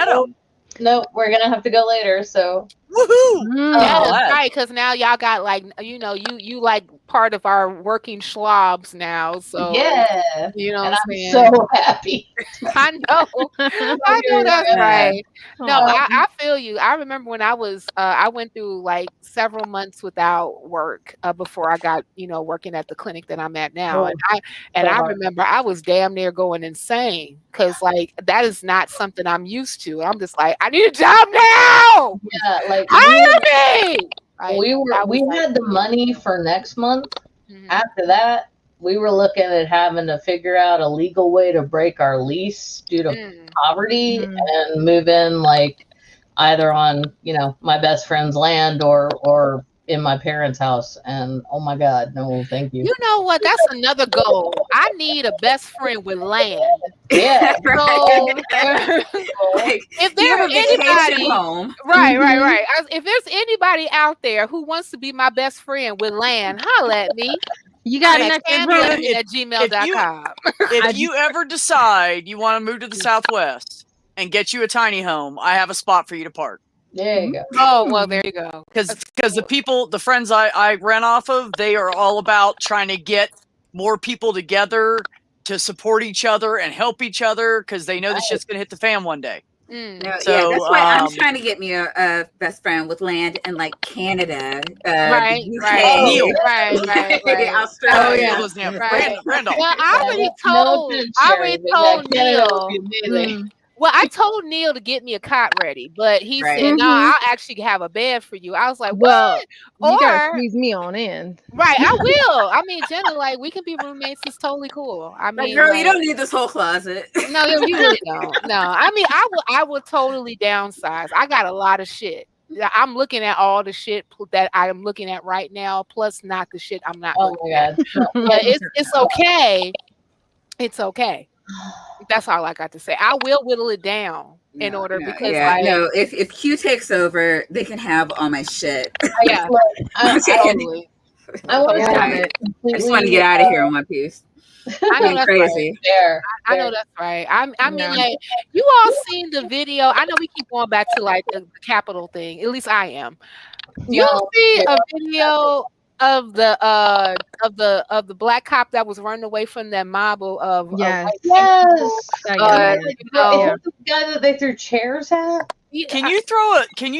them. No, we're gonna have to go later. So woohoo! Yeah, that's right. Because now y'all got like you like part of our working schlobs now. So yeah, you know and what I'm I'm saying. so happy. I know. I know that's right. No, I feel you. I remember when I was I went through like several months without work before I got working at the clinic that I'm at now, and I remember I was damn near going insane because like that is not something I'm used to. I'm just like, I need a job now. Yeah, like hire me. We had the money for next month. Mm-hmm. After that, we were looking at having to figure out a legal way to break our lease due to poverty and move in like either on, my best friend's land or in my parents' house. And oh my God, no, thank you. You know what? That's another goal. I need a best friend with land. Yeah. So if there's anybody home. Right. If there's anybody out there who wants to be my best friend with land, holla at me. You got it at gmail.com. If you ever decide you want to move to the Southwest and get you a tiny home, I have a spot for you to park. There you go. Oh, well, there you go. Because the friends I rent off of, they are all about trying to get more people together to support each other and help each other because they know the shit's going to hit the fan one day. No, yeah, that's why I'm trying to get me a best friend with land in like Canada, right, Australia. Oh, yeah. Well, I already told Neil. Well, I told Neil to get me a cot ready, but he said, no, I'll actually have a bed for you. I was like, well, what? You gotta squeeze me on in. Right, I will. I mean, Jenna, like, we can be roommates. It's totally cool. I mean, girl, you don't need this whole closet. No, you really don't. No, I mean, I will totally downsize. I got a lot of shit. I'm looking at all the shit that I'm looking at right now, plus not the shit I'm not looking at. But it's okay. It's okay. That's all I got to say. I will whittle it down in order because if Q takes over, they can have all my shit. Yeah, I just want to get out of here on my piece. I know that's crazy. Right. I know that's right. I mean, like, you all seen the video. I know we keep going back to like the Capitol thing. At least I am. You see a video of the black cop that was running away from that mob of the guy that they threw chairs at. Can you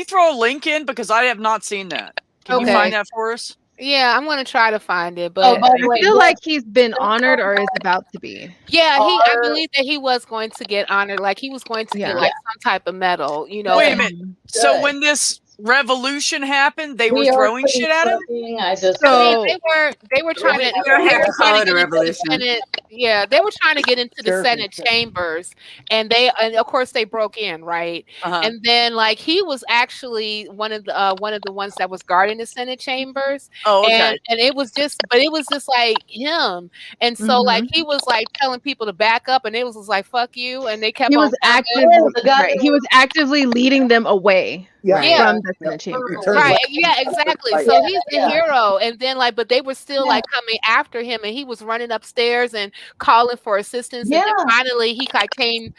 throw a link in because I have not seen that. Can you find that for us? Yeah, I'm gonna try to find it, but I feel like he's been honored or is about to be. Yeah, I believe that he was going to get honored, like he was going to get like some type of medal. Wait a minute. So when this revolution happened, they were throwing shit at him. They were trying to. You don't have to call it a revolution. Yeah, they were trying to get into the Senate chambers, and of course they broke in, right? And then like he was actually one of the ones that was guarding the Senate chambers. Oh, okay. And it was just like him, and so like he was like telling people to back up, and it was like fuck you, and they kept. He was he was actively leading them away from the Senate chamber. Right? Yeah, exactly. So he's the hero, and then like, but they were still like coming after him, and he was running upstairs and calling for assistance. And then finally he like came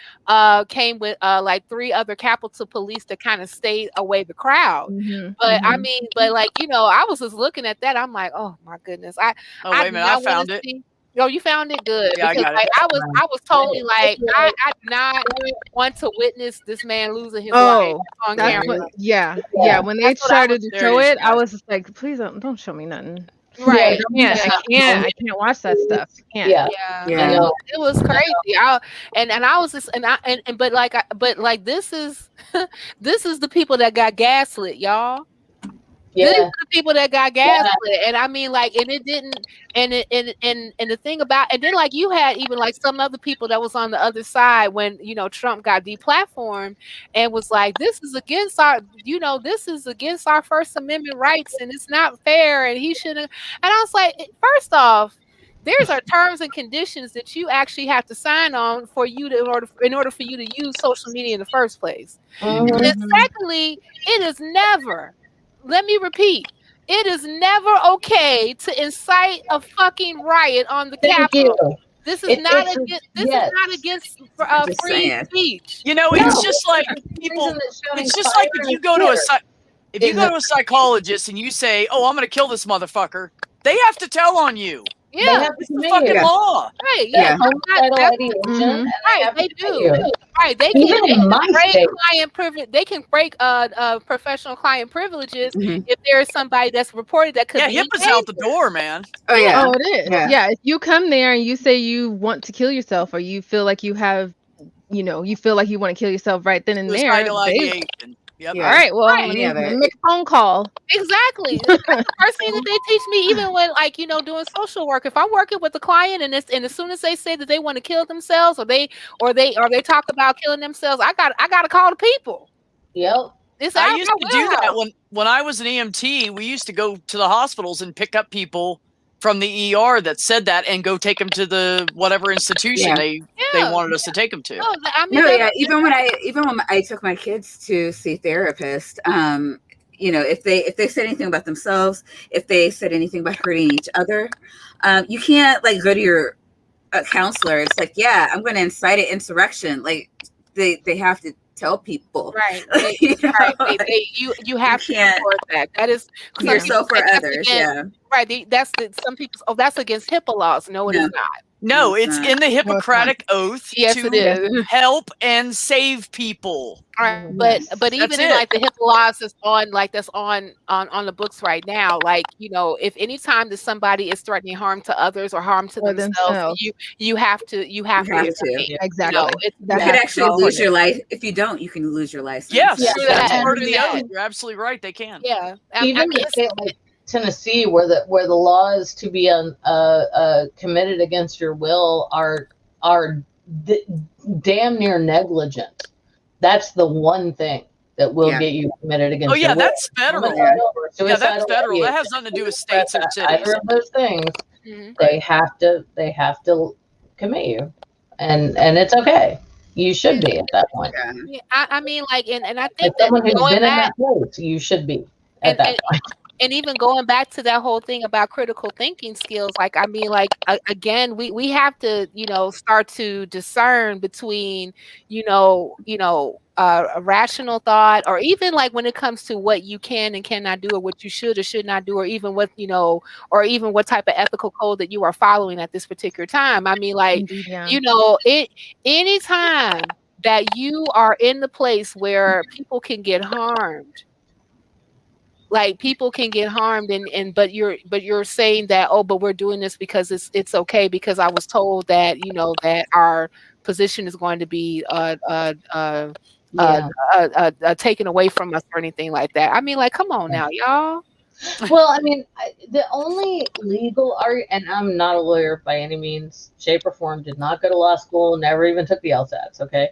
with like 3 other Capitol police to kind of stay away the crowd. But I mean, but like, you know, I was just looking at that. I'm like, oh my goodness. Wait a minute, I found it. Oh, you found it? Good. Yeah, because, I got like, it. I was totally like, I did not want to witness this man losing his life on camera. When they started to show it, I was just like, please don't show me nothing. Right. I can't watch that stuff. I can't. Yeah. It was crazy. I was just but this is this is the people that got gaslit, y'all. These are the people that got gaslit, and I mean, like, and it didn't, and the thing about, and then like you had even like some other people that was on the other side when Trump got deplatformed, and was like, this is against our First Amendment rights, and it's not fair, and he shouldn't. And I was like, first off, there's our terms and conditions that you actually have to sign on for you to in order for you to use social media in the first place. And then secondly, it is never. Let me repeat. It is never okay to incite a fucking riot on the Capitol. This is not against free speech. It's just like people. It's just like if you go to a psychologist and you say, "Oh, I'm going to kill this motherfucker," they have to tell on you. Yeah, it's the fucking law. Right. Yeah. Right. They do. Right. They can break client privilege. They can break professional client privileges if there is somebody that's reported that could. Yeah, HIPAA's out the door, man. Oh yeah. Oh, it is. Yeah. If you come there and you say you want to kill yourself, or you feel like you have, you feel like you want to kill yourself right then and there. Yep. All right. Well, let me make a phone call. Exactly. That's the first thing that they teach me, even when doing social work. If I'm working with a client and as soon as they say that they want to kill themselves or they talk about killing themselves, I got to call the people. Yep. I used to do that when I was an EMT. We used to go to the hospitals and pick up people from the ER that said that and go take them to the whatever institution they wanted us to take them to. Even when I took my kids to see therapists, if they said anything about themselves, if they said anything about hurting each other, you can't like go to your counselor. It's like, I'm going to incite an insurrection. Like they have to tell people, right? You have to report that. That is for yourself or others. Right. That's some people's. Oh, that's against HIPAA laws. No, it is not. No, it's in the Hippocratic Oath to it is. Help and save people. All right, but even in like the HIPAA laws that's on the books right now, like if any time that somebody is threatening harm to others or harm to themselves, you have to exactly. You could actually lose your life if you don't. You can lose your license. Yes, that's part of the oath. You're absolutely right. They can. Yeah, even Tennessee, where the laws to be committed against your will are damn near negligent. That's the one thing that will get you committed against your will. That's federal. That's federal. That has nothing to do with states or cities. Either of those things, they have to commit you, and it's okay. You should be at that point. Yeah, I mean, like, and I think that someone who's been in that place, you should be at that point. And even going back to that whole thing about critical thinking skills, like, I mean, like, again, we have to, start to discern between, a rational thought, or even like when it comes to what you can and cannot do, or what you should or should not do, or even what, or even what type of ethical code that you are following at this particular time. I mean, like, anytime that you are in the place where people can get harmed, like people can get harmed, but you're saying that, but we're doing this because it's okay because I was told that that our position is going to be taken away from us or anything like that. I mean, like, come on now, y'all. Well, I mean, the only legal argument, and I'm not a lawyer by any means, shape, or form, did not go to law school, never even took the LSATs, okay?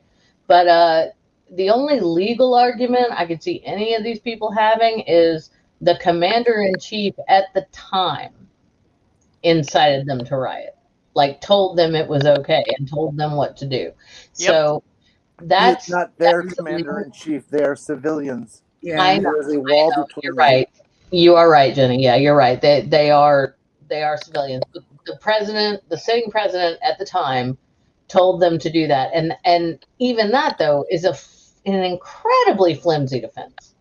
But the only legal argument I could see any of these people having is the commander-in-chief at the time incited them to riot, like told them it was okay and told them what to do. So that's He's not their commander-in-chief. They are civilians. Yeah, I know. There is a wall between You're them. right. You are right, Jenni. Yeah, you're right. They are civilians. The president, the sitting president at the time, told them to do that, and even that though is an incredibly flimsy defense.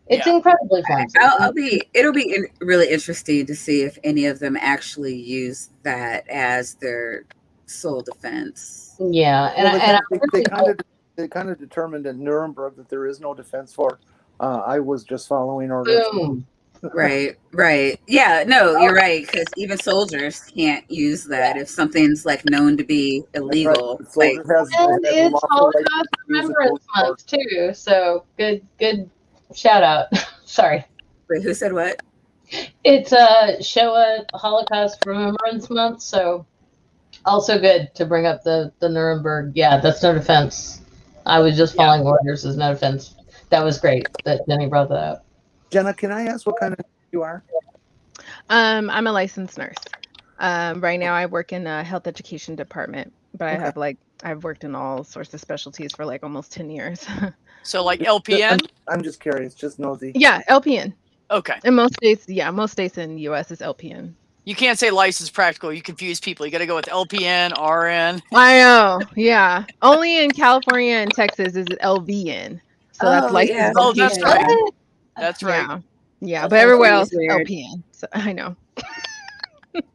It's incredibly flimsy. It'll be really interesting to see if any of them actually use that as their sole defense. Yeah, and they kind of determined in Nuremberg that there is no defense for. I was just following orders. Boom. Right. Yeah, no, you're right, because even soldiers can't use that if something's like known to be illegal. Right. And it's Holocaust Remembrance Month too, so good shout out. Sorry. Wait, who said what? It's Shoah Holocaust Remembrance Month, so also good to bring up the Nuremberg. Yeah, that's no defense. I was just following orders as no defense. That was great that Jenni brought that up. Jenna, can I ask what kind of you are? I'm a licensed nurse. Right now I work in a health education department, but I've worked in all sorts of specialties for like almost 10 years. So like LPN? I'm just curious, just nosy. Yeah, LPN. Okay. In most states, in the US is LPN. You can't say licensed practical. You confuse people. You got to go with LPN, RN. I know. Yeah. Only in California and Texas is it LVN. So that's licensed. Yeah. Oh, that's right. That's right. Yeah, but everywhere else is LPN. So I know. But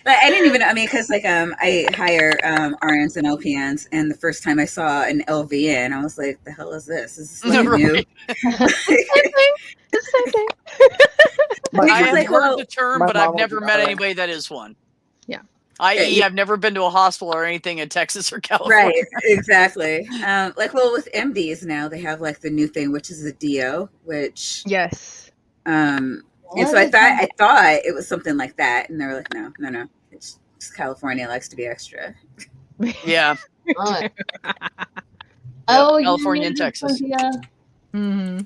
I didn't even. I mean, because like I hire RNs and LPNs, and the first time I saw an LVN, I was like, "The hell is this? Is this like new?" It's the same thing. I have heard the term, but I've never met anybody that is one. Yeah. I.e., I've never been to a hospital or anything in Texas or California. Right, exactly. With MDs now, they have like the new thing, which is the DO, which yes. And so I thought it was something like that, and they were like, no, it's just California likes to be extra. Yeah. California and Texas. Mm-hmm.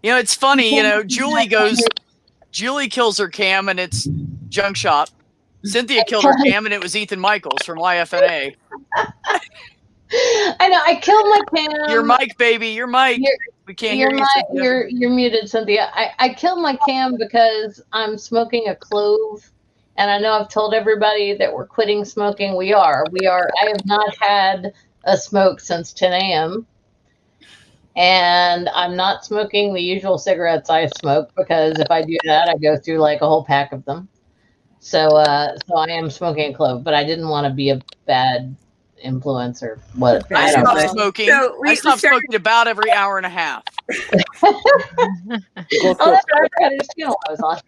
You know, it's funny. You know, Julie kills her cam, and it's Junk Shop. Cynthia killed her cam, and it was Ethan Michaels from YFNA. I know. I killed my cam. Your mic, baby. Your mic. We can't hear you. You're muted, Cynthia. I killed my cam because I'm smoking a clove, and I know I've told everybody that we're quitting smoking. We are. I have not had a smoke since 10 a.m. And I'm not smoking the usual cigarettes I smoke because if I do that, I go through like a whole pack of them. So I am smoking a clove, but I didn't want to be a bad influencer. What I stopped smoking. I stopped smoking about every hour and a half. Oh, that's right. I forgot his channel I was on.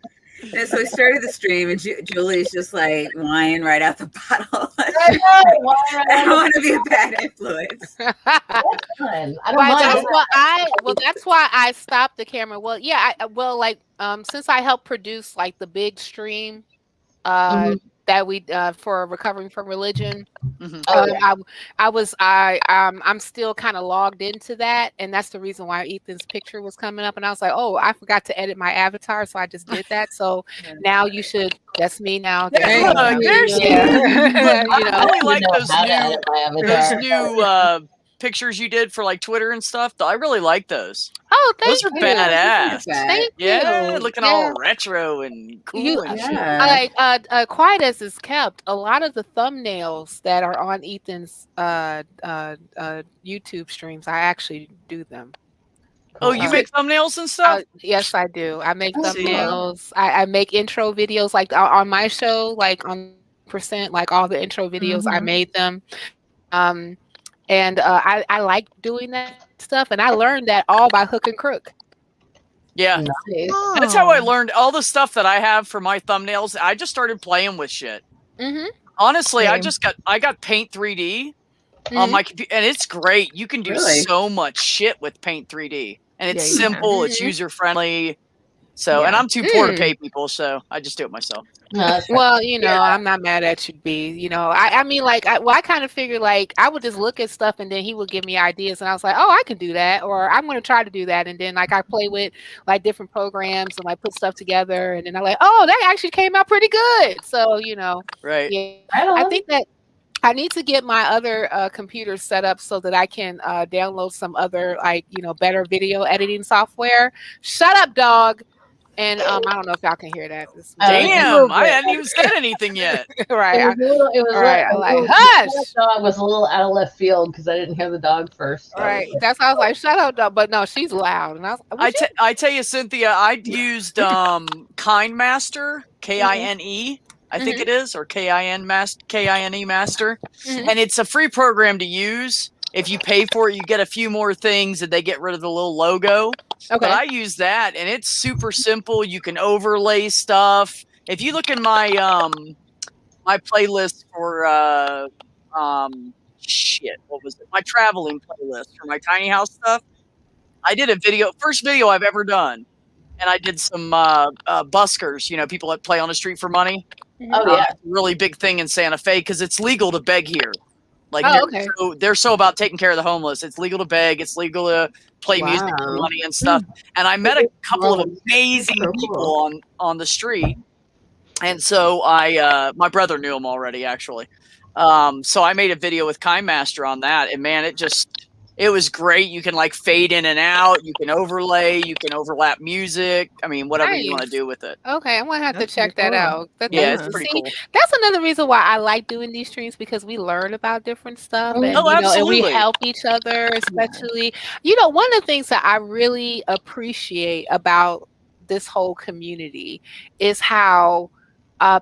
And so we started the stream, and Julie's just like lying right out the bottle. I don't want to be a bad influence. That's fun. I don't mind. That's why I stopped the camera. Well, yeah. Since I helped produce like the big stream, that we for recovering from religion. I'm still kind of logged into that, and that's the reason why Ethan's picture was coming up, and I was like, oh, I forgot to edit my avatar, so I just did that. So now you should. That's me now. I really like those new pictures you did for like Twitter and stuff. I really like those. Oh, those are badass. Thank you. Looking all retro and cool. Quiet as is kept, a lot of the thumbnails that are on Ethan's YouTube streams, I actually do them. Oh, you make thumbnails and stuff? Yes, I do. I make thumbnails. I make intro videos like on my show, like on %, like all the intro videos, I made them. And I like doing that stuff, and I learned that all by hook and crook. Yeah, nice. That's how I learned all the stuff that I have for my thumbnails. I just started playing with shit. Honestly, I got Paint 3D, on my computer, and it's great. You can do Really? so much shit with Paint 3D, and it's Yeah, you can. simple. It's user friendly. So, and Yeah. I'm too poor to pay people, so I just do it myself. No, that's fine. Well, I'm not mad at you, B. I mean, like, I kind of figured, like, I would just look at stuff and then he would give me ideas, and I was like, oh, I can do that, or I'm going to try to do that. And then, like, I play with, like, different programs and, like, put stuff together, and then I'm like, oh, that actually came out pretty good. So, Right. yeah, Right I on. think that I need to get my other computer set up so that I can download some other, like, better video editing software. Shut up, dog. And I don't know if y'all can hear that. Damn, I hadn't even said anything yet. Right. It was Right. a I'm like, little- hush. The dog was a little out of left field because I didn't hear the dog first. So. Right. That's why I was like, shut up, dog. But no, she's loud. And I was I tell you, Cynthia, I used KineMaster, KINE, I think it is, or KINE Master, and it's a free program to use. If you pay for it, you get a few more things, and they get rid of the little logo. Okay. But I use that, and it's super simple. You can overlay stuff. If you look in my my playlist for what was it? My traveling playlist for my tiny house stuff. I did a video, first video I've ever done, and I did some buskers. People that play on the street for money. Oh yeah, really big thing in Santa Fe because it's legal to beg here. Like they're so about taking care of the homeless. It's legal to beg. It's legal to play music for money and stuff. And I met a couple of amazing people on the street. And so my brother knew them already, actually. So I made a video with KineMaster on that, and man, it was great. You can like fade in and out. You can overlay. You can overlap music. I mean, whatever you want to do with it. Okay, I'm gonna have to check that out. It's pretty cool. That's another reason why I like doing these streams, because we learn about different stuff, and, absolutely. and we help each other. Especially, one of the things that I really appreciate about this whole community is how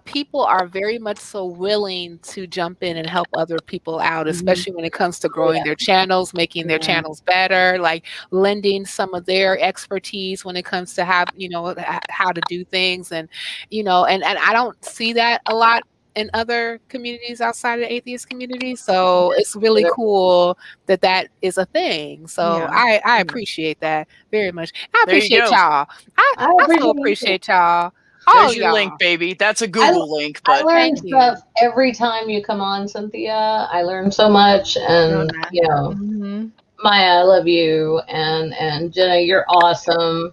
people are very much so willing to jump in and help other people out, especially when it comes to growing their channels, making their channels better, like lending some of their expertise when it comes to how to do things. And I don't see that a lot in other communities outside of the atheist community. So it's really cool that is a thing. So I appreciate that very much. I appreciate y'all. I so appreciate y'all. There's your link, baby. That's a Google link. But I learn stuff every time you come on, Cynthia. I learn so much, and Maya, I love you, and Jenni, you're awesome,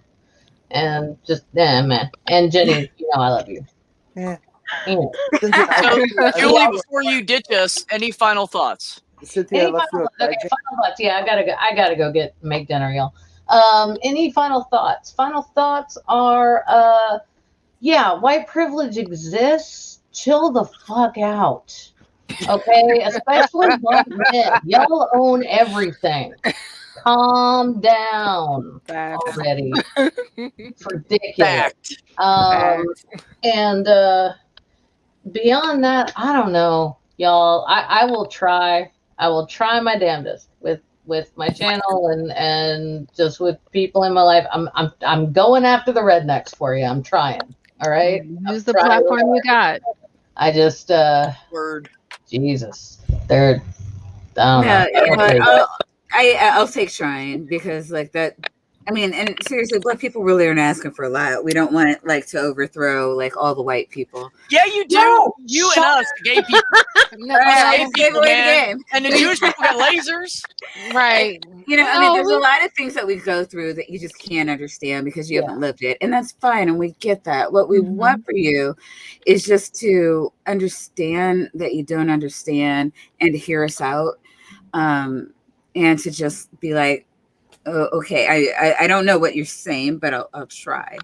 and just man, and Jenni, I love you. Yeah. So, Julie, before you ditch us, any final thoughts? Cynthia, final thoughts. Yeah, I gotta go make dinner, y'all. Any final thoughts? Final thoughts are white privilege exists. Chill the fuck out. Okay? Especially black men. Y'all own everything. Calm down already. It's ridiculous. And beyond that, I don't know, y'all. I will try. I will try my damnedest with my channel and just with people in my life. I'm going after the rednecks for you. I'm trying. All right. Use the platform you got. I just word. Jesus. They're I don't know. I'll take trying, because like that. I mean, and seriously, black people really aren't asking for a lot. We don't want it like to overthrow like all the white people. Yeah, you do. No, you and us, the gay people. Gay people, man. And the Jewish people got lasers. Right. I mean, there's a lot of things that we go through that you just can't understand because you haven't lived it. And that's fine. And we get that. What we want for you is just to understand that you don't understand and to hear us out. And to just be like, oh, okay, I don't know what you're saying, but I'll try.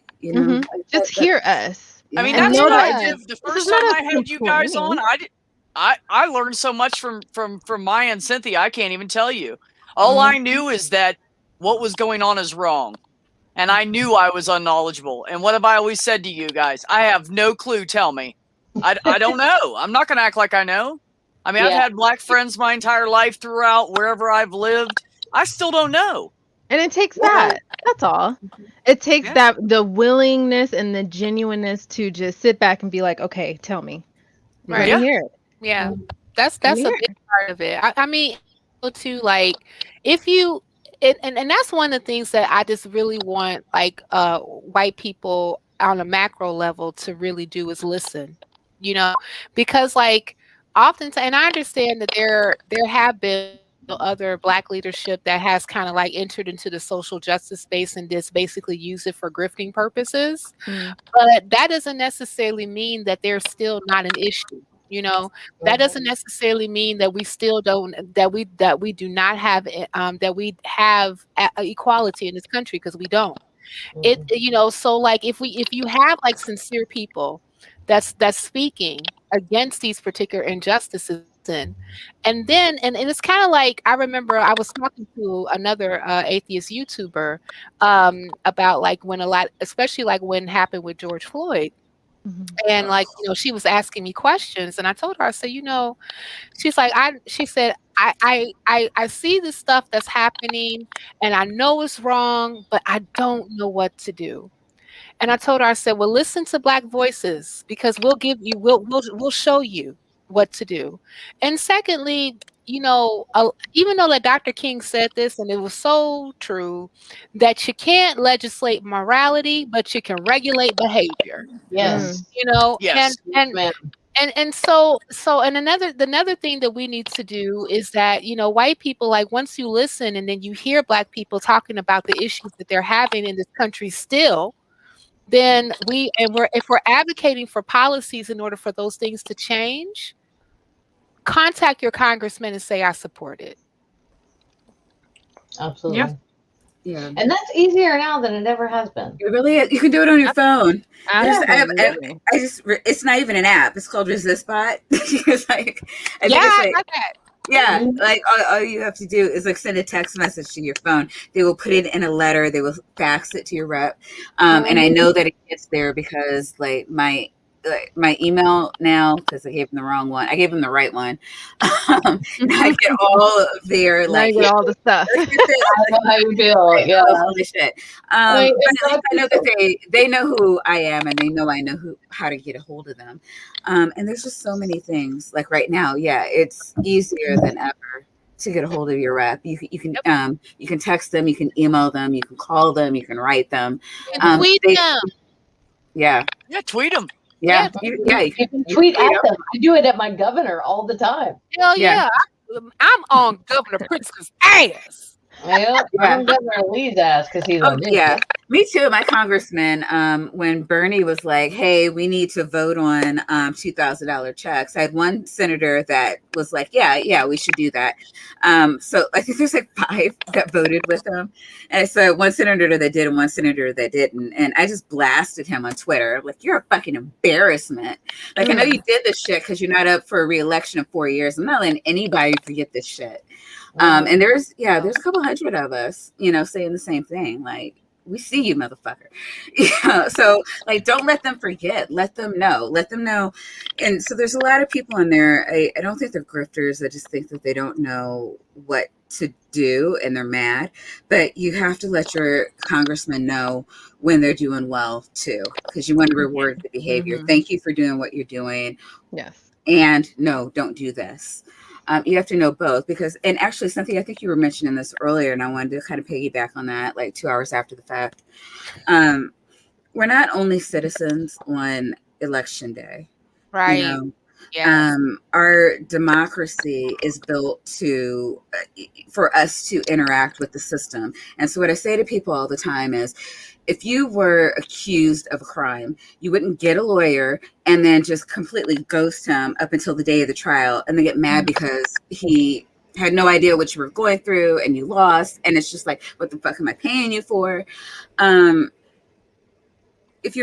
Just hear us. I mean, that's what I did the first time I had you guys on. I learned so much from Maya and Cynthia. I can't even tell you. All I knew is that what was going on is wrong, and I knew I was unknowledgeable. And what have I always said to you guys? I have no clue. Tell me. I don't know. I'm not going to act like I know. I mean, I've had black friends my entire life throughout wherever I've lived. I still don't know. And it takes that. That's all. It takes the willingness and the genuineness to just sit back and be like, okay, tell me. Right. Hear it. Yeah. That's a big part of it. I mean, to like if you and that's one of the things that I just really want like white people on a macro level to really do is listen, you know, because like oftentimes, and I understand that there have been other black leadership that has kind of like entered into the social justice space and just basically use it for grifting purposes. But that doesn't necessarily mean that there's still not an issue. You know, that doesn't necessarily mean that we still don't that we do not have that we have equality in this country, because we don't. It you know, so like if you have like sincere people that's speaking against these particular injustices, and it's kind of like I remember I was talking to another atheist YouTuber about like when a lot, especially like when it happened with George Floyd. And like, you know, she was asking me questions and I told her, I said, you know, she said, I see the stuff that's happening and I know it's wrong, but I don't know what to do. And I told her, I said, well, listen to Black voices, because we'll show you what to do. And secondly, you know, even though that Dr. King said this, and it was so true, that you can't legislate morality, but you can regulate behavior. Yes. You know, Yes. and so and another thing that we need to do is that, you know, white people, like once you listen and then you hear Black people talking about the issues that they're having in this country still, then if we're advocating for policies in order for those things to change, contact your congressman and say I support it. Absolutely. Yeah. And that's easier now than it ever has been. It really is. You can do it on your phone. Absolutely. It's not even an app. It's called ResistBot. It's like, I think I it's like, got that. yeah, like all you have to do is like send a text message to your phone. They will put it in a letter. They will fax it to your rep. And I know that it gets there because like my email now, because I gave them the wrong one. I gave them the right one. Now I get all of their Now like you get all the stuff. I know how you feel. Yeah. all the shit. But at least I know that they know who I am, and they know I know how to get a hold of them. And there's just so many things. Like right now, yeah, it's easier than ever to get a hold of your rep. You can text them, you can email them, you can call them, you can write them. Tweet them. Yeah. Yeah, tweet them. Yeah, you can tweet at them. I do it at my governor all the time. Hell yeah. I'm on Governor Pritzker's ass. Yeah, I'm Governor Lee's ass because he's on. Yeah, me too. My congressman, when Bernie was like, "Hey, we need to vote on $2,000 checks," I had one senator that was like, "Yeah, we should do that." So I think there's like 5 that voted with him, and so one senator that did and one senator that didn't, and I just blasted him on Twitter like, "You're a fucking embarrassment." Like, I know you did this shit because you're not up for a re-election in 4 years. I'm not letting anybody forget this shit. And there's a couple hundred of us, you know, saying the same thing. Like, we see you, motherfucker. Yeah. So like, don't let them forget. Let them know. And so there's a lot of people in there. I don't think they're grifters. I just think that they don't know what to do and they're mad. But you have to let your congressman know when they're doing well too, because you want to reward the behavior. Thank you for doing what you're doing. Yes. And no, don't do this. You have to know both because, and actually, Cynthia, I think you were mentioning this earlier, and I wanted to kind of piggyback on that, like 2 hours after the fact. We're not only citizens on election day, right? You know, yeah. Our democracy is built for us to interact with the system. And so what I say to people all the time is, if you were accused of a crime, you wouldn't get a lawyer and then just completely ghost him up until the day of the trial and then get mad because he had no idea what you were going through and you lost. And it's just like, what the fuck am I paying you for? If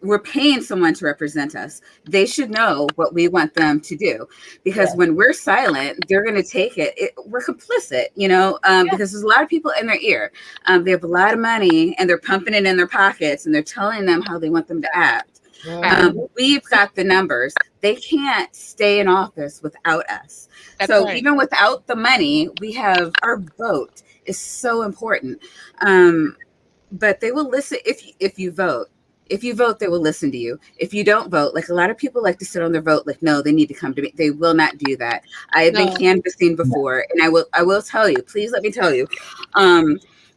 we're paying someone to represent us, they should know what we want them to do, because when we're silent, they're going to take it. We're complicit, you know, because there's a lot of people in their ear. They have a lot of money and they're pumping it in their pockets and they're telling them how they want them to act. We've got the numbers. They can't stay in office without us. That's so right. Even without the money, we have our vote is so important. But they will listen if you vote. If you vote, they will listen to you. If you don't vote, like a lot of people like to sit on their vote, like, no, they need to come to me. They will not do that. I have been canvassing before, and I will tell you, please let me tell you,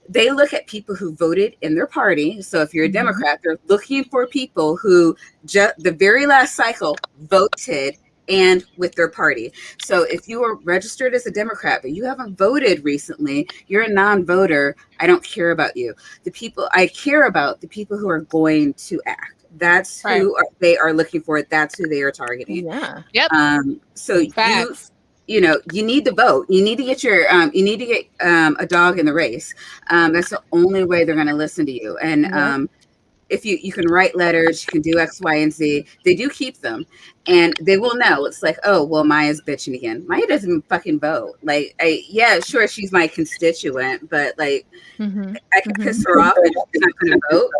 they look at people who voted in their party. So if you're a Democrat, they're looking for people who the very last cycle voted and with their party. So if you are registered as a Democrat, but you haven't voted recently, you're a non-voter, I don't care about you. The people I care about, the people who are going to act. That's who they are looking for. That's who they are targeting. Yeah. Yep. So you know, you need to vote. You need to get your, a dog in the race. That's the only way they're going to listen to you. And if you can write letters, you can do X, Y, and Z. They do keep them, and they will know. It's like, oh, well, Maya's bitching again. Maya doesn't even fucking vote. Like, yeah, sure, she's my constituent, but like, I can piss her off and she's not going to vote.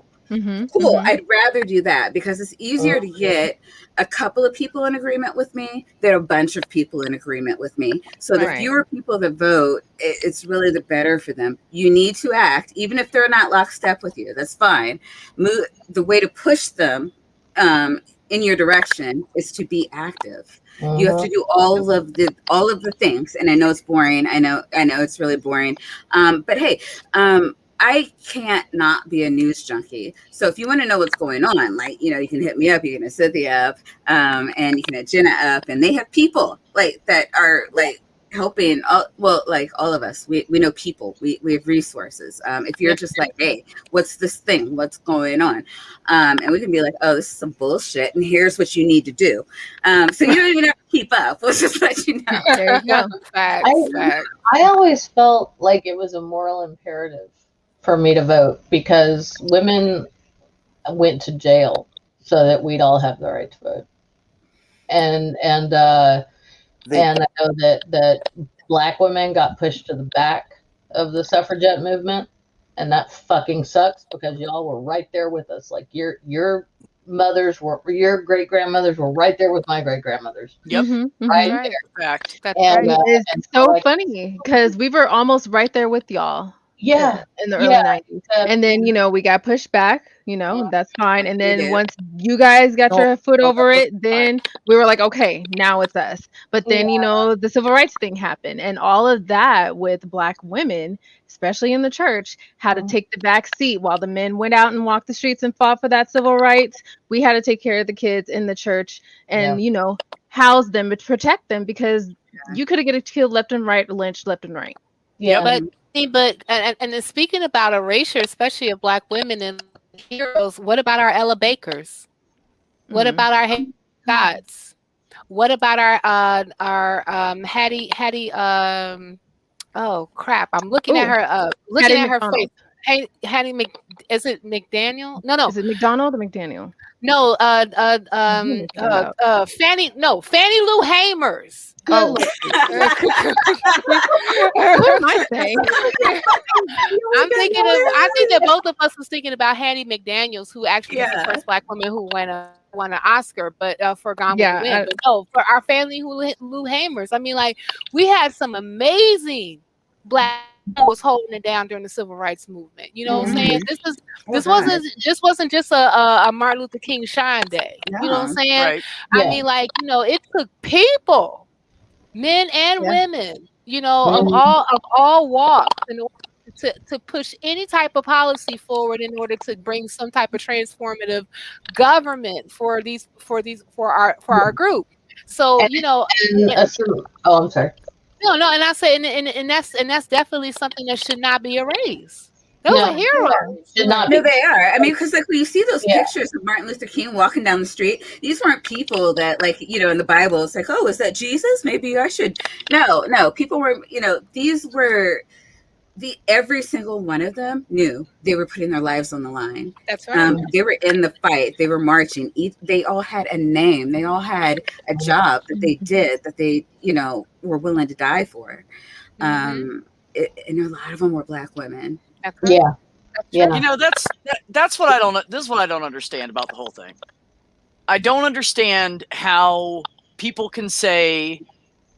Cool. I'd rather do that because it's easier to get a couple of people in agreement with me than a bunch of people in agreement with me. So the fewer people that vote, it's really the better for them. You need to act, even if they're not lockstep with you. That's fine. The way to push them in your direction is to be active. You have to do all of the things. And I know it's boring. I know it's really boring. But hey, I can't not be a news junkie. So if you want to know what's going on, like, you know, you can hit me up, you can hit Cynthia up, and you can hit Jenna up, and they have people like that are like helping. Like all of us, we know people, we have resources. If you're just like, hey, what's this thing? What's going on? And we can be like, oh, this is some bullshit, and here's what you need to do. So you don't even have to keep up. We'll just let you know. There you go. I always felt like it was a moral imperative for me to vote because women went to jail so that we'd all have the right to vote. And I know that Black women got pushed to the back of the suffragette movement, and that fucking sucks because y'all were right there with us. Like your mothers were, your great grandmothers were right there with my great grandmothers. Yep. Right there. Fact. It's so funny because we were almost right there with y'all. Yeah. In the early 90s. And then, you know, we got pushed back, you know, that's fine. And then once you guys got your foot over it, then we were like, okay, now it's us. But then, you know, the civil rights thing happened, and all of that with Black women, especially in the church, had to take the back seat while the men went out and walked the streets and fought for that civil rights. We had to take care of the kids in the church and, you know, house them, but protect them because you could have get killed left and right, lynched left and right. But and speaking about erasure, especially of Black women and heroes, what about our Ella Bakers? What about our Scotts? What about our Hattie? Oh crap! I'm looking at her. Looking at her face. Hey, Hattie is it McDaniel? No. Is it McDonald or McDaniel? No. Fannie Lou Hamers. Oh, what am I saying? I think that both of us was thinking about Hattie McDaniels, who actually was the first Black woman who won an Oscar, but for Gone with the Wind. But no, for our family, Lou Hamers. I mean, like, we had some amazing Black was holding it down during the civil rights movement. You know what I'm saying? This wasn't just a Martin Luther King shine day. You know what I'm saying? Right. I mean, like, you know, it took people, men and women, you know, of all walks, in order to push any type of policy forward in order to bring some type of transformative government for our group. So, you know, I'm sorry. No, and I say, and that's definitely something that should not be erased. Those are heroes. Should not. No, they are. I mean, because like when you see those pictures of Martin Luther King walking down the street, these weren't people that, like, you know, in the Bible, it's like, oh, is that Jesus? Maybe I should. No, people were, you know, these were every single one of them knew they were putting their lives on the line. That's right. They were in the fight. They were marching. They all had a name. They all had a job that they did, that they, you know, were willing to die for. And a lot of them were Black women. Yeah. You know, that's what I don't. This is what I don't understand about the whole thing. I don't understand how people can say,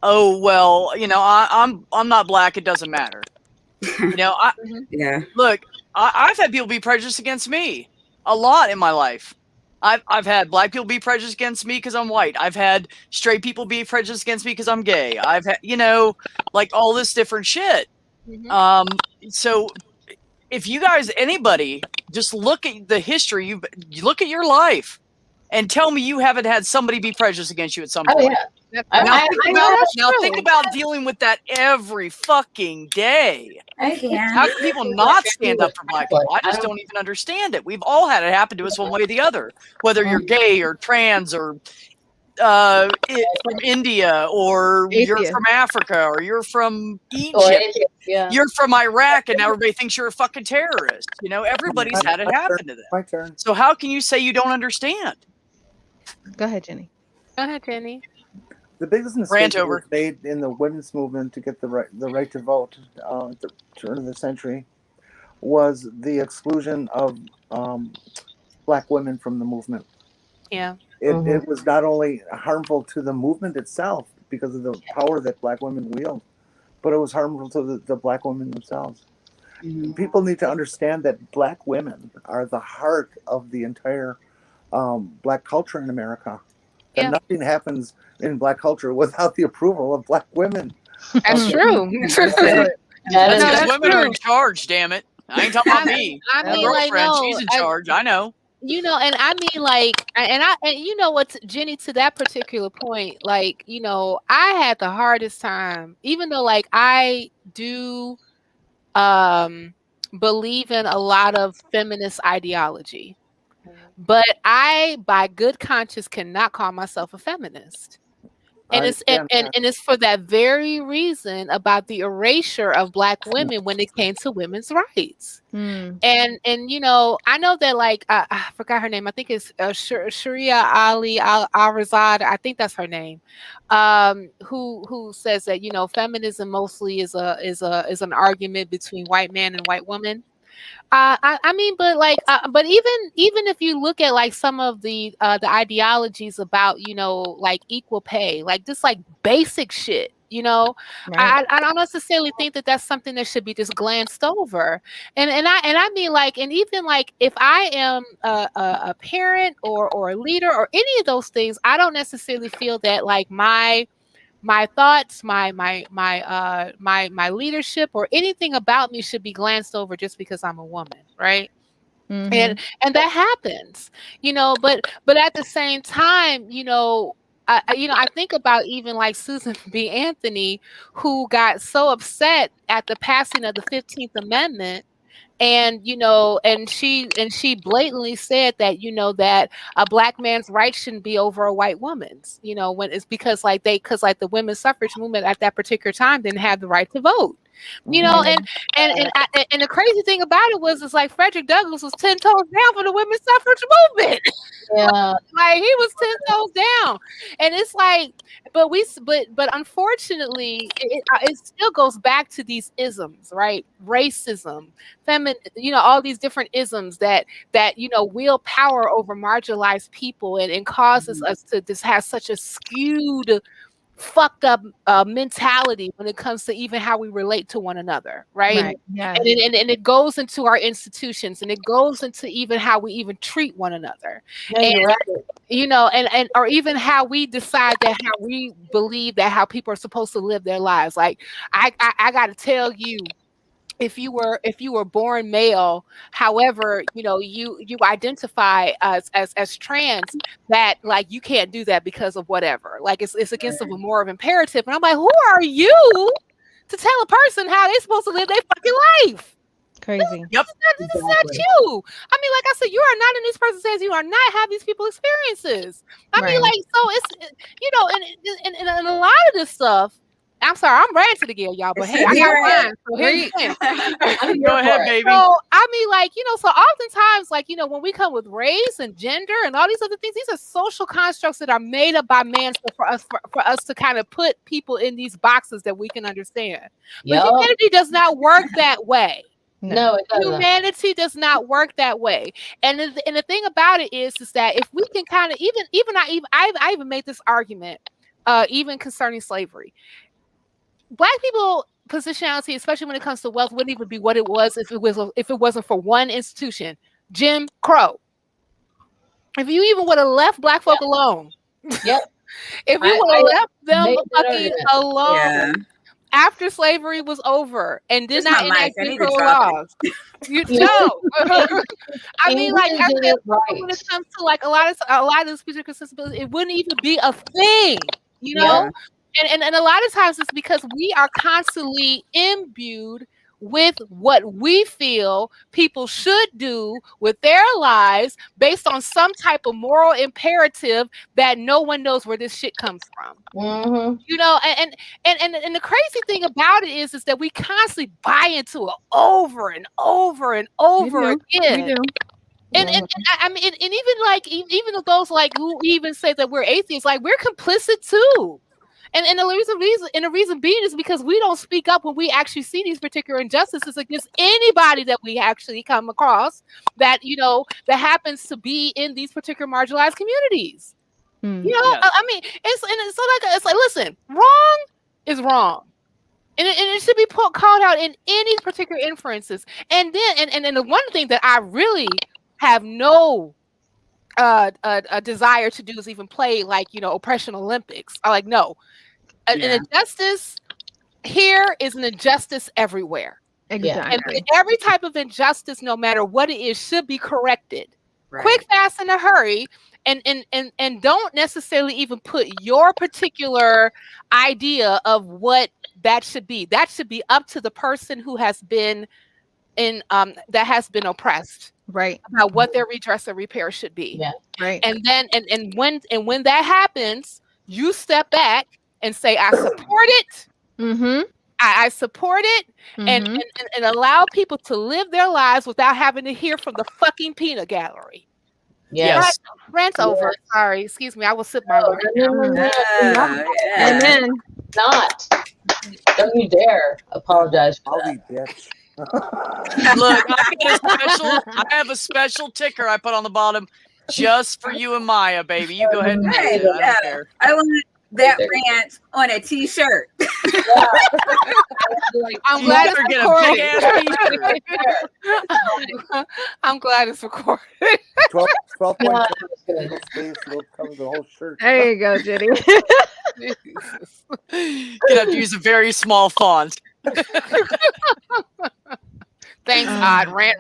"Oh, well, you know, I'm not Black. It doesn't matter." You know, look, I've had people be prejudiced against me. a lot in my life. I've had black people be prejudiced against me because I'm white. I've had straight people be prejudiced against me because I'm gay. I've had, like all this different shit. So if you guys, anybody, just look at the history, you look at your life and tell me you haven't had somebody be prejudiced against you at some point. Now think about dealing with that every fucking day. How can people not stand up for black people? I just don't even understand it. We've all had it happen to us one way or the other, whether you're gay or trans or from India or you're from Africa or you're from Egypt, you're from Iraq, and now everybody thinks you're a fucking terrorist. Everybody's had it happen to them. My turn. So how can you say you don't understand? Go ahead, Jenny. The biggest mistake that was made in the women's movement to get the right to vote at the turn of the century was the exclusion of black women from the movement. Yeah. It was not only harmful to the movement itself because of the power that black women wield, but it was harmful to the black women themselves. People need to understand that black women are the heart of the entire black culture in America. And nothing happens in black culture without the approval of black women. That's true. That's women are in charge, damn it. I ain't talking about me. My girlfriend, she's in charge. I know. And I mean, like, and you know what, Jenny, to that particular point, like, I had the hardest time, even though, like, I do believe in a lot of feminist ideology, but I, by good conscience, cannot call myself a feminist. And it's for that very reason about the erasure of black women when it came to women's rights. And I know that, like, I forgot her name. I think it's Sharia Ali Al-Razad. I think that's her name. Who says that feminism mostly is an argument between white man and white woman. I mean, but like, but even if you look at like some of the ideologies about like equal pay, like just like basic shit, right. I don't necessarily think that that's something that should be just glanced over. And I mean, like, and even like if I am a parent or a leader or any of those things, I don't necessarily feel that like my thoughts, my leadership or anything about me should be glanced over just because I'm a woman, right? And that happens, but at the same time, I think about even like Susan B. Anthony, who got so upset at the passing of the 15th Amendment. And and she blatantly said that that a black man's rights shouldn't be over a white woman's. When it's because the women's suffrage movement at that particular time didn't have the right to vote. And the crazy thing about it was like Frederick Douglass was 10 toes down for the women's suffrage movement. Yeah, like he was 10 toes down, and it's like, but unfortunately, it still goes back to these isms, right? Racism, all these different isms that wield power over marginalized people and causes us to just have such a skewed, fucked up mentality when it comes to even how we relate to one another, right? Yeah. And it goes into our institutions, and it goes into even how we even treat one another. And and or even how we decide that how we believe that how people are supposed to live their lives. Like I got to tell you, if you were born male, however, you identify as trans, that like you can't do that because of whatever. Like it's against a more of imperative. And I'm like, who are you to tell a person how they're supposed to live their fucking life? Crazy. This is not you. I mean, like I said, you are not, and this person says you are not have these people experiences. I mean, like, so it's and a lot of this stuff. I'm sorry, I'm ranting again, y'all, but hey, I got mine. So go ahead, baby. So I mean, like, so oftentimes, like, when we come with race and gender and all these other things, these are social constructs that are made up by man for us to kind of put people in these boxes that we can understand. But humanity does not work that way. No, it doesn't. Humanity does not work that way. And the thing about it is that if we can kind of I even made this argument, even concerning slavery. Black people positionality, especially when it comes to wealth, wouldn't even be what it was if it wasn't for one institution, Jim Crow. If you even would have left black folk alone. Yep. If you would have left them made that fucking argument. alone Yeah. after slavery was over and did Here's not my mic. enact I Jim need to Crow drop it. laws. You know. I mean, like I England did said, it right. when it comes to like a lot of this particular sensibility, it wouldn't even be a thing, you know. And a lot of times it's because we are constantly imbued with what we feel people should do with their lives based on some type of moral imperative that no one knows where this shit comes from. Mm-hmm. You know, and the crazy thing about it is that we constantly buy into it over and over and over again. We do. And I mean, and even like even those like who even say that we're atheists, like we're complicit too. And the reason being is because we don't speak up when we actually see these particular injustices against anybody that we actually come across that, you know, that happens to be in these particular marginalized communities. You know, I mean, it's like, listen, wrong is wrong. And it should be called out in any particular inferences. And then, and the one thing that I really have no a desire to do is even play like, you know, oppression Olympics. I like, no. An injustice here is an injustice everywhere. Exactly. And every type of injustice, no matter what it is, should be corrected. Right. Quick, fast, in a hurry. And don't necessarily even put your particular idea of what that should be. That should be up to the person who has been that has been oppressed. Right. About what their redress or repair should be. Yeah. Right. And then and when that happens, you step back and say, I support it. Mm-hmm. I support it, and allow people to live their lives without having to hear from the fucking peanut gallery. Yes. Rant over. Sorry, excuse me. I will sip my water. Amen. Not. Don't you dare apologize for I'll that. be bitch. Look, I have a special ticker I put on the bottom just for you and Maya, baby. You go ahead and Hey, it. I don't care. I want that rant on a t-shirt. I'm glad it's get a big recorded. ass I'm glad it's recorded. 12 God, points. Little space, little cover the whole shirt. There you go, Jenny. Gonna have to use a very small font. Thanks, Odd. Rant.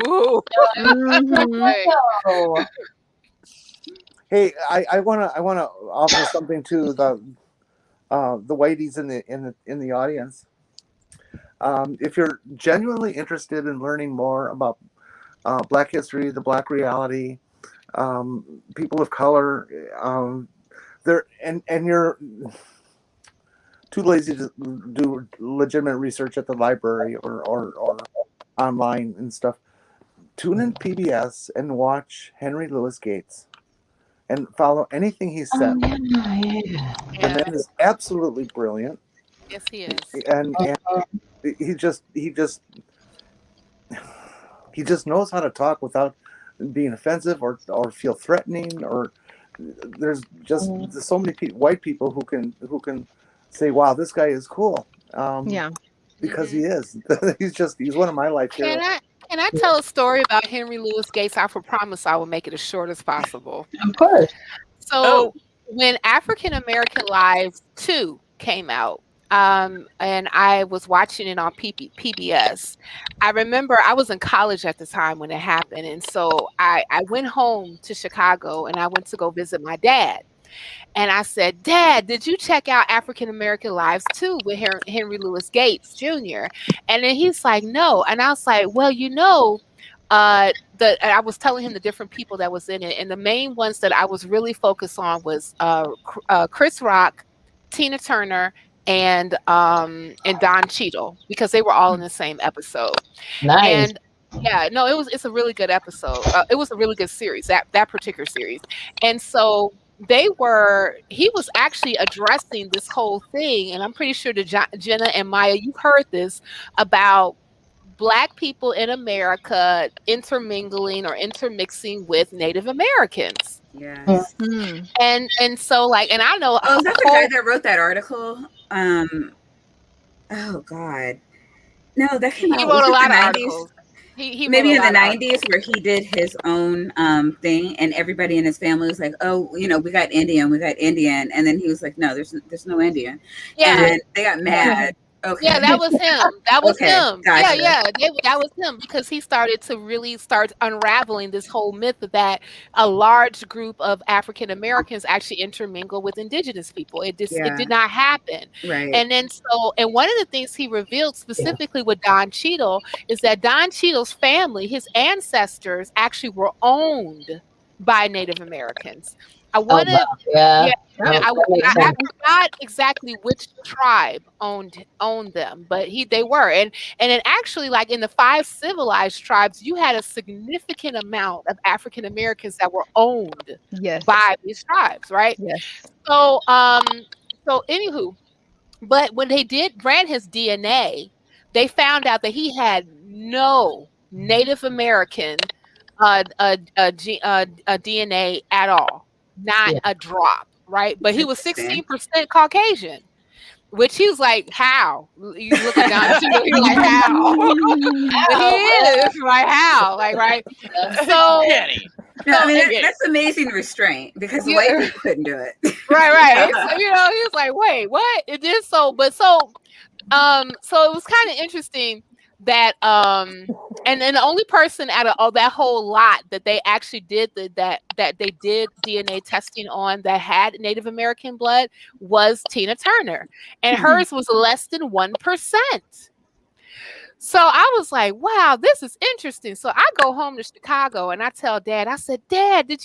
Woo. No. Hey, I wanna offer something to the whiteys in the audience. If you're genuinely interested in learning more about Black history, the Black reality, people of color, and you're too lazy to do legitimate research at the library or online and stuff, tune in PBS and watch Henry Louis Gates and follow anything he said. The man is absolutely brilliant. Yes, he is. And he just knows how to talk without being offensive or feel threatening, or there's just so many white people who can say, wow, this guy is cool. Because he is. he's one of my life heroes. Can I tell a story about Henry Louis Gates? I promise I will make it as short as possible. Of course. So when African American Lives 2 came out, and I was watching it on PBS, I remember I was in college at the time when it happened. And so I went home to Chicago and I went to go visit my dad. And I said, Dad, did you check out African American Lives 2 with Henry Louis Gates Jr.? And then he's like, no. And I was like, well, you know, I was telling him the different people that was in it. And the main ones that I was really focused on was Chris Rock, Tina Turner, and Don Cheadle, because they were all in the same episode. Nice. And yeah, no, it's a really good episode. It was a really good series, that particular series. And so he was actually addressing this whole thing, and I'm pretty sure that Jenna and Maya, you've heard this about Black people in America intermingling or intermixing with Native Americans. Yes. And so like, and I know. Oh, is that the guy that wrote that article? Oh God. No, that came out. He wrote a lot of articles. He maybe in wrote the a lot of 90s where he did his own thing, and everybody in his family was like, oh, we got Indian, and then he was like, no, there's no Indian. Yeah. And they got mad. Okay. Yeah, that was him. That was Okay, him. gotcha. That was him, because he started to really start unraveling this whole myth that a large group of African Americans actually intermingle with indigenous people. It did not happen. Right. And then and one of the things he revealed specifically with Don Cheadle is that Don Cheadle's family, his ancestors, actually were owned by Native Americans. I forgot exactly which tribe owned them, but they were, and then actually, like in the 5 civilized tribes, you had a significant amount of African Americans that were owned by these tribes, right? Yes. So anywho, but when they ran his DNA, they found out that he had no Native American DNA at all. Not a drop, right? But he was 16% Caucasian, which he was like, how? You look at Don Cheadle, he's like, how? But he is, like, how? Like, right? So, no, I mean, that's amazing restraint, because the white people couldn't do it. Right. So, he was like, wait, what? It did so, but so it was kind of interesting that and then the only person out of that whole lot that they actually did that they did DNA testing on that had Native American blood was Tina Turner, and hers was less than 1%. So I was like, wow, this is interesting. So I go home to Chicago and I tell Dad, I said, Dad, did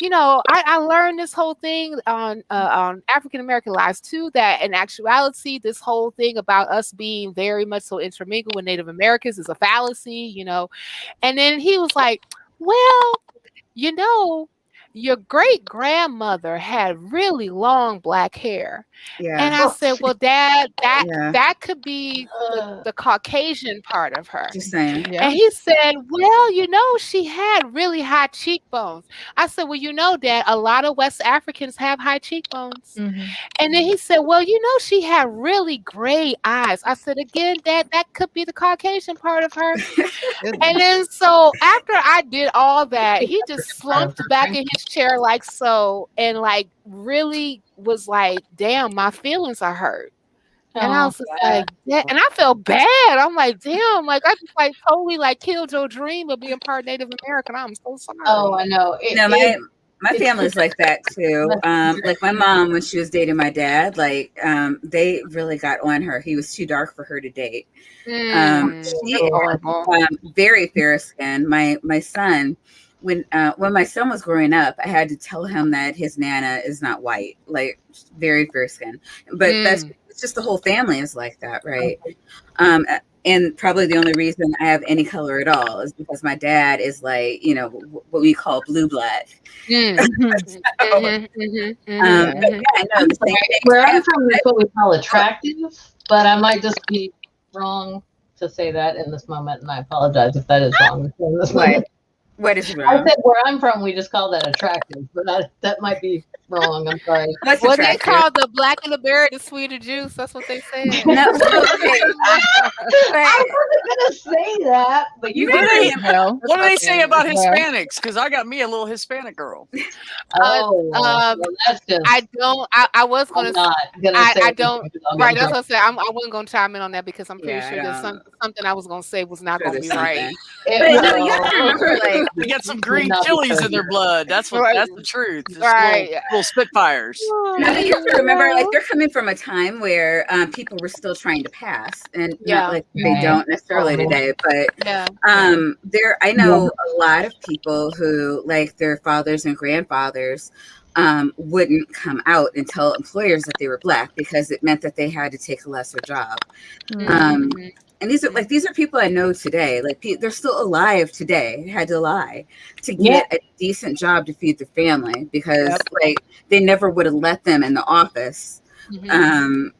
I learned this whole thing on African American Lives too, that in actuality, this whole thing about us being very much so intermingled with Native Americans is a fallacy, And then he was like, well, your great grandmother had really long black hair. Yeah. And I said, well, Dad, that could be the Caucasian part of her. Just saying. Yeah. And he said, well, she had really high cheekbones. I said, well, Dad, a lot of West Africans have high cheekbones. Mm-hmm. And then he said, well, she had really gray eyes. I said, again, Dad, that could be the Caucasian part of her. And then so after I did all that, he just slumped back in his chair like so, and like really was like, damn, my feelings are hurt. And I was like, yeah, and I felt bad. I'm like, damn, like I just like totally like killed your dream of being part Native American. I'm so sorry. Oh, I know. My family's like that too. Like my mom, when she was dating my dad, like they really got on her. He was too dark for her to date. She very fair skin. My son, when my son was growing up, I had to tell him that his nana is not white, like very fair skin. But it's just the whole family is like that, right? And probably the only reason I have any color at all is because my dad is like, what we call blue black. Where I'm from is what we call attractive, but I might just be wrong to say that in this moment, and I apologize if that is wrong in this moment. What is wrong? I said where I'm from, we just call that attractive, but that might be wrong. I'm sorry. Well, they call the black of the berry the sweeter juice. That's what they say. No, okay. I wasn't gonna say that, but you did. What do they say about Hispanics? Because I got me a little Hispanic girl. Well, that's just. I was gonna. I don't. Right. That's what I said. I wasn't gonna chime in on that because I'm pretty sure that something I was gonna say was not gonna be right. They got some green chilies in their blood. That's the truth. It's right. Little Spitfires. Now you have to remember, like they're coming from a time where people were still trying to pass, and not like they don't necessarily today. But I know a lot of people who, like their fathers and grandfathers, wouldn't come out and tell employers that they were black because it meant that they had to take a lesser job. And these are people I know today. Like they're still alive today. Had to lie to get a decent job to feed their family because like they never would have let them in the office middle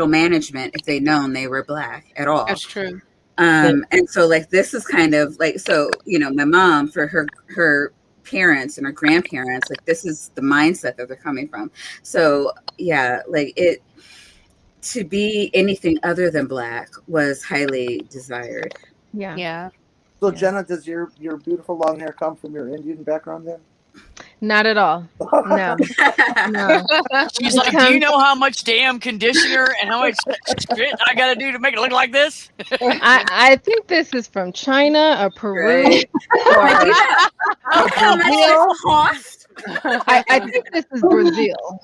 management if they'd known they were black at all. That's true. And so like this is kind of like my mom, for her parents and her grandparents, like this is the mindset that they're coming from. So yeah, like it. To be anything other than black was highly desired. Yeah. So Jenna, does your beautiful long hair come from your Indian background then? Not at all. No. No. She's like, do you know how much damn conditioner and how much shit I gotta do to make it look like this? I think this is from China or Peru Right. or How much Brazil. it cost? I think this is Brazil.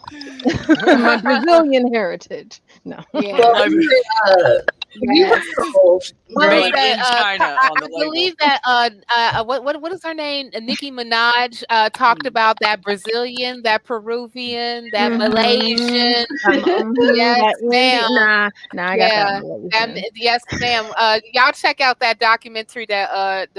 My Brazilian heritage. No. Yeah. Well, Yes. Made in China on the I believe that what is her name? Nicki Minaj talked about that Brazilian, that Peruvian, that Malaysian. Yes, ma'am. Nah, I got that Malaysian. Yes, ma'am. Y'all check out that documentary that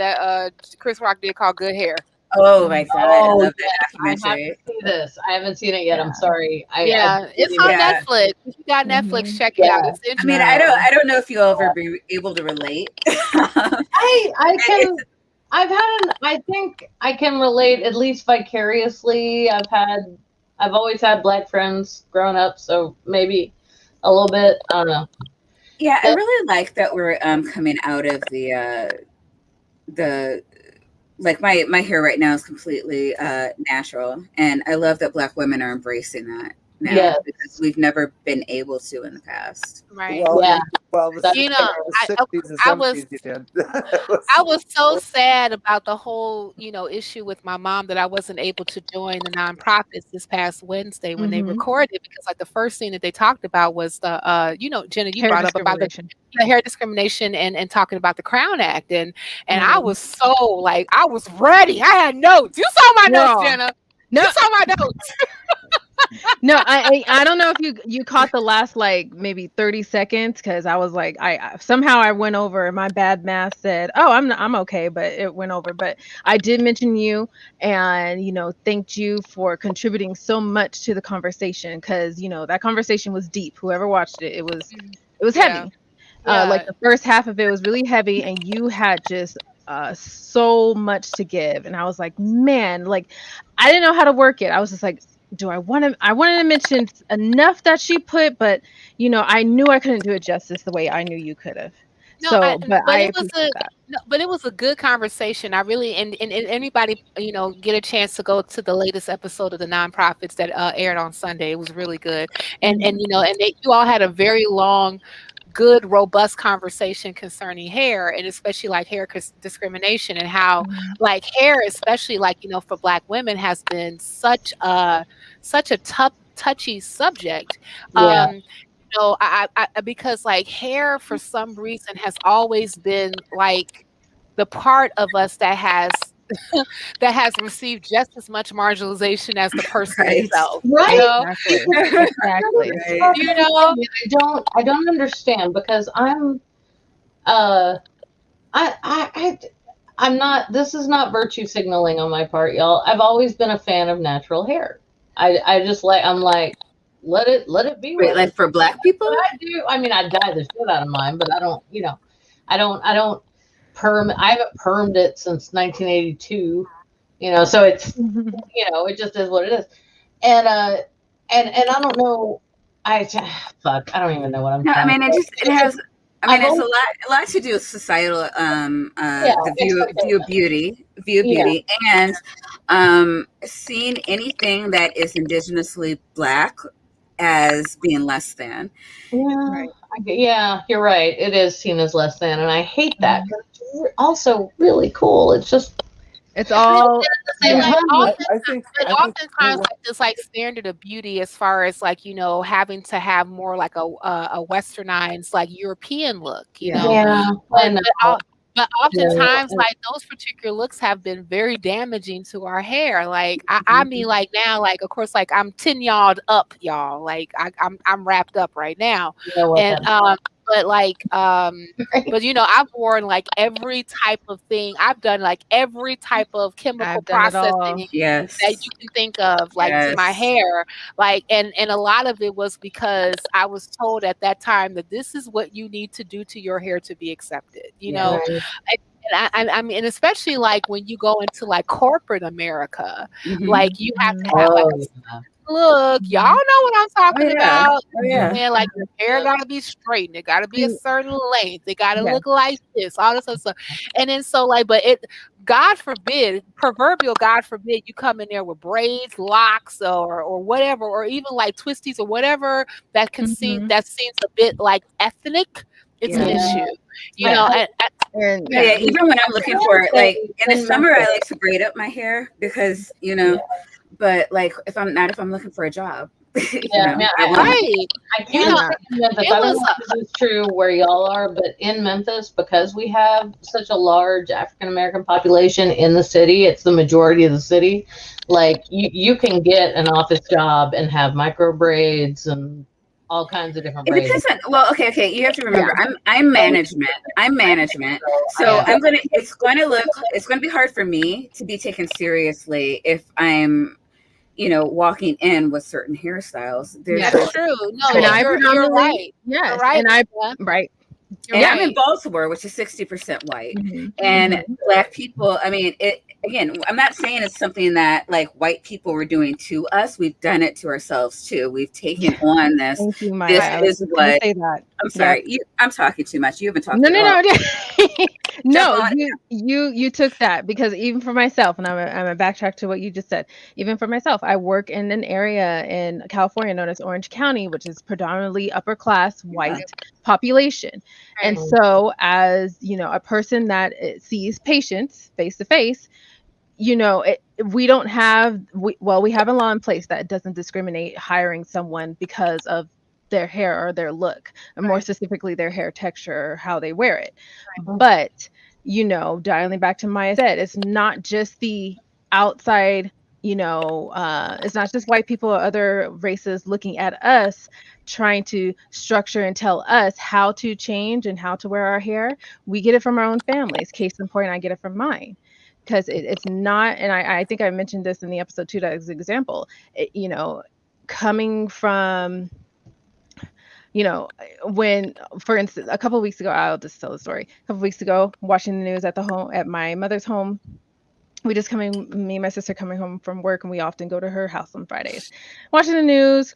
Chris Rock did called Good Hair. Oh my god, I love that I have documentary. to see this. I haven't seen it yet. I'm sorry. It's on Netflix. If you got Netflix, check it out. It's I interesting. mean, I don't know if you'll ever be able to relate. I can. I think I can relate at least vicariously. I've always had Black friends growing up, so maybe a little bit. I don't know. Yeah, I really like that we're coming out of the like my hair right now is completely natural, and I love that Black women are embracing that now because we've never been able to in the past. Right. Well, you know, I was so sad about the whole, issue with my mom that I wasn't able to join the nonprofits this past Wednesday when they recorded, because like the first thing that they talked about was the, Jenna, you brought up about the hair discrimination and talking about the Crown Act. And I was so like, I was ready. I had notes. You saw my notes, Jenna. No. You saw my notes. No, I don't know if you caught the last like maybe 30 seconds, because I was like I somehow I went over and my bad math said, oh, I'm okay, but it went over. But I did mention you and thanked you for contributing so much to the conversation, because that conversation was deep. Whoever watched it, it was heavy. Like the first half of it was really heavy, and you had just so much to give, and I was like, man, like I didn't know how to work it. I was just like, I wanted to mention enough that she put, but I knew I couldn't do it justice the way I knew you could have. But it was a good conversation. I really and anybody get a chance to go to the latest episode of the nonprofits that aired on Sunday. It was really good, and you all had a very long, good, robust conversation concerning hair, and especially like hair discrimination, and how like hair, especially like for Black women, has been such a tough, touchy subject. Because like hair for some reason has always been like the part of us that has received just as much marginalization as the person itself. Right. Exactly. I don't understand, because I'm not, this is not virtue signaling on my part, y'all. I've always been a fan of natural hair. I'm like, let it be. Wait, like for Black people? I do. I mean, I dye the shit out of mine, but I don't, I don't perm. I haven't permed it since 1982. So it's, it just is what it is. And I don't know. I don't even know what I'm. No, I mean, it has. I mean, it's a lot to do with societal, the view of beauty, and seeing anything that is indigenously Black as being less than. Yeah, you're right. It is seen as less than, and I hate that. But it's also really cool. It's just. It's all. Oftentimes it's like standard of beauty, as far as like having to have more like a westernized like European look, But oftentimes, like those particular looks have been very damaging to our hair. Like I mean, like now, like of course, like I'm 10 yard up, y'all. Like I'm wrapped up right now, but like but I've worn like every type of thing. I've done like every type of chemical processing that you can think of, like to my hair. Like and a lot of it was because I was told at that time that this is what you need to do to your hair to be accepted. I mean, and especially like when you go into like corporate America, like you have to have like look, y'all know what I'm talking about. Oh, yeah. Man, like your hair gotta be straight, and it gotta be a certain length. It gotta look like this, all this other stuff. And then so like, but it, God forbid, proverbial God forbid, you come in there with braids, locks, or whatever, or even like twisties or whatever that can seem a bit like ethnic. It's an issue, you know. And even when I'm looking for like in the summer, I like to braid up my hair because but like if I'm looking for a job, I can't think of Memphis. I don't know if this is true where y'all are, but in Memphis, because we have such a large African American population in the city, it's the majority of the city. Like you can get an office job and have micro braids and all kinds of different braids. It depends on, okay. You have to remember, I'm management. So it's going to be hard for me to be taken seriously if I'm, walking in with certain hairstyles. That's true. No, you're right. Yes, you're right. And I'm in Baltimore, which is 60% white, and Black people. I mean, again, I'm not saying it's something that like white people were doing to us. We've done it to ourselves too. We've taken on this. Thank you, Maya. This is what. Say that. I'm sorry. I'm talking too much. You haven't talked. No. You took that, because even for myself, and I'm a backtrack to what you just said. Even for myself, I work in an area in California known as Orange County, which is predominantly upper class white population. And so, as a person that sees patients face to face, we don't have we have a law in place that doesn't discriminate hiring someone because of their hair or their look, and more specifically their hair texture or how they wear it. But dialing back to Maya said, it's not just the outside, it's not just white people or other races looking at us trying to structure and tell us how to change and how to wear our hair. We get it from our own families. Case in point, I get it from mine. Because it's not, and I think I mentioned this in the episode too, as an example, coming from, when, for instance, a couple of weeks ago, I'll just tell the story. A couple of weeks ago, watching the news at my mother's home, me and my sister coming home from work, and we often go to her house on Fridays. Watching the news,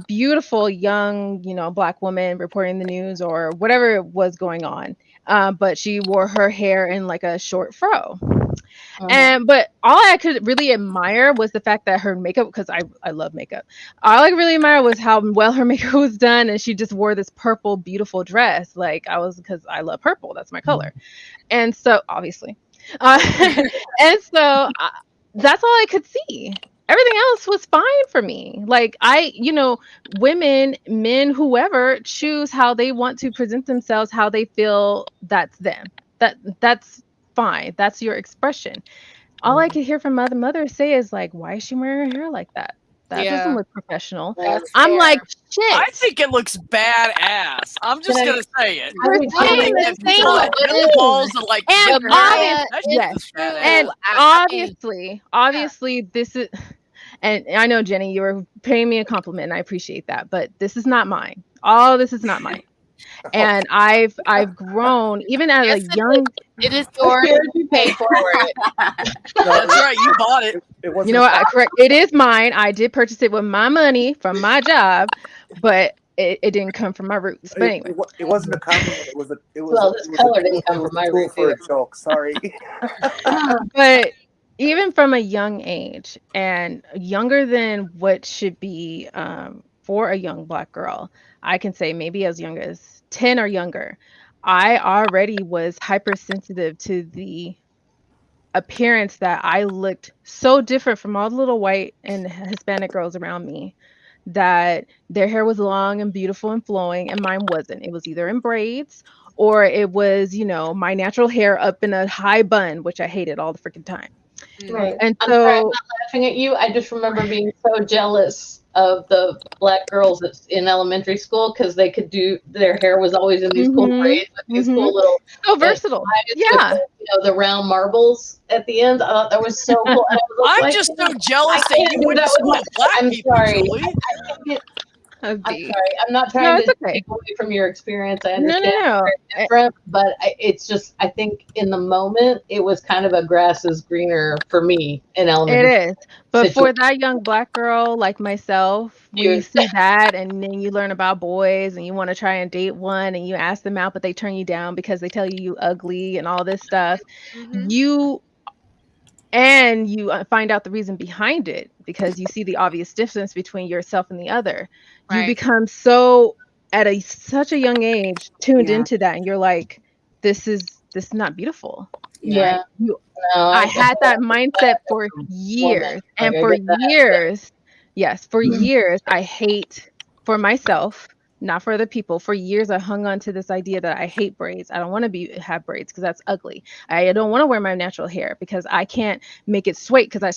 beautiful young, Black woman reporting the news or whatever was going on. But she wore her hair in like a short fro. But all I could really admire was the fact that her makeup, because I love makeup. All I really admire was how well her makeup was done, and she just wore this purple, beautiful dress. Because I love purple, that's my color, and so obviously, and so that's all I could see. Everything else was fine for me. Like women, men, whoever choose how they want to present themselves, how they feel that's them. That's fine. That's your expression. All I could hear from my mother say is like, why is she wearing her hair like that? That doesn't look professional. I'm like, shit. I think it looks badass. I'm just gonna say it. And obviously, this is. And I know, Jenny, you were paying me a compliment, and I appreciate that. But this is not mine. All this is not mine. And I've grown, even as a young. It is yours. You pay for it. That's right. You bought it. You know what? Correct. It is mine. I did purchase it with my money from my job, but it didn't come from my roots. But anyway, it wasn't a compliment. It was. This color didn't come from my roots. For a joke. Sorry. But even from a young age, and younger than what should be for a young Black girl, I can say maybe as young as 10 or younger, I already was hypersensitive to the appearance that I looked so different from all the little white and Hispanic girls around me, that their hair was long and beautiful and flowing, and mine wasn't. It was either in braids, or it was, my natural hair up in a high bun, which I hated all the freaking time. Right. And I'm so, sorry, I'm not laughing at you. I just remember being so jealous of the Black girls in elementary school, because they could do, their hair was always in these cool braids with these cool little, so versatile. With, the round marbles at the end. I thought that was so cool. I'm just so jealous that you went to school with Black people. I'm sorry. I'm sorry. I'm not trying to take away from your experience. I understand it's different, but it's just, I think in the moment, it was kind of a grass is greener for me in elementary. It is. But for that young Black girl like myself, when you see that and then you learn about boys and you want to try and date one and you ask them out, but they turn you down because they tell you ugly and all this stuff, you find out the reason behind it because you see the obvious difference between yourself and the other. You become so at such a young age tuned into that, and you're like, this is not beautiful. Yeah. Right? I had that mindset for years, and for years, for years, I hate for myself, not for other people. For years, I hung on to this idea that I hate braids. I don't want to have braids because that's ugly. I don't want to wear my natural hair because I can't make it sway because I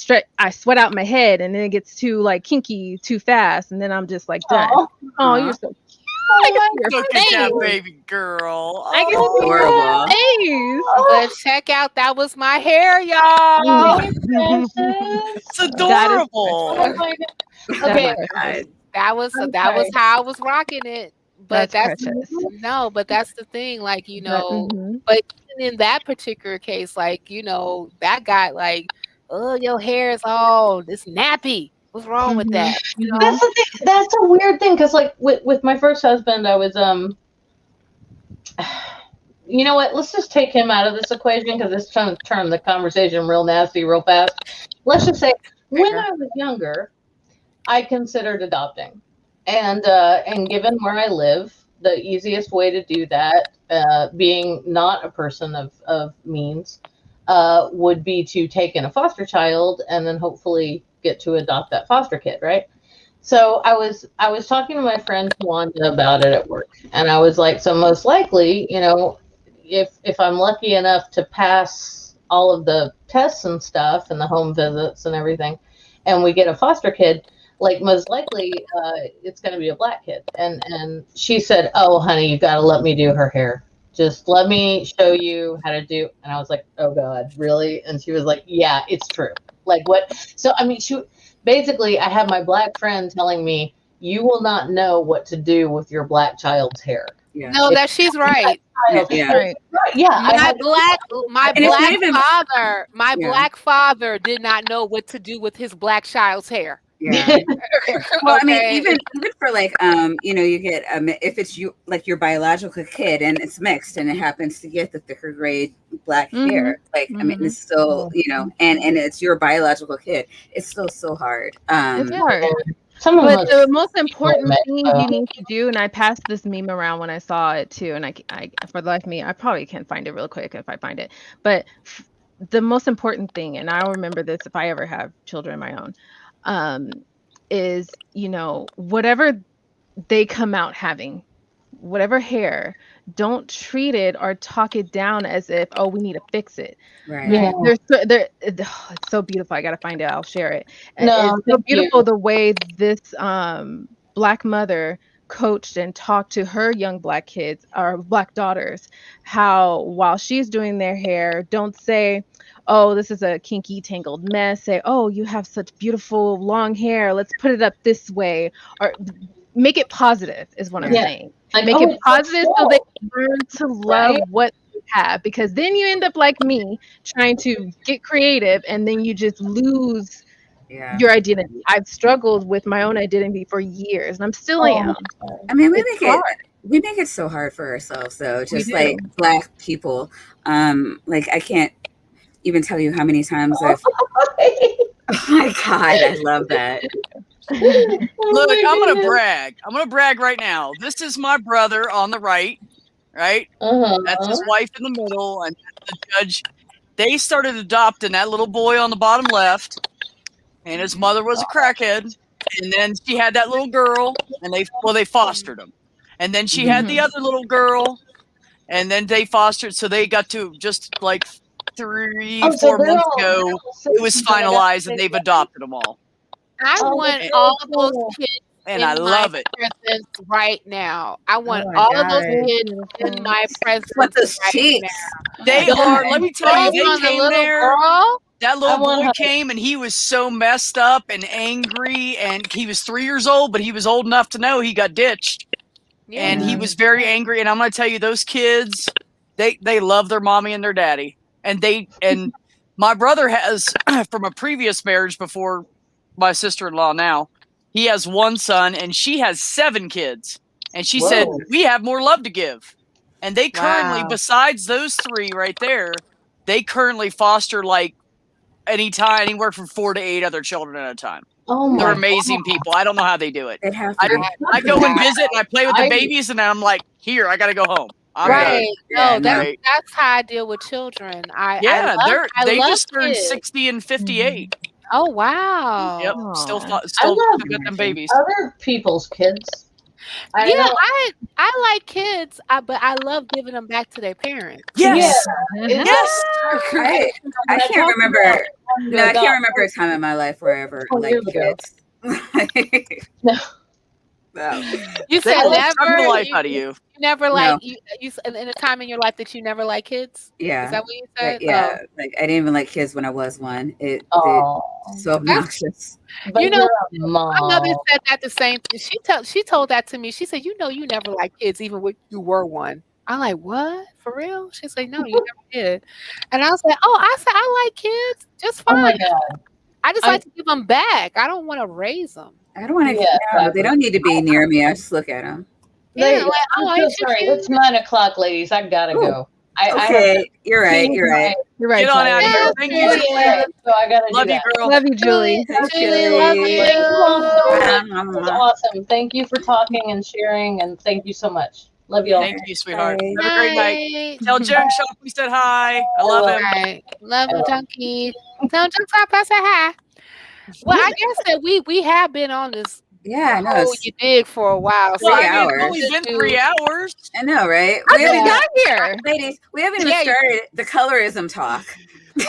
sweat out my head and then it gets too like kinky too fast, and then I'm just like done. Oh, you're so cute. Look at that baby girl. I can see your face. But check out, that was my hair, y'all. It's adorable. Oh my God. Okay. That was how I was rocking it. But that's the thing, like, you know, but in that particular case, like, you know, that guy, like, oh, your hair is all this nappy. What's wrong with that? You know? That's the thing. That's a weird thing because, like, with my first husband, I was you know what? Let's just take him out of this equation because it's trying to turn the conversation real nasty, real fast. Let's just say when I was younger, I considered adopting, and given where I live, the easiest way to do that, being not a person of means, would be to take in a foster child and then hopefully get to adopt that foster kid, right? So I was talking to my friend Wanda about it at work, and I was like, so most likely, you know, if I'm lucky enough to pass all of the tests and stuff and the home visits and everything, and we get a foster kid, like most likely it's going to be a Black kid. And she said, oh, honey, you got to let me do her hair. Just let me show you how to do. And I was like, oh God, really? And she was like, yeah, it's true. Like what? So, I mean, basically I had my Black friend telling me, you will not know what to do with your Black child's hair. Yeah. No, that she's right. Yeah. My Black father did not know what to do with his Black child's hair. Yeah. Well, I mean, even for like, you know, you get if it's like your biological kid and it's mixed and it happens to get the thicker grade Black hair, like I mean, it's still, you know, and it's your biological kid. It's still so hard. It's hard. But the most important thing you need to do, and I passed this meme around when I saw it too, and I for the life of me, I probably can't find it real quick if I find it. But the most important thing, and I'll remember this if I ever have children of my own, is, you know, whatever they come out having, whatever hair, don't treat it or talk it down as if, oh, we need to fix it. Right. Yeah. It's so beautiful. I gotta find it. I'll share it. It's so beautiful the way this Black mother coached and talked to her young Black kids or Black daughters, how while she's doing their hair, don't say, oh, this is a kinky tangled mess. Say, oh, you have such beautiful long hair. Let's put it up this way. Or make it positive is what I'm saying. Like, make it positive so they learn to love what you have, because then you end up like me trying to get creative and then you just lose your identity. I've struggled with my own identity for years and I'm still am. I mean, we make it so hard for ourselves though, just like Black people. Like I can't even tell you how many times oh my God, I love that. Look, I'm gonna brag. I'm gonna brag right now. This is my brother on the right. That's his wife in the middle, and the judge. They started adopting that little boy on the bottom left, and his mother was a crackhead. And then she had that little girl, and they fostered him. And then she had the other little girl, and then they fostered. So they got to just like 3-4 months ago, it was finalized, and they've adopted them all. I want all those kids and I love it presence right now. I want all of those kids in my presence right now. They are. Let me tell you, they came there. That little boy came and he was so messed up and angry, and he was 3 years old, but he was old enough to know he got ditched. Yeah. And he was very angry. And I'm going to tell you, those kids, they love their mommy and their daddy. And my brother has, from a previous marriage before my sister-in-law now, he has one son and she has 7 kids. And she said, we have more love to give. And they currently, besides those 3 right there, they currently foster like anywhere from 4 to 8 other children at a time. Oh, they're amazing people. I don't know how they do it. I go and visit and I play with the babies, and then I'm like, here, I got to go home. Right. No, that's how I deal with children. They just turned 60 and 58. Oh, wow. Yep. Still got them babies. Other people's kids. I like kids, but I love giving them back to their parents. Yes. Yeah. Yes. I can't remember. No, I can't remember a time in my life where I ever liked kids. No. You said never. The life out of you. You never like you in a time in your life that you never like kids. Yeah. Is that what you said? Yeah. Like I didn't even like kids when I was one. It's so obnoxious. But my mother said that the same thing. She told that to me. She said, you never liked kids even when you were one. I'm like, what? For real? She's like, no, you never did. And I was like, I like kids just fine. Oh my God. I just like to give them back. I don't want to raise them. I don't want to. They don't need to be near me. I just look at them. I'm so sorry. It's 9 o'clock, ladies. I gotta go. You're right. You're right. Get on out of here. Thank you. So I gotta love you, girl. Love you, Julie. Julie, love you. It was awesome. Thank you for talking and sharing, and thank you so much. Love you all. Thank you, sweetheart. Have a great night. Tell Junk Shop we said hi. I love him. Right. Love you, Junkie. Tell Junk Shop I said hi. Well, I guess that we have been on this. Yeah, I know. You did for a while. So it's only been 3 hours. I know, right? We haven't got here, ladies. We haven't even started the colorism talk.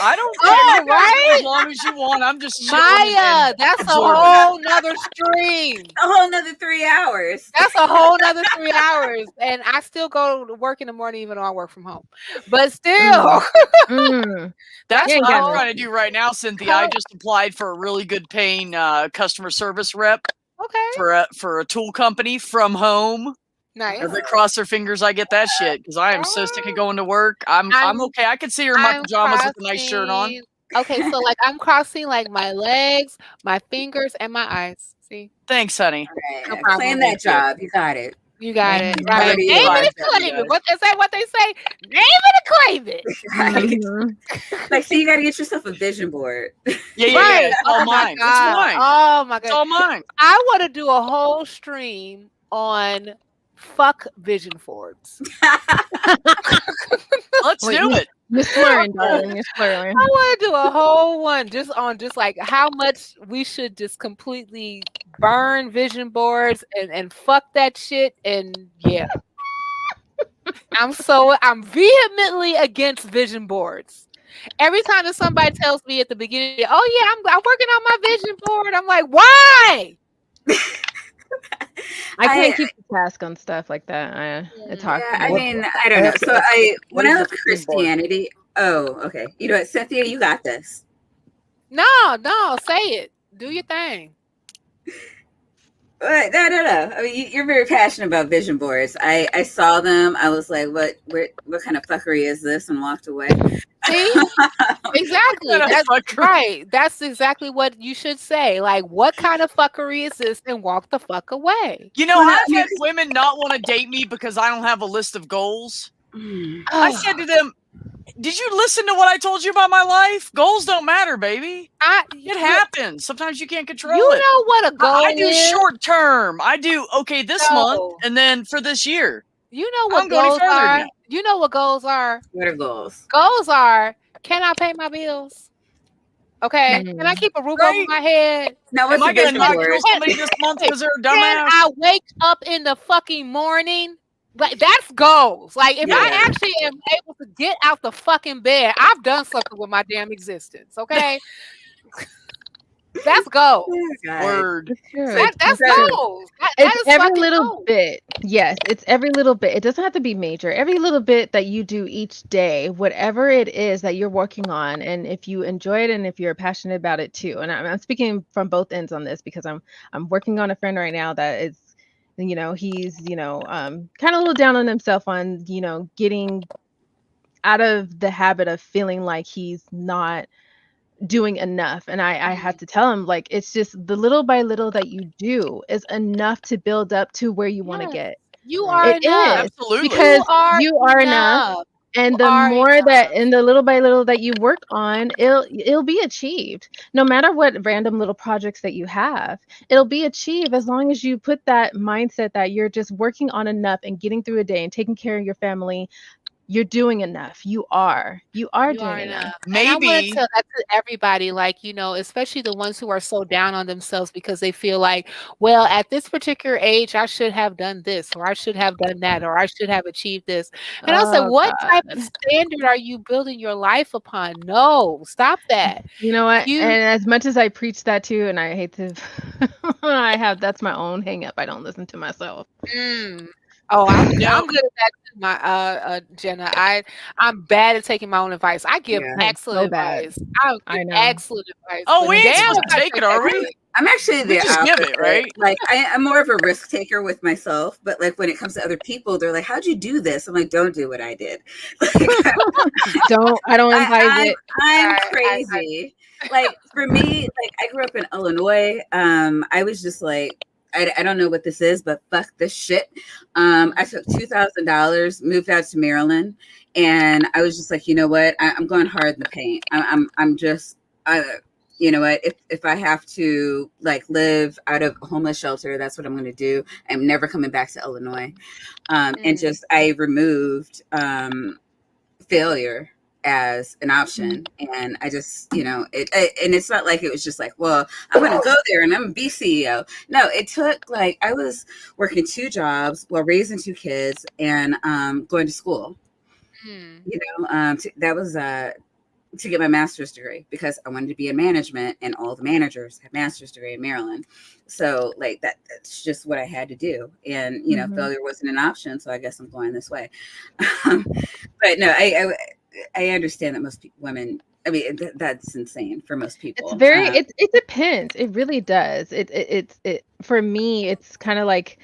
I don't care. Right? As long as you want. I'm just Maya. That's a whole nother stream. A whole nother 3 hours. That's a whole nother 3 hours. And I still go to work in the morning, even though I work from home. But still. That's what I'm trying to do right now, Cynthia. I just applied for a really good paying customer service rep. Okay. For a tool company from home. Nice. As they cross their fingers, I get that shit because I am so sick of going to work. I'm okay. I could see her in my pajamas with a nice shirt on. Okay, so like I'm crossing like my legs, my fingers, and my eyes. See? Thanks, honey. Right. No problem. Claim that job. You got it. You got it. Right. Name it and claim it. What they say? Name it and claim it. Right. Like, so you got to get yourself a vision board. Yeah. Right. It's all mine. It's mine. Oh my God. It's all mine. I want to do a whole stream on fuck vision boards. Let's do it. You're slurring, darling. You're slurring. I want to do a whole one just like how much we should just completely burn vision boards and fuck that shit. And yeah, I'm vehemently against vision boards. Every time that somebody tells me at the beginning, oh yeah, I'm working on my vision board, I'm like, why? I can't keep the task on stuff like that. It's hard. Yeah, I mean, I don't know. So when I left Christianity. Oh, okay. You know what, Cynthia, you got this. No, say it. Do your thing. No. I mean, you're very passionate about vision boards. I saw them. I was like, what kind of fuckery is this? And walked away. See? Exactly. That's right. That's exactly what you should say. Like, what kind of fuckery is this? And walk the fuck away. You know, I've had women not want to date me because I don't have a list of goals. I said to them, did you listen to what I told you about my life? Goals don't matter, baby. It happens. Sometimes you can't control it. You know what a goal is? I do short term. I do, this month and then for this year. You know what goals are? You know what goals are? What are goals? Goals are, can I pay my bills? Okay. Can I keep a roof over my head? Now, what's I going to not kill somebody this month because they're a dumbass? Can I wake up in the fucking morning? Like, that's goals. Like, if I actually am able to get out the fucking bed, I've done something with my damn existence. Okay. That's goals. Word. That's goals. It's every little bit. Yes, it's every little bit. It doesn't have to be major. Every little bit that you do each day, whatever it is that you're working on, and if you enjoy it and if you're passionate about it too. And I'm speaking from both ends on this because I'm working on a friend right now that is, he's, kind of a little down on himself on, getting out of the habit of feeling like he's not doing enough. And I have to tell him, like, it's just the little by little that you do is enough to build up to where you want to Yes, get. you Right. are It enough. is, Absolutely. You because are you are enough. enough. And You the are more that, enough. and the little by little that you work on, it'll be achieved. No matter what random little projects that you have, it'll be achieved as long as you put that mindset that you're just working on enough and getting through a day and taking care of your family. You're doing enough. You are You are doing enough. enough. And I want to Maybe. tell that to everybody, like, especially the ones who are so down on themselves because they feel like, well, at this particular age, I should have done this, or I should have done that, or I should have achieved this. And I'll say, Oh what type of God. standard are you building your life upon? No, stop that. You know what? You, And as much as I preach that too, and I hate to, that's my own hang up. I don't listen to myself. mm. Oh, I'm good. No. I'm good at that too, my Jenna. I'm bad at taking my own advice. I give Yeah. I'm so excellent bad. advice. I give I know. excellent advice, Oh, but we ain't damn supposed if to I take it, take are that we? shit. I'm actually We the just give it, opposite. right? Like I'm more of a risk taker with myself, but like when it comes to other people, they're like, "How'd you do this?" I'm like, "Don't do what I did." Like, I don't advise I'm it. I'm I crazy. Like for me, like I grew up in Illinois. I was just like, I don't know what this is, but fuck this shit. I took $2,000, moved out to Maryland, and I was just like, you know what? I'm going hard in the paint. I'm just. You know what, if I have to like live out of a homeless shelter, that's what I'm going to do. I'm never coming back to Illinois. And just I removed failure as an option, and I just, and it's not like it was just like, well, I'm going to go there and I'm gonna be CEO. No, it took like I was working 2 jobs while raising 2 kids and going to school. That was to get my master's degree because I wanted to be in management, and all the managers have master's degree in Maryland. So like that's just what I had to do. And, failure wasn't an option. So I guess I'm going this way. But no, I understand that most women, I mean, that's insane for most people. It's very, it depends. It really does. It for me, it's kind of like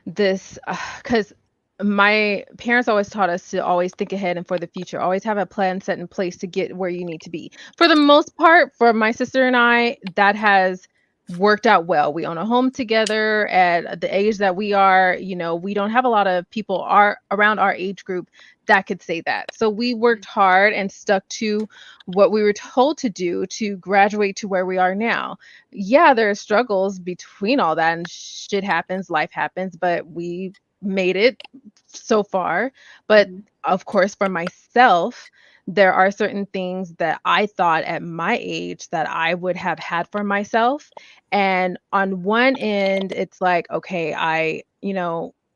this, because my parents always taught us to always think ahead and for the future, always have a plan set in place to get where you need to be. For the most part, for my sister and I, that has worked out well. We own a home together at the age that we are. We don't have a lot of people around our age group that could say that. So we worked hard and stuck to what we were told to do to graduate to where we are now. Yeah, there are struggles between all that, and shit happens, life happens, but we made it so far. But of course, for myself, there are certain things that I thought at my age that I would have had for myself. And on one end, it's like, okay,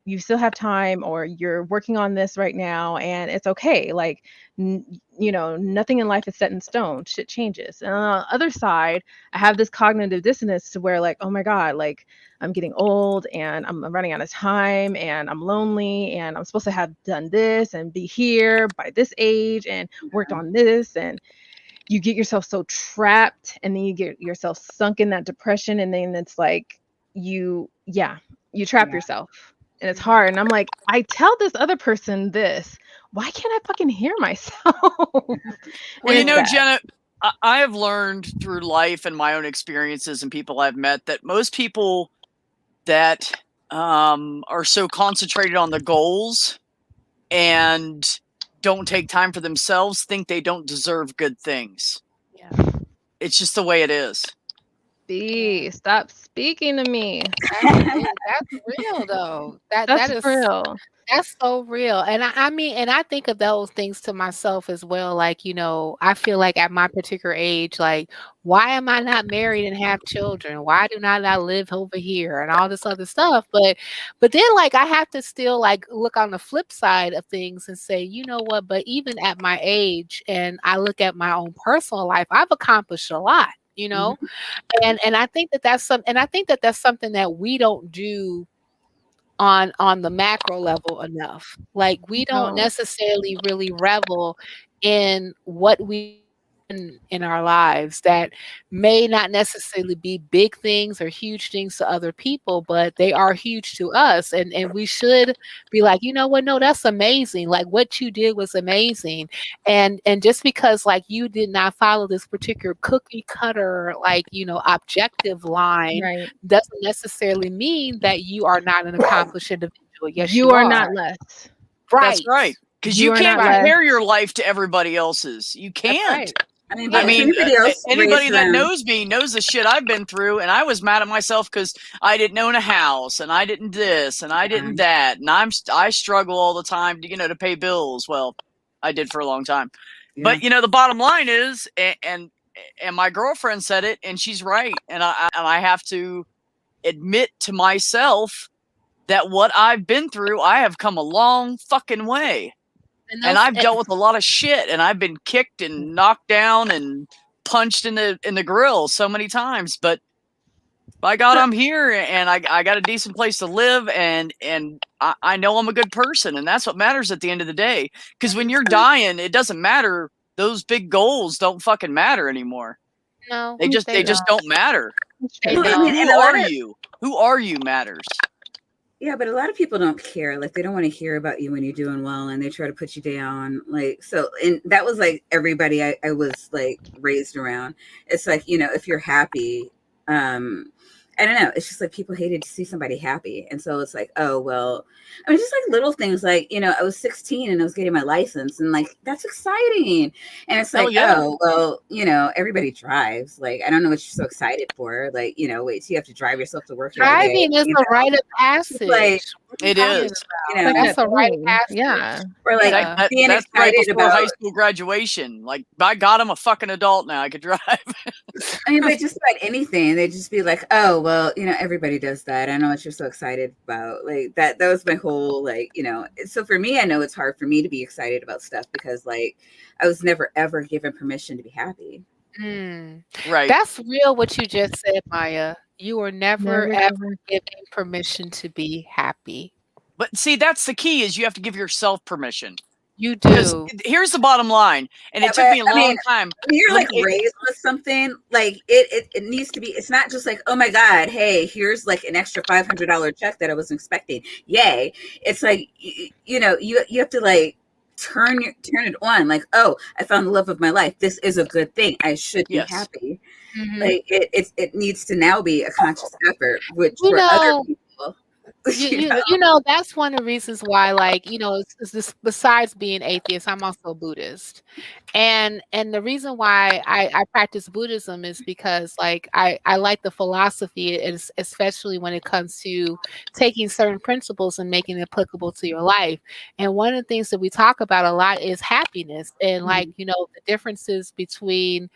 you still have time, or you're working on this right now, and it's okay. Like, nothing in life is set in stone. Shit changes. And on the other side, I have this cognitive dissonance to where, like, oh my God, like, I'm getting old and I'm running out of time and I'm lonely and I'm supposed to have done this and be here by this age and worked on this. And you get yourself so trapped, and then you get yourself sunk in that depression. And then it's like, you trap yourself, and it's hard. And I'm like, I tell this other person this, why can't I fucking hear myself? Well, Jenna, I have learned through life and my own experiences and people I've met that most people that are so concentrated on the goals and don't take time for themselves think they don't deserve good things. Yeah. It's just the way it is. Stop speaking to me. That's real though. That's that is real. That's so real. And I mean, and I think of those things to myself as well. Like, I feel like at my particular age, like, why am I not married and have children? Why do not I live over here and all this other stuff? But then, like, I have to still like look on the flip side of things and say, you know what? But even at my age, and I look at my own personal life, I've accomplished a lot. And I think that that's something that we don't do on the macro level enough. Like we don't necessarily really revel in what we in our lives that may not necessarily be big things or huge things to other people, but they are huge to us. And we should be like, you know what? No, that's amazing. Like what you did was amazing. And just because like you did not follow this particular cookie cutter, like, you know, objective line Right. doesn't necessarily mean that you are not an accomplished individual. Yes, You are not less. Right. That's right. Because You you are can't not less. compare your life to everybody else's. You That's can't. right. I mean, I but if mean, anybody else anybody raised that them, knows me knows the shit I've been through, and I was mad at myself because I didn't own a house, and I didn't this, and I didn't that, and I struggle all the time to to pay bills. Well, I did for a long time, but the bottom line is, and my girlfriend said it, and she's right, and I have to admit to myself that what I've been through, I have come a long fucking way. And I've dealt with a lot of shit, and I've been kicked and knocked down and punched in the grill so many times. But by God, I'm here, and I got a decent place to live, and I know I'm a good person, and that's what matters at the end of the day. Because when you're dying, it doesn't matter. Those big goals don't fucking matter anymore. No, they just don't matter. They Well, I don't. mean, and Who a lot are of- you? Who are you matters. Yeah, but a lot of people don't care. Like they don't want to hear about you when you're doing well, and they try to put you down. Like so, and that was like everybody I was like raised around. It's like, if you're happy, I don't know. It's just like people hated to see somebody happy, and so it's like, oh well. I mean, just like little things, like I was 16 and I was getting my license, and like that's exciting. And it's like, oh well, everybody drives. Like I don't know what you're so excited for. Like wait till you have to drive yourself to work. Driving is a rite of passage. Like, it is. That's a rite of passage. Yeah. Or like being that's excited right before about high school graduation. Like, by God, I'm a fucking adult now. I could drive. I mean, but just about anything, they just be like, "Oh, well, everybody does that. I know what you're so excited about." Like that. That was my whole So for me, I know it's hard for me to be excited about stuff because like I was never ever given permission to be happy. Right. That's real. What you just said, Maya. You were never ever given permission to be happy. But see, that's the key: is you have to give yourself permission. You do. Here's the bottom line, and it took me a long time. When you're like raised with something, like it needs to be. It's not just like, oh my God, hey, here's like an extra $500 check that I wasn't expecting. Yay! It's like you have to like turn it on. Like, oh, I found the love of my life. This is a good thing. I should be happy. Mm-hmm. Like it needs to now be a conscious effort, which for other people. That's one of the reasons why, like, it's this, besides being atheist, I'm also Buddhist. And the reason why I practice Buddhism is because like I like the philosophy, especially when it comes to taking certain principles and making it applicable to your life. And one of the things that we talk about a lot is happiness and like, the differences between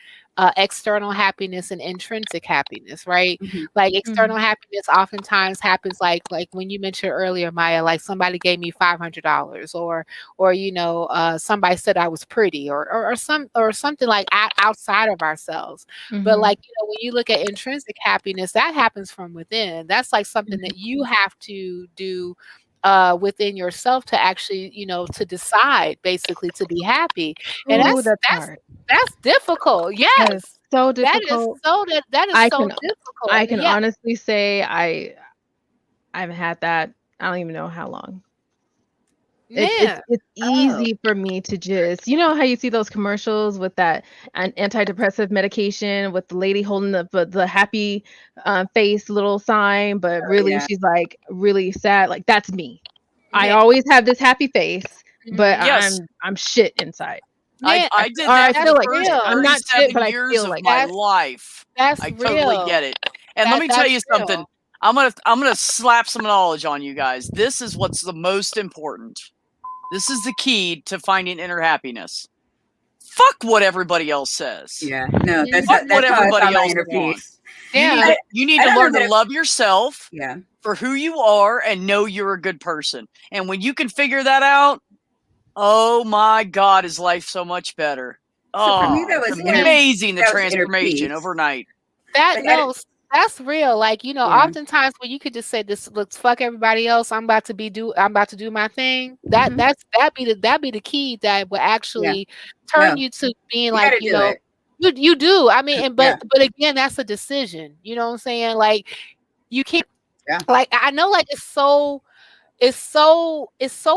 external happiness and intrinsic happiness, right? Like external happiness oftentimes happens like when you mentioned earlier, Maya, like somebody gave me $500 or somebody said I was pretty or something like outside of ourselves. But like, when you look at intrinsic happiness, that happens from within. That's like something that you have to do within yourself to actually, to decide basically to be happy. And that's difficult. Yes. That is so difficult. That is so difficult. I can honestly say I've had that. I don't even know how long. It's easy for me to just, how you see those commercials with that antidepressive medication with the lady holding the happy face little sign, but really she's like really sad. Like that's me. I always have this happy face, but I'm shit inside. I did that. I feel like I'm not shit, but I years feel of like my life. That's I real. totally get it. And let me tell you something. I'm gonna slap some knowledge on you guys. This is what's the most important. This is the key to finding inner happiness. Fuck what everybody else says. Yeah, no, that's what everybody else wants. Yeah, you need to learn to love yourself. Yeah. For who you are and know you're a good person. And when you can figure that out, oh my God, is life so much better. So for me, that was amazing. The transformation overnight. That's real. Like, you know, oftentimes when you could just say this, let's fuck everybody else. I'm about to do my thing. That'd be the key that will actually turn you to being like, you know, you do. I mean, but again, that's a decision. You know what I'm saying? Like, you can't. Like, I know, like it's so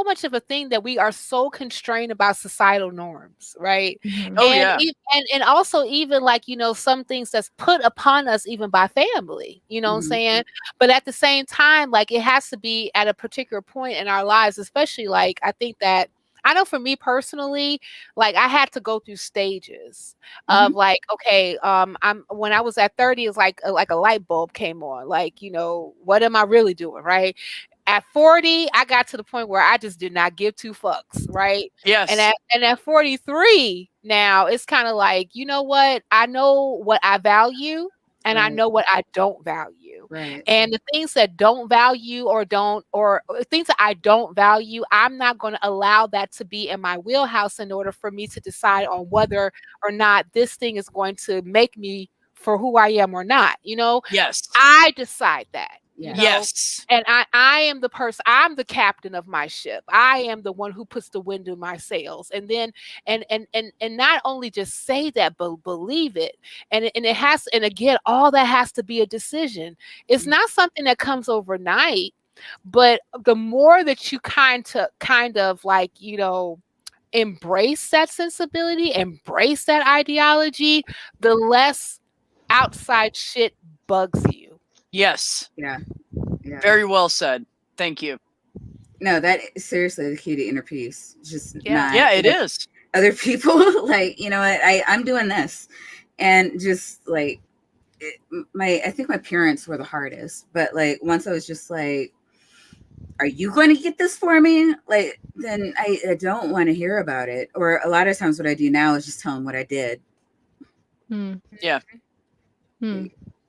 much of a thing that we are so constrained about societal norms, right? And also even like, you know, some things that's put upon us even by family, you know what I'm saying? But at the same time, like it has to be at a particular point in our lives, especially like I think that I know for me personally, like I had to go through stages of like, okay, when I was at 30, it's like a light bulb came on, like, you know, what am I really doing, right? At 40, I got to the point where I just did not give two fucks, right? Yes. And at 43, now it's kind of like, you know what? I know what I value and I know what I don't value. Right. And the things that don't value or things that I don't value, I'm not going to allow that to be in my wheelhouse in order for me to decide on whether or not this thing is going to make me for who I am or not. You know? Yes. I decide that. You know? Yes. And I am the person, I'm the captain of my ship. I am the one who puts the wind in my sails. And then, and not only just say that, but believe it. And it has, and again, all that has to be a decision. It's not something that comes overnight, but the more that you kind of like, you know, embrace that sensibility, embrace that ideology, the less outside shit bugs you. Yes. Yeah. Very well said. Thank you. No, that is seriously the key to inner peace. Just not it is. Other people like, you know what, I'm doing this, and just like I think my parents were the hardest, but like once I was just like, are you going to get this for me? Like, then I don't want to hear about it. Or a lot of times what I do now is just tell them what I did. Yeah.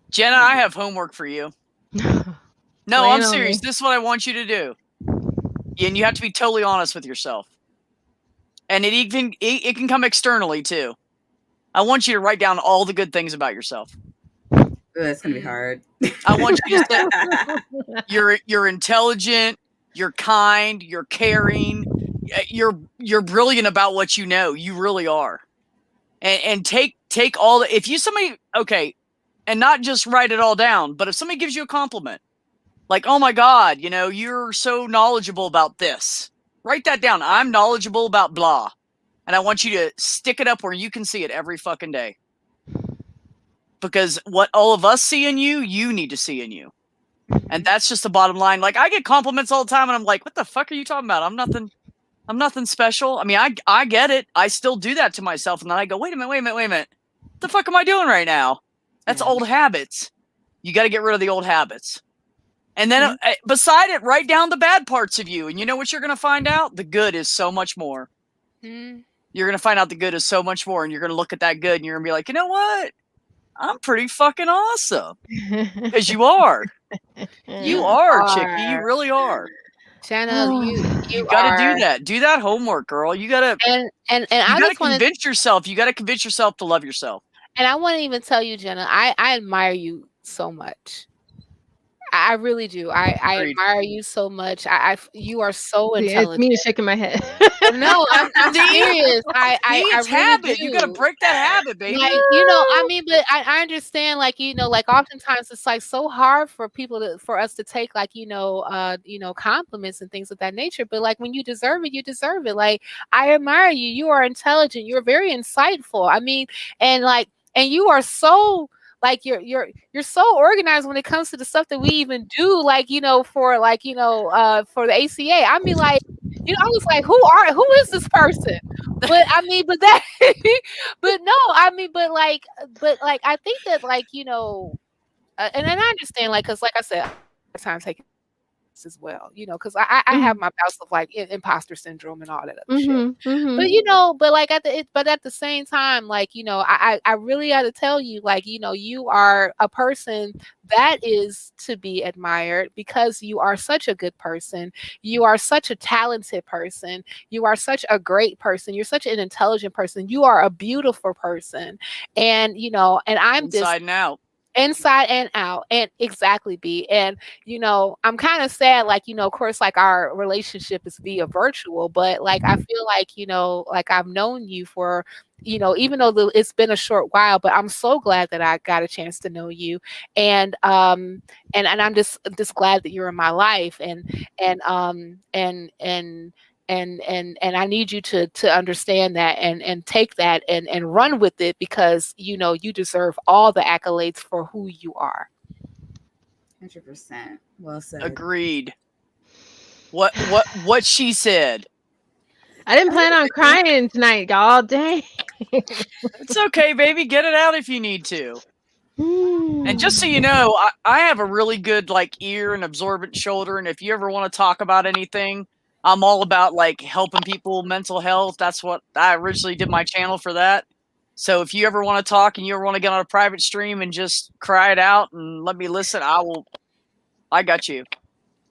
Jenna, I have homework for you. No, I'm serious. This is what I want you to do. And you have to be totally honest with yourself. And it can come externally too. I want you to write down all the good things about yourself. That's going to be hard. I want you to say you're intelligent, you're kind, you're caring, you're brilliant about what you know. You really are. And take all the, if you somebody, okay, and not just write it all down, but if somebody gives you a compliment, like, oh my God, you know, you're so knowledgeable about this. Write that down. I'm knowledgeable about blah. And I want you to stick it up where you can see it every fucking day. Because what all of us see in you, you need to see in you. And that's just the bottom line. Like, I get compliments all the time and I'm like, what the fuck are you talking about? I'm nothing special. I mean, I get it. I still do that to myself. And then I go, wait a minute. What the fuck am I doing right now? That's old habits. You got to get rid of the old habits. And then beside it, write down the bad parts of you. And you know what you're going to find out? The good is so much more. You're going to find out the good is so much more. And you're going to look at that good and you're going to be like, you know what? I'm pretty fucking awesome. Because you are. You are, Chickie. You really are. Jenna, you got to do that. Do that homework, girl. You got to and I got to convince yourself. You got to convince yourself to love yourself. And I want to even tell you, Jenna, I admire you so much. I really do. I admire you so much. You are so intelligent. It's me shaking my head. No, I'm serious. I really habit. do. You gotta break that habit, baby. Like, you know, I mean, but I understand, like, you know, like oftentimes it's like so hard for for us to take like, you know, compliments and things of that nature. But like when you deserve it, you deserve it. Like, I admire you. You are intelligent. You're very insightful. I mean, and you are so. Like you're so organized when it comes to the stuff that we even do, like, you know, for like, you know, for the ACA. I mean, like, you know, I was like, who is this person? But I mean, but no, I mean, but like, I think that, like, you know, and I understand, like, because like I said, sometimes taking as well, you know, because I have my bouts of like imposter syndrome and all that other shit. But you know, but like at the same time, like, you know, I really got to tell you, like, you know, you are a person that is to be admired because you are such a good person. You are such a talented person. You are such a great person. You're such an intelligent person. You are a beautiful person. And, you know, and I'm inside and out. inside and out. And exactly, B. And I'm kind of sad, like, of course, like our relationship is via virtual, but like I feel like, like I've known you for, even though it's been a short while, but I'm so glad that I got a chance to know you. And I'm just glad that you're in my life. And I need you to understand that and take that and run with it, because you deserve all the accolades for who you are. 100%. Well said. Agreed. What she said. I didn't plan on crying tonight, y'all. Dang. It's okay, baby. Get it out if you need to. And just so you know, I have a really good like ear and absorbent shoulder, and if you ever want to talk about anything, I'm all about like helping people mental health. That's what I originally did my channel for that. So if you ever want to talk and you ever want to get on a private stream and just cry it out and let me listen, I got you.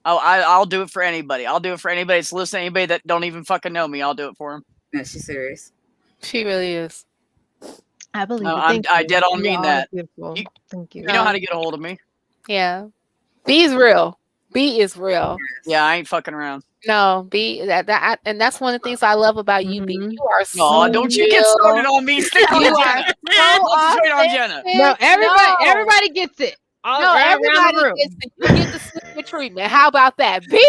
I'll do it for anybody. I'll do it for anybody that's listening, anybody that don't even fucking know me. I'll do it for them. No, she's serious. She really is. I believe No, it. I dead on mean that. Beautiful. You- Thank you. You know how to get a hold of me. Yeah. B's real. B is real. Yeah, I ain't fucking around. No, B, and that's one of the things I love about you, B. You are so No, don't you get started on me. Stick on You are Jenna. so Concentrate on Jenna. No, everybody gets it. No, everybody gets it. You get the Cynthia treatment. How about that, B?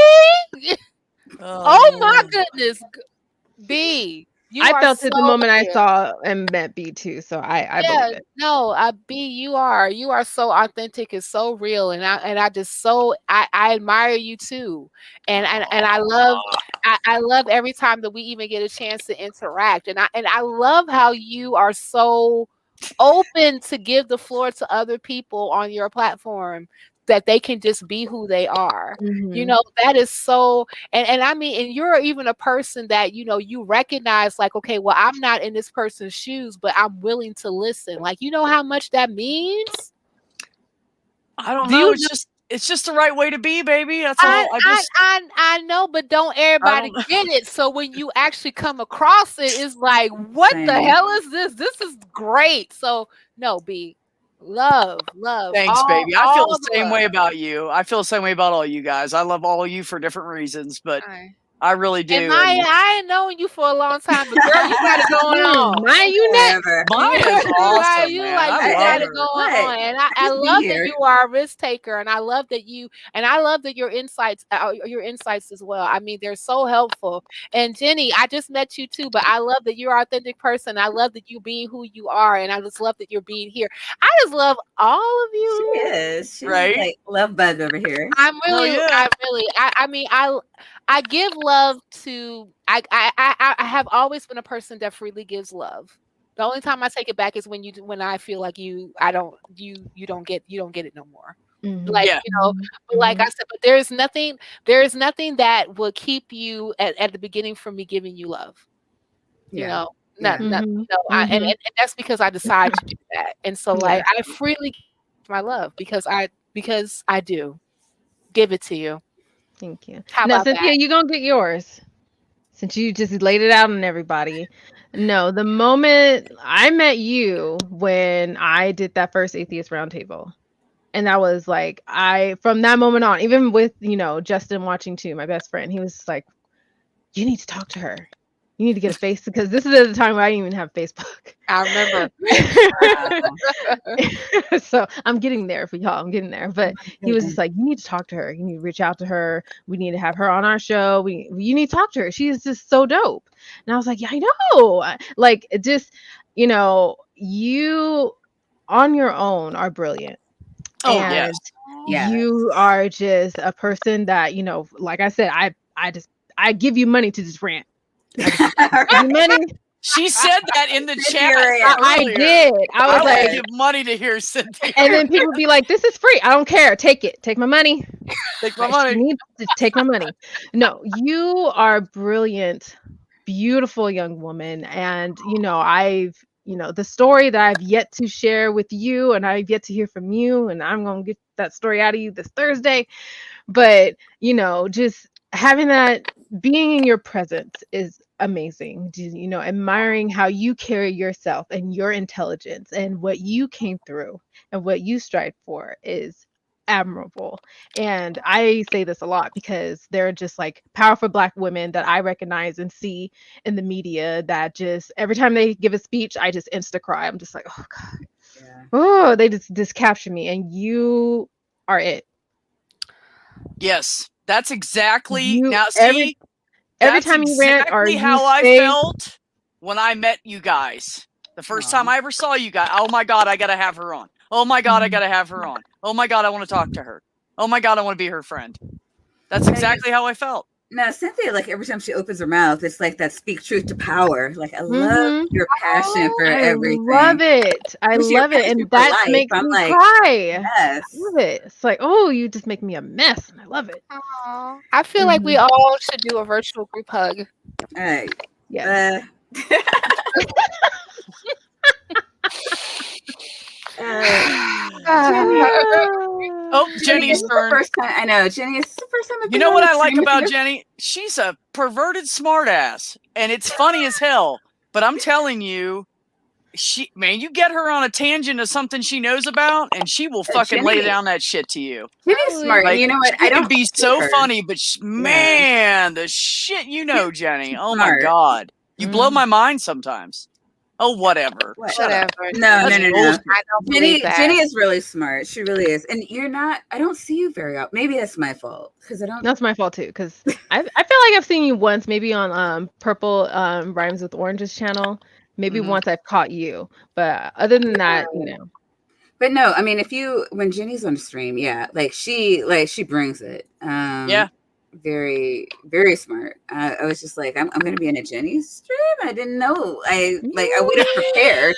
Oh my goodness, B. I felt it the moment I saw and met B too, so I believe it. No, B, you are so authentic and so real, and I just I admire you too, and I love every time that we even get a chance to interact, and I love how you are so open to give the floor to other people on your platform, that they can just be who they are. That is so, and I mean, and you're even a person that, you recognize like, okay, well, I'm not in this person's shoes, but I'm willing to listen. Like, how much that means? I don't know. It's just the right way to be, baby. That's all. I know, but don't everybody get it. So when you actually come across it, it's like, what the hell is this? This is great. So no, B. Love. Thanks, baby. I feel the same way about you. I feel the same way about all you guys. I love all of you for different reasons, but I really do. And Maya, I ain't known you for a long time, but girl, you got it going on. Maya, you next. Maya's awesome, you man. like you got it going on, and I love that you are a risk taker, and I love that your insights as well. I mean, they're so helpful. And Jenni, I just met you too, but I love that you're an authentic person. I love that you being who you are, and I just love that you're being here. I just love all of you. She is. She's right? Like love bug over here. I give love to. I have always been a person that freely gives love. The only time I take it back is when I feel like you don't get it no more. Like, but like I said, but there's nothing that will keep you at the beginning from me giving you love. And that's because I decided to do that. And so like I freely give my love because I do give it to you. Thank you. How now, about Cynthia, that? you're going to get yours since you just laid it out on everybody. No, the moment I met you when I did that first Atheist Roundtable. And that was like, from that moment on, even with, Justin watching too, my best friend, he was just like, you need to talk to her. You need to get a face, because this is at the time where I didn't even have Facebook. I remember. So I'm getting there for y'all. I'm getting there. But he was just like, you need to talk to her. You need to reach out to her. We need to have her on our show. You need to talk to her. She is just so dope. And I was like, yeah, I know. Like, just, you on your own are brilliant. Oh, and yes. You are just a person that, like I said, I give you money to just rant. I give you money. She said that in the chat. I did. I was like, give money to hear Cynthia. And then people would be like, this is free. I don't care. Take it. Take my money. Take my money. You need to take my money. No, you are brilliant, beautiful young woman. And, the story that I've yet to share with you, and I've yet to hear from you, and I'm going to get that story out of you this Thursday. But, just having that being in your presence is amazing. You know, admiring how you carry yourself and your intelligence and what you came through and what you strive for is admirable. And I say this a lot because they're just like powerful Black women that I recognize and see in the media that just every time they give a speech, I just insta cry. I'm just like, oh God. Yeah. Oh, they just capture me, and you are it. Yes, that's exactly You now. every See, every that's time you rant or exactly you how I say, felt when I met you guys. The first Aw. time I ever saw you guys. Oh my God, I gotta have her on. Oh my God, I gotta have her on. Oh my God, I want to talk to her. Oh my God, I want to be her friend. That's exactly how I felt. Now, Cynthia, like every time she opens her mouth, it's like that speak truth to power. Like, I love Mhm. your passion for I everything. love it. I Who's your love it, passion and for that life? makes I'm me like, cry. I yes. love it. It's like, oh, you just make me a mess, and I love it. Aw. I feel like we all should do a virtual group hug. Yes. Oh, Jenny's turn. First time, I know, Jenny, it's the first time I've You been know on what a I like stream with about you. Jenny? She's a perverted smartass, and it's funny as hell. But I'm telling you, you get her on a tangent of something she knows about, and she will fucking lay down that shit to you. Jenny's smart. Like, You know what? she I can don't be see so her. funny, but man, the shit you know, Jenny. Oh my smart. God, you blow my mind sometimes. Oh, whatever. Shut up. No. That's bullshit. I don't believe that. Jenny is really smart. She really is. And you're not, I don't see you very often. Maybe that's my fault. Because I don't. That's my fault too, because I feel like I've seen you once, maybe on Purple Rhymes with Oranges channel. Maybe once I've caught you, but other than that, you know. But no, I mean, when Jenny's on the stream, yeah, she brings it. Yeah. Very, very smart. I was just like, I'm going to be in a Jenny stream. I didn't know. I would have prepared.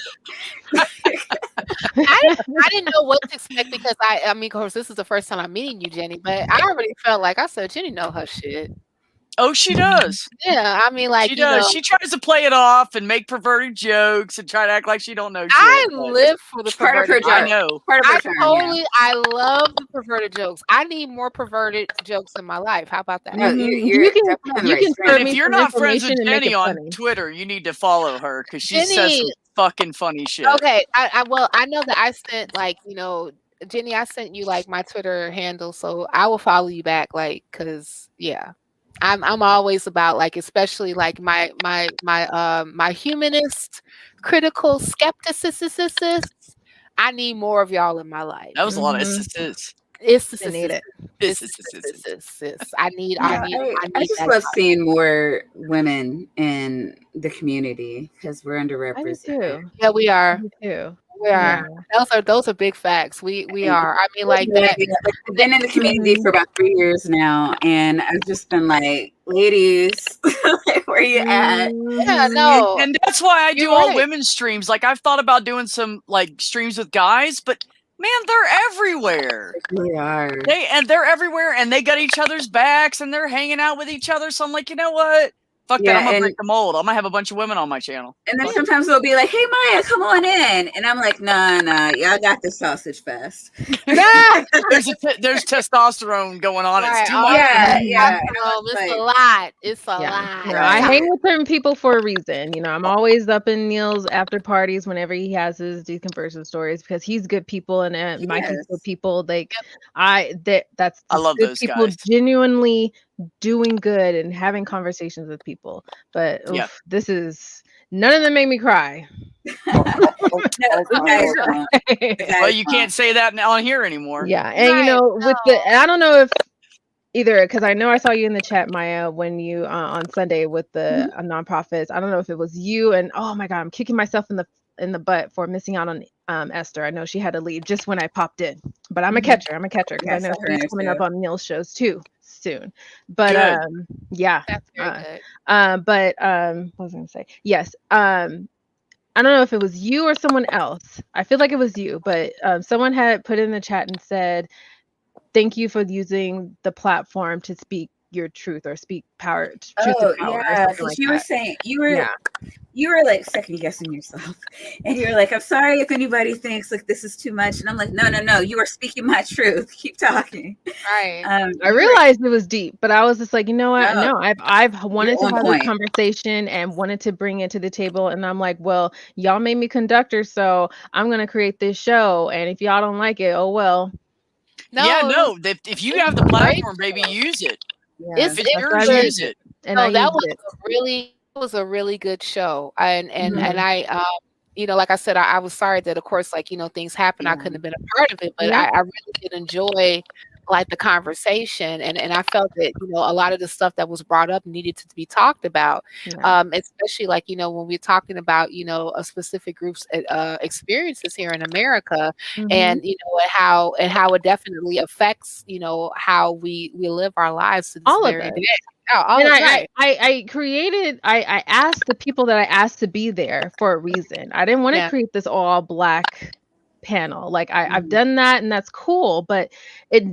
I didn't know what to expect because I mean, of course, this is the first time I'm meeting you, Jenny, but I already felt like I said, Jenny know her shit. Oh, she does. Yeah, I mean, like, she does. She tries to play it off and make perverted jokes and try to act like she don't know shit. I live for the part of her perverted joke. I know. Part of her charm, I love the perverted jokes. I need more perverted jokes in my life. How about that? No, You can And if you're not friends with Jenny on Twitter, you need to follow her because she says some fucking funny shit. Okay, I know that I sent, like, you know, Jenny, I sent you like my Twitter handle, so I will follow you back, like, because yeah. I'm always about, like, especially like my humanist critical skepticism. I need more of y'all in my life. That was a lot of isses. I need. I just love seeing more women in the community because we're underrepresented. Yeah, we are. Me too. We are. Those are big facts. We are. I mean, like that. I've been in the community for about 3 years now, and I've just been like, ladies, where you at? Yeah, no. And that's why I do all women's streams. Like, I've thought about doing some like streams with guys, but man, they're everywhere. They are. They're everywhere, and they got each other's backs, and they're hanging out with each other. So I'm like, you know what? Fuck that. I'm gonna break the mold. I'm gonna have a bunch of women on my channel. And then sometimes they'll be like, "Hey, Maya, come on in," and I'm like, "Nah, y'all got the sausage fest." There's testosterone going on. It's too much. Yeah. It's a lot. It's a lot. You know, I hang with certain people for a reason. You know, I'm always up in Neil's after parties whenever he has his deconversion stories because he's good people and Mikey's good people. Like I love good those people guys. Genuinely doing good and having conversations with people. But this is none of them make me cry. Well, you can't say that on here anymore. Yeah, and you know, and I don't know if either, because I know I saw you in the chat, Maya, when you on Sunday with the nonprofits. I don't know if it was you, and oh my God, I'm kicking myself in the butt for missing out on Esther. I know she had to leave just when I popped in, but I'm a catcher because I know she's coming up on Neil's shows too soon. But yeah, that's very good. But what was I gonna say? Yes, I don't know if it was you or someone else. I feel like it was you, but someone had put in the chat and said, "Thank you for using the platform to speak your truth or speak truth to power." Yeah, because you were saying you were like second guessing yourself, and you're like, I'm sorry if anybody thinks like this is too much, and I'm like, no, you are speaking my truth. Keep talking. Right. I realized it was deep, but I was just like, you know what? No. No, I've wanted to on have point. this conversation and wanted to bring it to the table, and I'm like, well, y'all made me conductor, so I'm gonna create this show, and if y'all don't like it, oh well. No, if you have the platform, baby, use it. Yeah. If it's yours, use it. And no, I that used was it. a really good show. And Mhm. I you know, like I said, I was sorry that of course, like, you know, things happened. I couldn't have been a part of it, but Yeah. I really did enjoy like the conversation, and I felt that, you know, a lot of the stuff that was brought up needed to be talked about. Yeah. Especially like, you know, when we're talking about, you know, a specific group's experiences here in America, Mhm. and you know, and how it definitely affects, you know, how we live our lives to this All of very it. day. Oh, And right. I asked the people that I asked to be there for a reason. I didn't want to Yeah. create this all black panel. Like I've done that, and that's cool, but it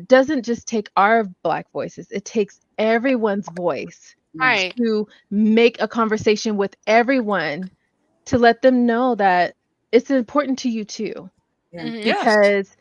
doesn't just take our black voices. It takes everyone's voice Right. to make a conversation with everyone, to let them know that it's important to you too. Mhm. Yes. Because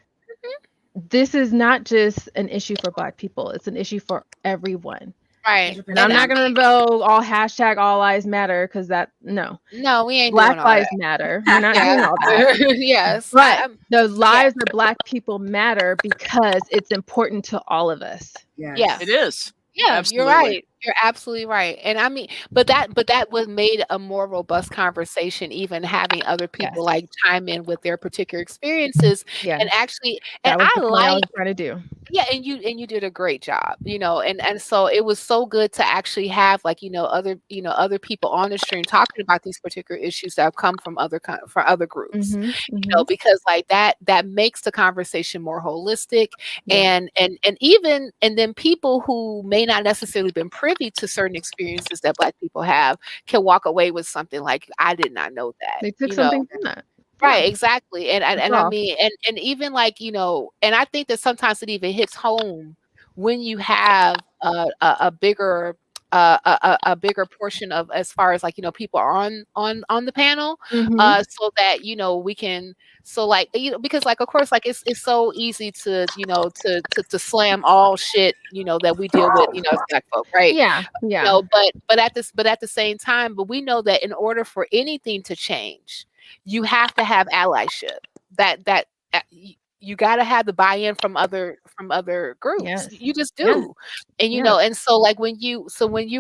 this is not just an issue for black people. It's an issue for everyone. Right. And I'm not gonna go all hashtag all lives matter, because no. No, we ain't Black doing all lives that. matter. We're not Yeah. doing all that. Yes. But the lives of black people matter because it's important to all of us. Yeah. It is. Yeah, Absolutely. you're right. You're absolutely right. And I mean, but that was made a more robust conversation, even having other people like chime in with their particular experiences. Yeah. And actually, That and was I the point I was like, trying to do. yeah, and you did a great job, you know, and so it was so good to actually have like, you know, other people on the stream talking about these particular issues that have come from other groups, Mhm, you know, because like that makes the conversation more holistic, and even and then people who may not necessarily been privy to certain experiences that black people have can walk away with something like, I did not know that. They took You know? something from that. Right, exactly. And That's I all. mean, and even like, you know, and I think that sometimes it even hits home when you have a bigger a bigger portion of, as far as like, you know, people are on the panel, Mhm. so that, you know, we can, so like, you know, because like of course like it's so easy to, you know, to slam all shit, you know, that we deal with, you know, as black folk, right? Yeah. You Yeah. know, but at the same time, but we know that in order for anything to change, you have to have allyship. That you got to have the buy-in from other groups. Yes. You just do. Yes. And you Yes. know, and so like when you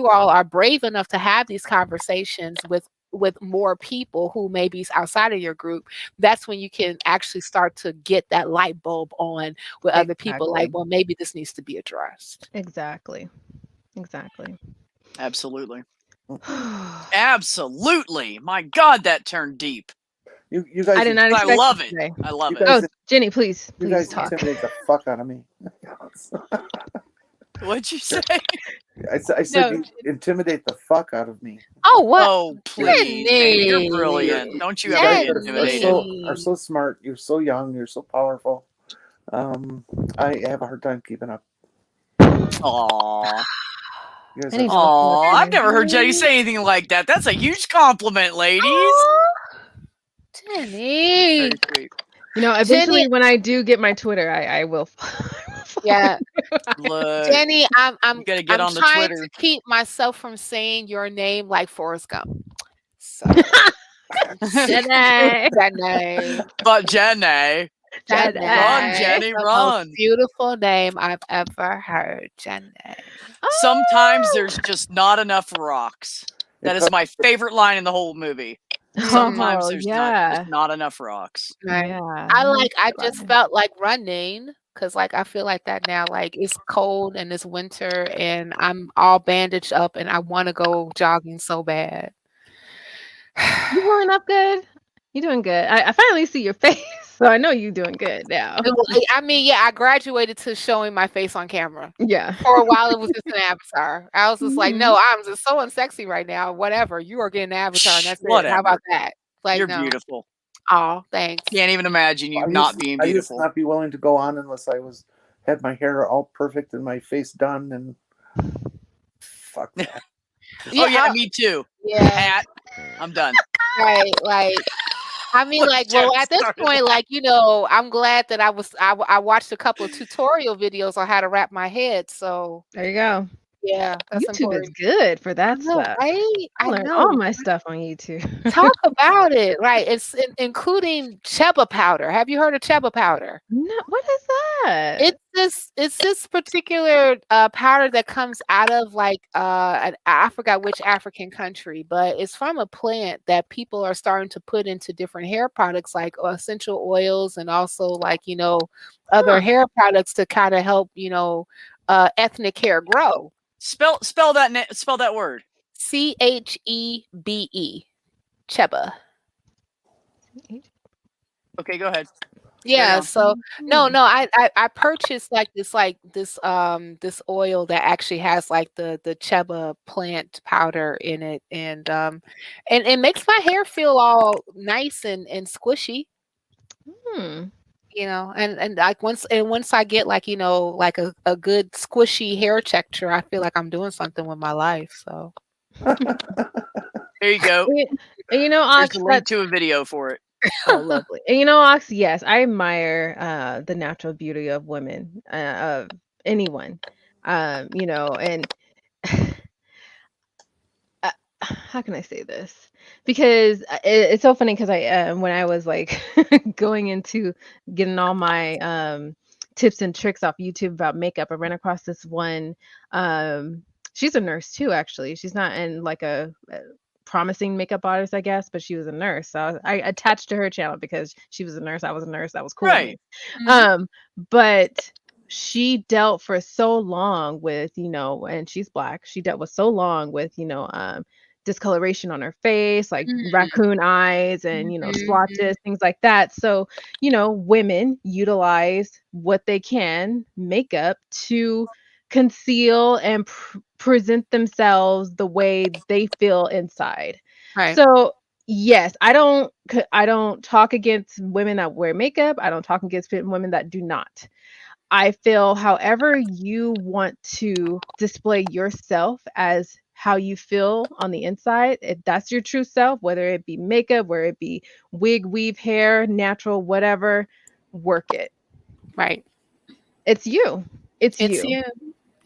all are brave enough to have these conversations with more people who may be outside of your group, that's when you can actually start to get that light bulb on with other people, like, well, maybe this needs to be addressed. Exactly. Absolutely. Absolutely. My God, that turned deep. You guys, I did not expect I love you it. to say. I love You it. guys- Oh, Jenny, please you guys talk. intimidate the fuck out of me. What'd you say? I said No. you intimidate the fuck out of me. Oh, what? Oh, please, baby, you're brilliant. Don't you You ever guys get are intimidated. so smart. You're so young. You're so powerful. I have a hard time keeping up. Aww. You guys I need to are listen to Aww, I've Jenny. never heard Jenny say anything like that. That's a huge compliment, ladies. Jenny. Very sweet. You know, eventually Jenny, when I do get my Twitter, I will. yeah. Look, Jenny, I'm you gotta get on the trying Twitter. to keep myself from saying your name like Forrest Gump. So Jenny. Jenny. But Jenny, Jenny. run, Jenny, The run. most beautiful name I've ever heard, Jenny. Sometimes there's just not enough rocks. That is my favorite line in the whole movie. Sometimes there's not enough rocks. Right. Yeah. I just felt like running, because like I feel like that now, like it's cold and it's winter and I'm all bandaged up and I want to go jogging so bad. You holding up good? You're doing good. I finally see your face, so I know you're doing good now. I mean, yeah, I graduated to showing my face on camera. Yeah. For a while, it was just an avatar. I was just like, no, I'm just so unsexy right now. Whatever. You are getting an avatar, and that's it. How about that? Like, You're no. beautiful. Oh, thanks. Can't even imagine you not being I used beautiful. to not be willing to go on unless I had my hair all perfect and my face done, and fuck that. Oh yeah, me too. Yeah. Hat. I'm done. Right, like, I mean, like, well, at this point, like, you know, I'm glad that I watched a couple of tutorial videos on how to wrap my head. So There you go. yeah, that's YouTube is important. good for I that know, stuff. right? I I learned know. all my stuff on YouTube. Talk about it, right? It's including Cheba powder. Have you heard of Cheba powder? No, what is that? It's this particular powder that comes out of like I forgot which African country, but it's from a plant that people are starting to put into different hair products like essential oils and also like, you know, other hair products to kind of help, you know, ethnic hair grow. Spell that word. Chebe. Cheba. Okay, go ahead. Yeah, so no, I purchased like this this oil that actually has like the Cheba plant powder in it, and it makes my hair feel all nice and squishy, you know, and like once I get like, you know, like a good squishy hair texture, I feel like I'm doing something with my life. So there you go. And you know, there's a link to a video for it. Oh, lovely. And you know, Ox, yes, I admire the natural beauty of women, of anyone. You know, and how can I say this? Because it's so funny because I when I was like going into getting all my tips and tricks off YouTube about makeup, I ran across this one. She's a nurse too, actually. She's not in like a promising makeup artist, I guess, but she was a nurse. So I attached to her channel because she was a nurse. I was a nurse. That was cool. Right. But she dealt for so long with, you know, and she's Black. She dealt with so long with, you know, discoloration on her face, like raccoon eyes and, you know, splotches, things like that. So, you know, women utilize what they can, makeup, to conceal and present themselves the way they feel inside. Right. So yes, I don't talk against women that wear makeup. I don't talk against women that do not. I feel however you want to display yourself as how you feel on the inside, if that's your true self, whether it be makeup, whether it be wig, weave, hair, natural, whatever, work it. Right. It's you. It's you.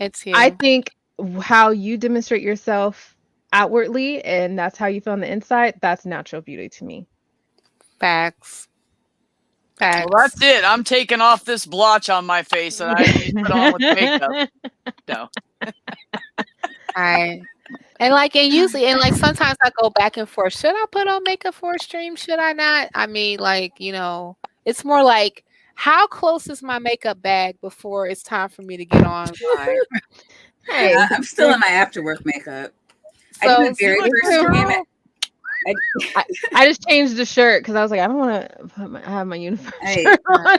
It's you. I think how you demonstrate yourself outwardly and that's how you feel on the inside, that's natural beauty to me. Facts. Well, that's it. I'm taking off this blotch on my face that I used to put on with makeup. No. And sometimes I go back and forth. Should I put on makeup for a stream? Should I not? I mean, like, you know, it's more like, how close is my makeup bag before it's time for me to get online? Hey, I'm still in my after work makeup. So, I did the very first stream. I just changed the shirt because I was like, I don't want to have my uniform shirt on.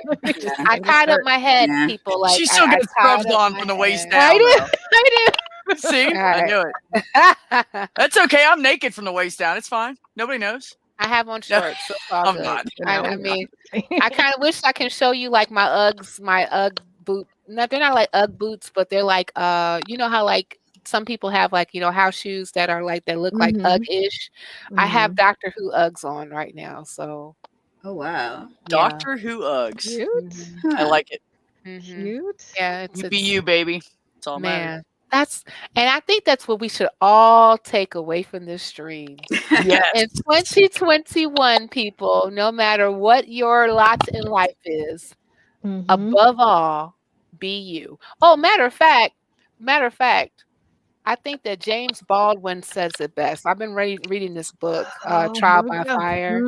I tied up my head, people. Like, she still gets scrubbed on from the waist down. I do. See, I knew it. That's okay. I'm naked from the waist down. It's fine. Nobody knows. I have on shorts. So it's all I'm good. not. I mean, I kind of wish I can show you like my Ugg boot. No, they're not like Ugg boots, but they're like you know how like some people have like, you know, house shoes that are like that look like Ugg-ish. I have Dr. Who Uggs on right now. So oh wow. Doctor Who Uggs. Cute. I like it. Cute. Yeah, it's be you, baby. It's all man. And I think that's what we should all take away from this stream. Yes. In 2021, people, no matter what your lot in life is, above all, be you. Oh, matter of fact, I think that James Baldwin says it best. I've been reading this book, Trial by Fire.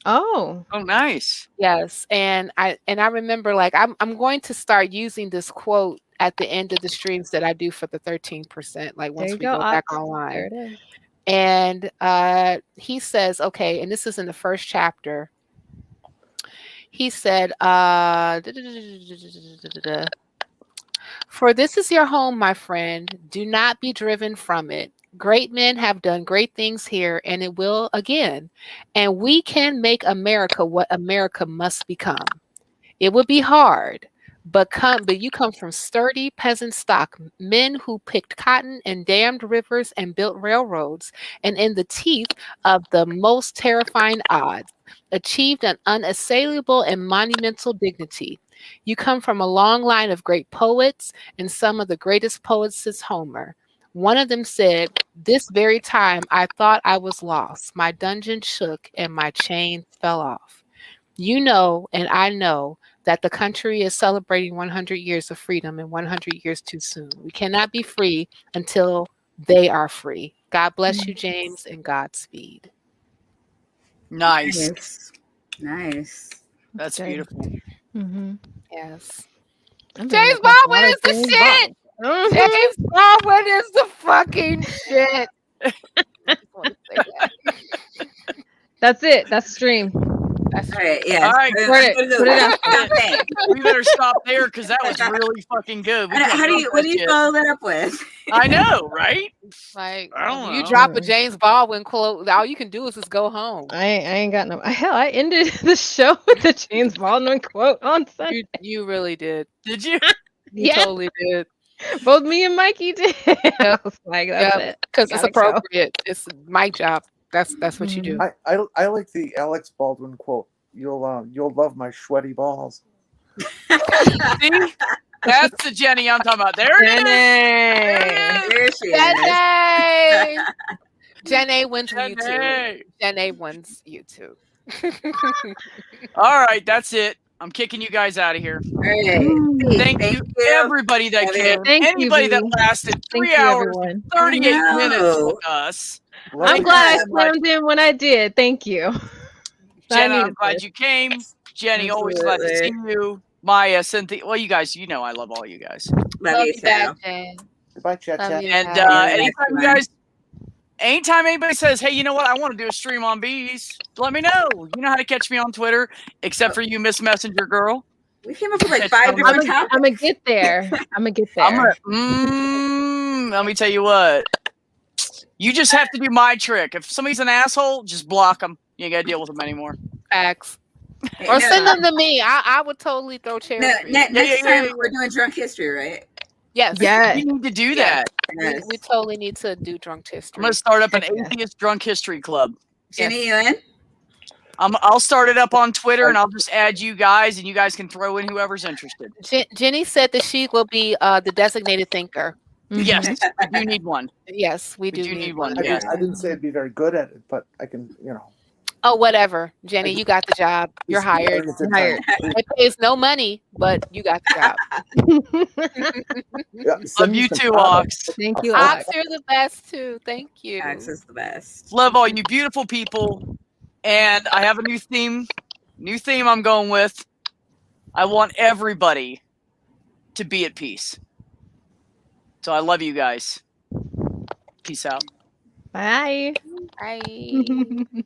Oh, nice. Yes, and I remember like I'm going to start using this quote at the end of the streams that I do for the 13%. Like once we go back online. There it is. And he says, okay, and this is in the first chapter. He said, for this is your home, my friend. Do not be driven from it. Great men have done great things here, and it will again. And we can make America what America must become. It will be hard, But you come from sturdy peasant stock, men who picked cotton and dammed rivers and built railroads, and in the teeth of the most terrifying odds, achieved an unassailable and monumental dignity. You come from a long line of great poets, and some of the greatest poets is Homer. One of them said, "This very time I thought I was lost. My dungeon shook and my chains fell off." You know, and I know that the country is celebrating 100 years of freedom and 100 years too soon. We cannot be free until they are free. God bless you, James, and Godspeed. Nice. Nice. That's beautiful. Mm-hmm. Yes. James Baldwin is the shit. James Baldwin is the fucking shit. I just want to say that. That's it. That's stream. That's All right, yeah. All right, Put it out. we better stop there because that was really fucking good. What do you follow that up with? I know, right? like I don't you know. drop a James Baldwin quote, all you can do is just go home. I ain't got no. Hell, I ended the show with the James Baldwin quote on Sunday. You really did. Did you? You totally did. Both me and Mikey did. I was like, that's it. Because it's appropriate. It's my job. That's what you do. I like the Alex Baldwin quote. You'll love my sweaty balls. See? That's the Jenny I'm talking about. There it is. There she is. Jenny! Jenny wins YouTube. Jenny wins YouTube. All right, that's it. I'm kicking you guys out of here. All right. Thank you, everybody that came. Anybody that lasted 3 hours, 38 minutes with us. I'm glad I slammed in when I did. Thank you. Jenna, I'm glad you came. Jenny, always glad to see you. Maya, Cynthia, well, you guys, you know I love all you guys. Love you back, too. Goodbye, chat. And anytime anybody says, hey, you know what, I want to do a stream on bees, let me know. You know how to catch me on Twitter, except for you, Miss Messenger Girl. We came up with like 5 different topics. I'm going to get there. Let me tell you what. You just have to do my trick. If somebody's an asshole, just block them. You ain't got to deal with them anymore. Facts. Or send them to me. I would totally throw chairs. Next time we're doing drunk history, right? Yes. We need to do that. Yes. We totally need to do drunk history. I'm going to start up an atheist drunk history club. Jenny, you in? I'll start it up on Twitter and I'll just add you guys and you guys can throw in whoever's interested. Jenny said that she will be the designated thinker. Yes, we do need one. Yes, we do need one. I didn't say I'd be very good at it, but I can, Oh, whatever. Jenny, you got the job. You're hired. It pays no money, but you got the job. Love you too, Ox. Thank you, Ox. You're the best too. Thank you. Ox is the best. Love all you beautiful people. And I have a new theme. I'm going with. I want everybody to be at peace. So I love you guys. Peace out. Bye. Bye.